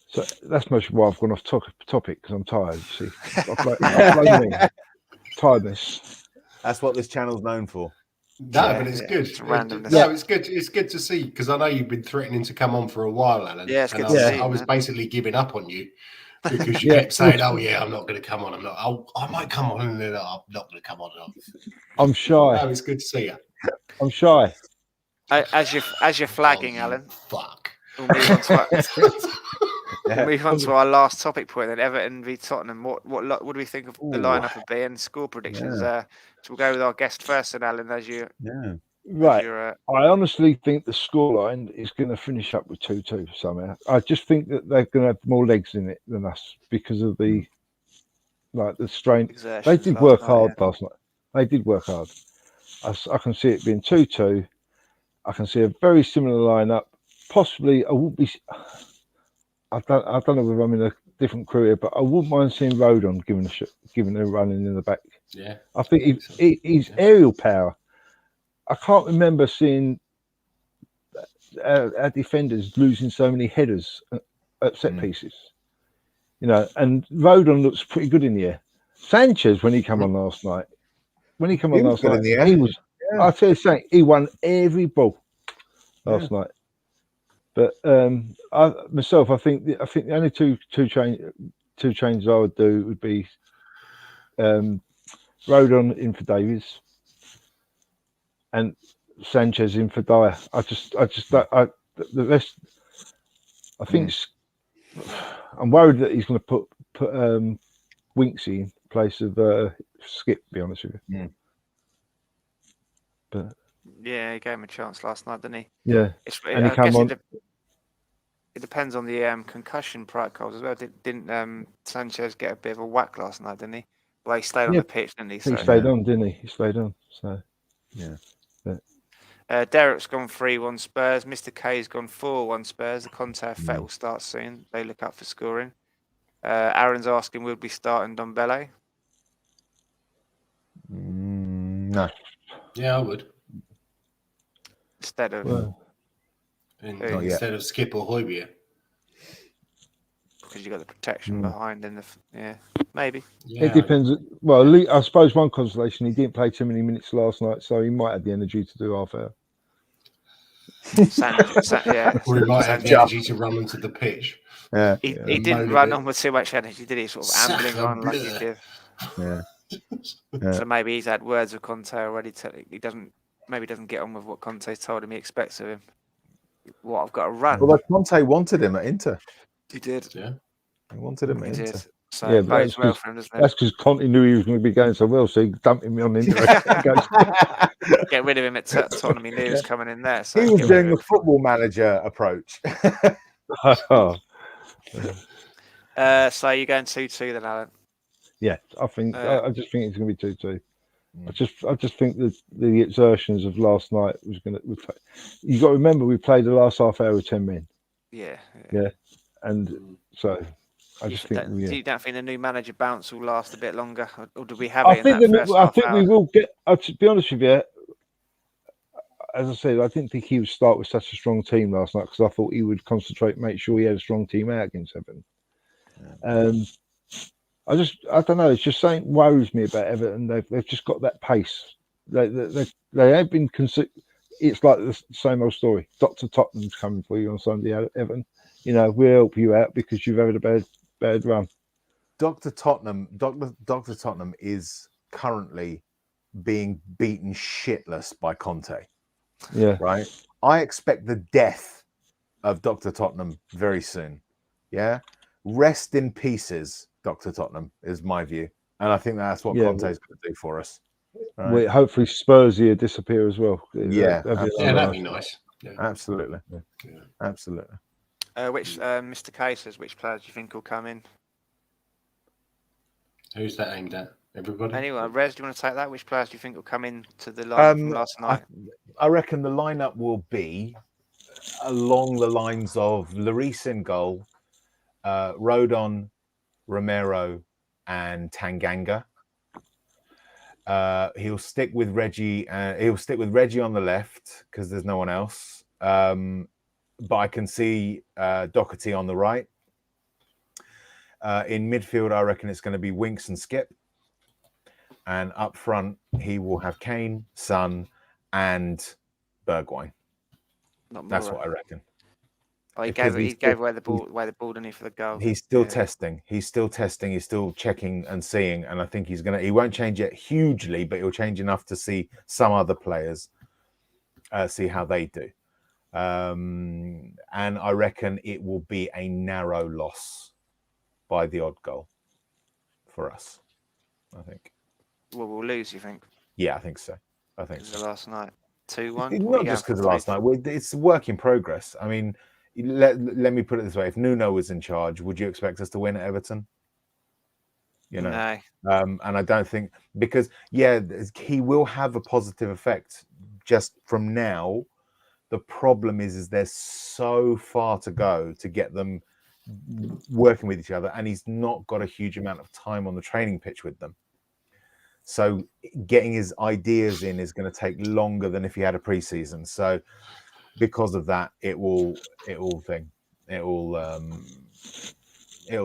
So that's mostly why I've gone off topic because I'm tired. You see, tiredness. That's what this channel's known for. No, but it's good. It's randomness. No, it's good. It's good to see because I know you've been threatening to come on for a while, Alan. Yeah, it's good to see. I was basically giving up on you because you kept saying, "Oh yeah, I'm not going to come on. I might come on, and then I'm not going to come on." I'm shy. No, it's good to see you. I'm shy. As you're flagging, Alan. Fuck. We'll move on to our last topic point. Then Everton v Tottenham. What do we think of the lineup of being score predictions? So we'll go with our guest first, and Alan, as you. Yeah. Right. I honestly think the scoreline is going to finish up with 2-2 somehow. I just think that they're going to have more legs in it than us because of the strain. They did work hard last night. They did work hard. I can see it being 2-2. I can see a very similar lineup. Possibly, I wouldn't be. I don't know whether I'm in a different crew here, but I wouldn't mind seeing Rodon giving a running in the back. Yeah, I think he's aerial power. I can't remember seeing our defenders losing so many headers at set pieces. You know, and Rodon looks pretty good in the air. Sanchez, when he came on last night, he was. Yeah. I'll tell you something. He won every ball last night. But I think the only two changes I would do would be Rodon in for Davies and Sanchez in for Dyer. The rest. I think I'm worried that he's going to put Winksy in place of Skip. To be honest with you. But yeah, he gave him a chance last night, didn't he? Yeah, and he came on. It depends on the concussion protocols as well. Didn't Sanchez get a bit of a whack last night, didn't he? Well, he stayed on the pitch, didn't he? He stayed on, didn't he? He stayed on. So, yeah. Derek's gone 3-1 Spurs. Mr. K's gone 4-1 Spurs. The Conte effect will start soon. They look up for scoring. Aaron's asking, will we start in Ndombele? No. Yeah, I would. Instead of Skip or Højbjerg. Because you got the protection behind in maybe. Yeah, it depends. Well, I suppose one consolation, he didn't play too many minutes last night, so he might have the energy to do half hour. Or he might have the energy to run onto the pitch. Yeah. He didn't run on with too much energy, did he? Sort of ambling on like he did. Yeah. So maybe he's had words with Conte already. He doesn't get on with what Conte's told him he expects of him. What, I've got to run. Well, Conte wanted him at Inter. He did. Yeah. He wanted him at Inter. Did. So yeah, that's well for him, doesn't it? That's because Conte knew he was going to be going so well, so he dumped him on Inter. Get rid of him at Tottenham. He knew he was coming in there. So he was doing the football manager approach. So you're going 2-2 then, Alan? Yeah, I think. I just think it's going to be 2-2. I just think that the exertions of last night was going to. You got to remember, we played the last half hour with 10 men. Yeah. And so I just think you don't think the new manager bounce will last a bit longer, or do we have I it in that first half think hour? we will get. To be honest with you, as I said, I didn't think he would start with such a strong team last night because I thought he would concentrate, make sure he had a strong team out against Everton. I don't know. It's just something worries me about Everton. They've just got that pace. They have been. It's like the same old story. Dr. Tottenham's coming for you on Sunday, Everton. We'll help you out because you've had a bad run. Dr. Tottenham is currently being beaten shitless by Conte. Yeah. Right. I expect the death of Dr. Tottenham very soon. Yeah. Rest in pieces, Dr. Tottenham, is my view. And I think that's what Conte is going to do for us. Right? Well, hopefully Spurs here disappear as well. Yeah. That'd be nice. Yeah. Absolutely. Yeah. Absolutely. Mr. K says, which players do you think will come in? Who's that aimed at? Everybody? Anyone? Rez, do you want to take that? Which players do you think will come in to the line from last night? I reckon the lineup will be along the lines of Lloris in goal, Rodon, Romero, and Tanganga. He'll stick with Reggie. He'll stick with Reggie on the left because there's no one else. But I can see Doherty on the right. In midfield, I reckon it's going to be Winks and Skip. And up front, he will have Kane, Son, and Bergwijn. That's what I reckon. Oh, he gave away the ball, didn't he, for the goal? He's still testing. He's still testing. He's still checking and seeing. And I think he won't change it hugely, but he'll change enough to see some other players, see how they do. And I reckon it will be a narrow loss by the odd goal for us, I think. Well, we'll lose, you think? Yeah, I think so. Because of last night. 2-1? Not just because of last night. It's a work in progress. I mean, let me put it this way. If Nuno was in charge, would you expect us to win at Everton? No. And I don't think, because, he will have a positive effect just from now. The problem is there's so far to go to get them working with each other, and he's not got a huge amount of time on the training pitch with them. So getting his ideas in is going to take longer than if he had a preseason. So because of that, it'll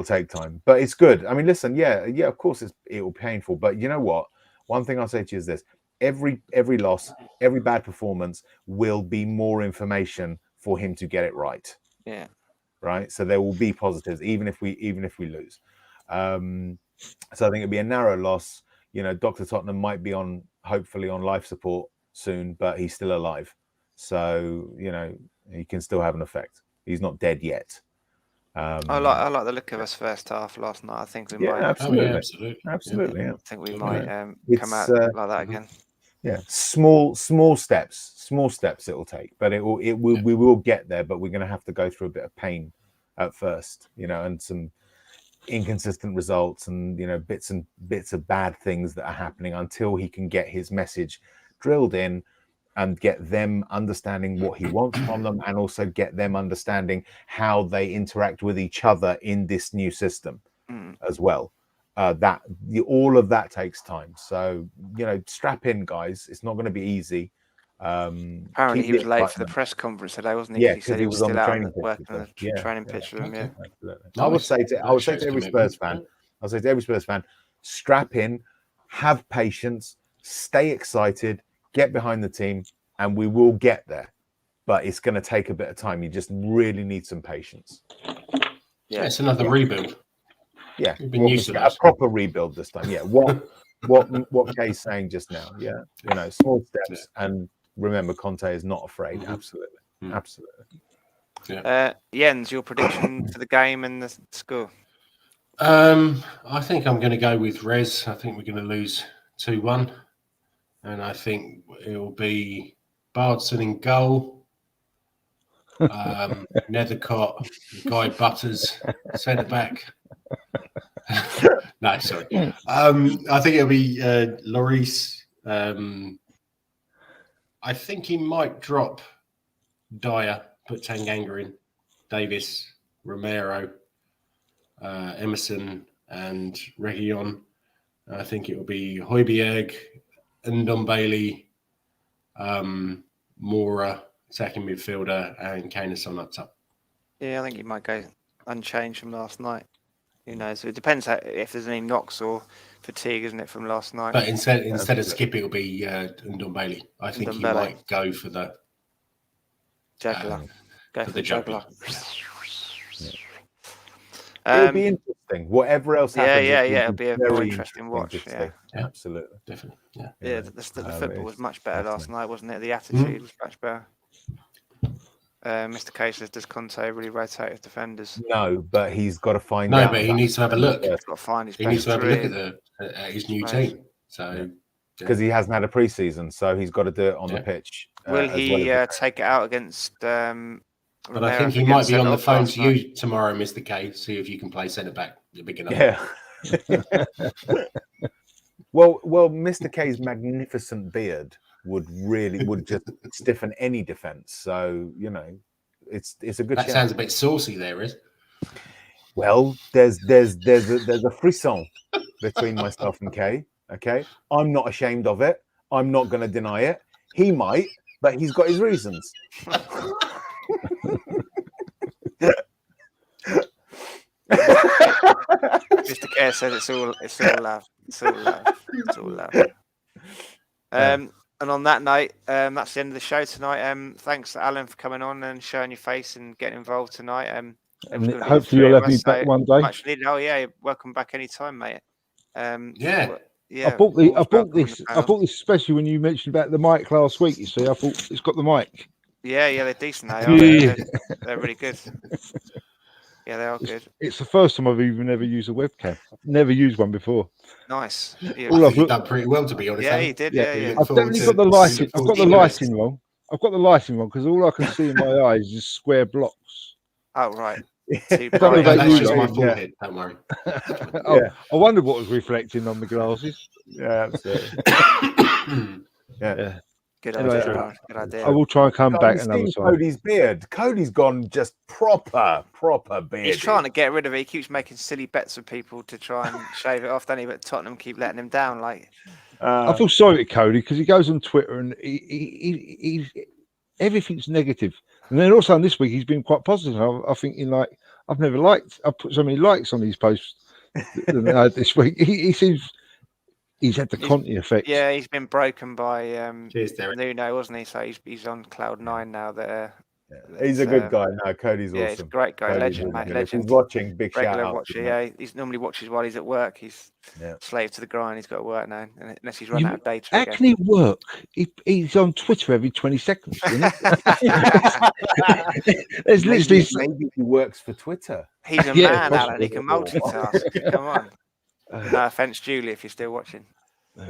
take time, but it's good. I mean, listen, of course it'll be painful, but you know what? One thing I'll say to you is this: every loss, every bad performance will be more information for him to get it right. Yeah. Right. So there will be positives, even if we lose. So I think it'll be a narrow loss. Dr. Tottenham might be hopefully on life support soon, but he's still alive. So, he can still have an effect. He's not dead yet. I like the look of us first half last night. I think we might. Absolutely. Yeah. I think we might come out like that again. Yeah, small steps it'll take, but we will get there. But we're going to have to go through a bit of pain at first, and some inconsistent results and bits of bad things that are happening until he can get his message drilled in and get them understanding what he wants from them, and also get them understanding how they interact with each other in this new system as well. All of that takes time. So strap in, guys. It's not going to be easy. Apparently he was late for the press conference today, wasn't he? Yeah, he said he was still out working on the training pitch with him. Yeah, absolutely. I would say to every Spurs fan, strap in, have patience, stay excited, get behind the team, and we will get there. But it's going to take a bit of time. You just really need some patience. Yeah, it's another rebuild. Yeah, we've been used to that. A proper rebuild this time. Yeah, what Kay's saying just now. Yeah, small steps, and remember, Conte is not afraid. Absolutely. Yeah. Jens, your prediction for the game and the score? I think I'm going to go with Rez. I think we're going to lose 2-1, and I think it will be Bardson in goal. Nethercott, Guy Butters, centre back. No, sorry. I think it'll be Lloris, I think he might drop Dyer, put Tanganga in, Davis, Romero, Emerson, and Reguilon. I think it will be Højbjerg, Ndombele, Mora, second midfielder, and Kaneson up top. Yeah, I think he might go unchanged from last night. Who knows? It depends if there's any knocks or fatigue, isn't it, from last night? But instead of Skip, it'll be Ndombele. I think he might go for the juggler. Go for the juggler. It'll be interesting. Whatever else happens. Yeah. It'll be a more interesting watch. Yeah, absolutely, definitely. Yeah. The football was much better last night, wasn't it? The attitude was much better. Mr. K says, does Conte really rotate his defenders? No, but he's got to find out. No, but he needs to have a look. He's got to find his he needs to have a look at his new team. So because he hasn't had a pre-season, so he's got to do it on the pitch. Will he take it out against? But I think he might be on the phone to you tomorrow, Mr. K. See if you can play centre back. You're big enough. Yeah. Well, Mr. K's magnificent beard would just stiffen any defense. So it's a good. That sounds a bit saucy, there is. Well, there's a frisson between myself and Kay. Okay, I'm not ashamed of it. I'm not going to deny it. He might, but he's got his reasons. Mr. K says it's all love. It's all love. And on that note, that's the end of the show tonight. Thanks, Alan, for coming on and showing your face and getting involved tonight. Hopefully you'll have me back one day. Much needed. Oh yeah, welcome back anytime, mate. Yeah. I bought this especially when you mentioned about the mic last week. You see, I thought it's got the mic. Yeah, they're decent. They're really good. Yeah, they are good. It's the first time I've even ever used a webcam. Never used one before. Nice. Yeah. You've done pretty well, to be honest. Yeah, you did. Yeah. I've definitely got the lighting. I've got the lighting wrong. I've got the lighting wrong because all I can see in my eyes is square blocks. Oh right. That's just my forehead. Don't worry. I wondered what was reflecting on the glasses. Yeah, absolutely. Yeah. Good idea. I will try and come back another time. Cody's beard. Cody's gone just proper beard. He's trying to get rid of it. He keeps making silly bets with people to try and shave it off, doesn't he? But Tottenham keep letting him down. I feel sorry for Cody because he goes on Twitter and he everything's negative. And then also this week he's been quite positive. I think I've put so many likes on these posts this week. He seems. He's had the Conte effect. Yeah, he's been broken by Nuno, wasn't he? So he's on cloud 9 now. He's a good guy. No, Cody's awesome. He's a great guy, legend, mate. Legend. If he's watching, big regular shout out. Watcher, yeah, he normally watches while he's at work. He's slave to the grind. He's got to work now, unless he's run out of data. How can he work? He's on Twitter every 20 seconds. There's literally maybe he works for Twitter. He's a man, Alan. He can multitask. Come on. No offense, Julie, if you're still watching. So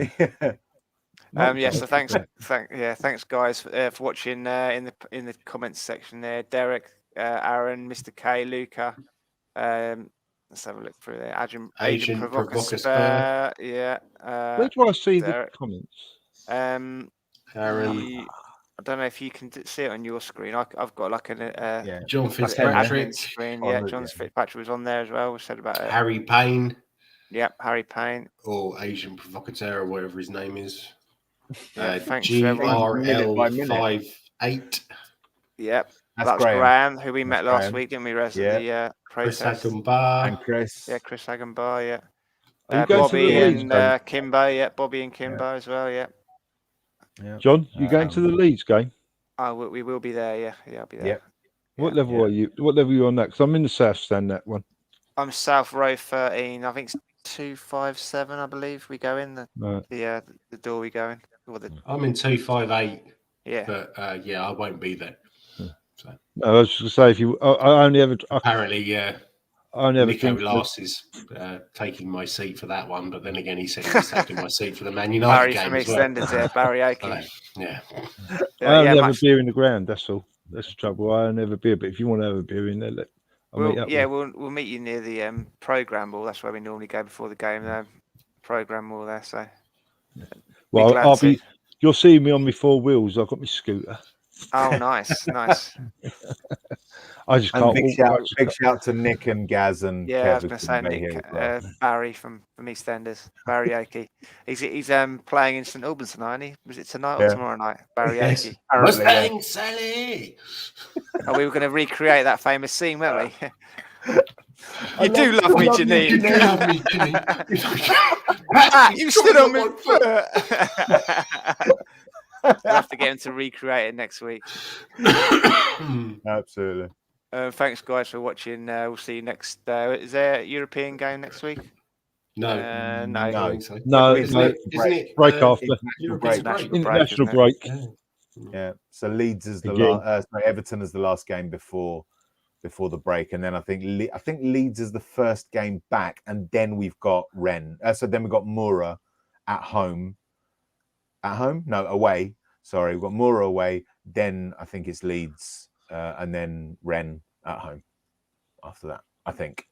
thanks guys for watching in the comments section there. Derek, Aaron, Mr. K, Luca. Let's have a look through there. Agent Provocateur. Yeah. Where do I see the comments? Aaron. I don't know if you can see it on your screen. I've got like John Fitzpatrick screen. Yeah, John Fitzpatrick was on there as well. We said about it. Harry Payne. Yep, Harry Payne. Or Asian Provocateur or whatever his name is. Thanks GRL58. Yep. That's Graham, who we met last week, didn't we? The Chris Agambar. And Chris. Yeah, Chris Agambar, yeah. Bobby and Kimbo, yeah. Bobby and Kimbo as well, yeah. John, you going to the Leeds game? We will be there, yeah. Yeah, I'll be there. What level are you? What level are you on that? Because I'm in the south stand, that one. I'm South Row 13. I think it's 257, I believe. We go in the door we go in. I'm in 258. Yeah. But I won't be there. So. No, I was just going to say, I only ever... Apparently, Nico Last is taking my seat for that one, but then again, he said he's taking my seat for the Man United game as well. Barrioke. Yeah. I only have a beer in the ground, that's all. That's the trouble. I only have a beer, but if you want to have a beer in there, we'll meet you near the program wall. That's where we normally go before the game. Program wall there. So Well, you'll see me on my 4 wheels. I've got my scooter. Oh, nice, nice. I just And can't big shout to Nick and Gaz and Yeah, Kev. I was going to say Nick, Barry from EastEnders, Barrioke. He's playing in St Albans tonight, isn't he? Was it tonight or tomorrow night? Barrioke. Yes. Mustang Sally. Oh, we were going to recreate that famous scene, weren't we? You do love me, Janine. You do love me, Janine. You stood on my foot. We'll have to get him to recreate it next week. Absolutely. Thanks, guys, for watching. We'll see you next. Is there a European game next week? No. No, Isn't it break after. International break. Yeah. So Leeds is the last. Everton is the last game before the break, and then I think Leeds is the first game back, and then we've got Rennes. So then we've got Mura at home. At home? No, away. Sorry, we've got Mura away. Then I think it's Leeds, and then Rennes at home. After that, I think.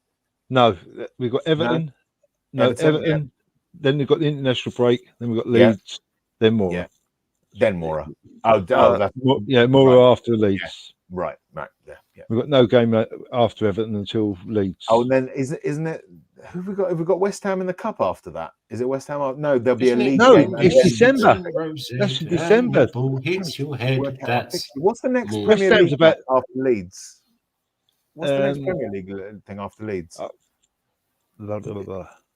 No, we've got Everton. No, Everton. Yeah. Then we've got the international break. Then we've got Leeds. Then Mura. Yeah. Then Mura. Mura right. After Leeds. Yeah. Right. Yeah. We've got no game after Everton until Leeds. Oh, and then isn't it? Who have we got? Have we got West Ham in the cup after that? Is it West Ham? No, there'll be a league game. No, it's December. That's December. Hits your head. What's the next Premier League after Leeds? What's the next Premier League thing after Leeds?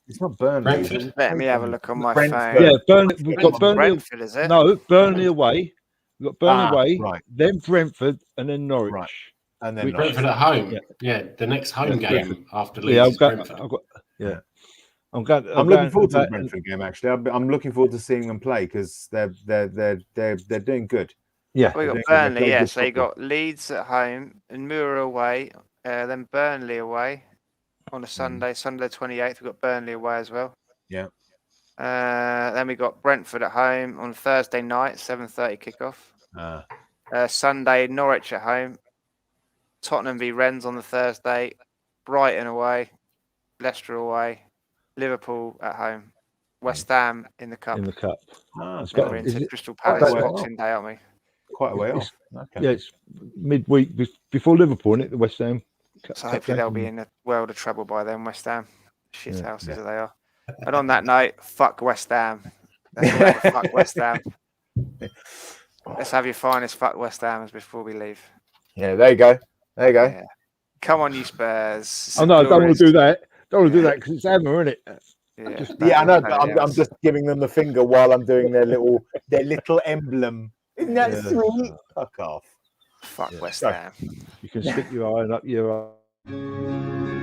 It's not Burnley. Let me have a look on my phone. Yeah, Burnley. We've got Burnley. Brentford, is it? No, Burnley away. We've got Burnley away, right. Then Brentford, and then Norwich. Right. And then Brentford at home. Yeah, the next home game after Leeds. I'm looking forward to the Brentford game. Actually, I'm looking forward to seeing them play because they're doing good. Yeah, we got Burnley. Yeah, so you got Leeds at home and Mura away, then Burnley away on a Sunday. Sunday 28th. We've got Burnley away as well. Yeah. Then we got Brentford at home on Thursday night, 7:30 kickoff. Sunday Norwich at home. Tottenham v Rennes on the Thursday. Brighton away. Leicester away. Liverpool at home. West Ham in the cup. We're into Crystal Palace Boxing Day, aren't we? Quite a way off. Okay. Yeah, it's midweek before Liverpool, isn't it? The West Ham. So hopefully they'll be in a world of trouble by then. West Ham, shit houses that they are. And on that note, fuck West Ham. Fuck West Ham. Let's have your finest fuck West Hams before we leave. Yeah, there you go. Yeah. Come on, you Spurs. Oh no, I don't want to do that. Don't want to do that because it's Hammer, isn't it? Yeah, I know. But I'm just giving them the finger while I'm doing their little emblem. Isn't that sweet? Fuck off. Fuck West Ham. You can stick your eye up your eye.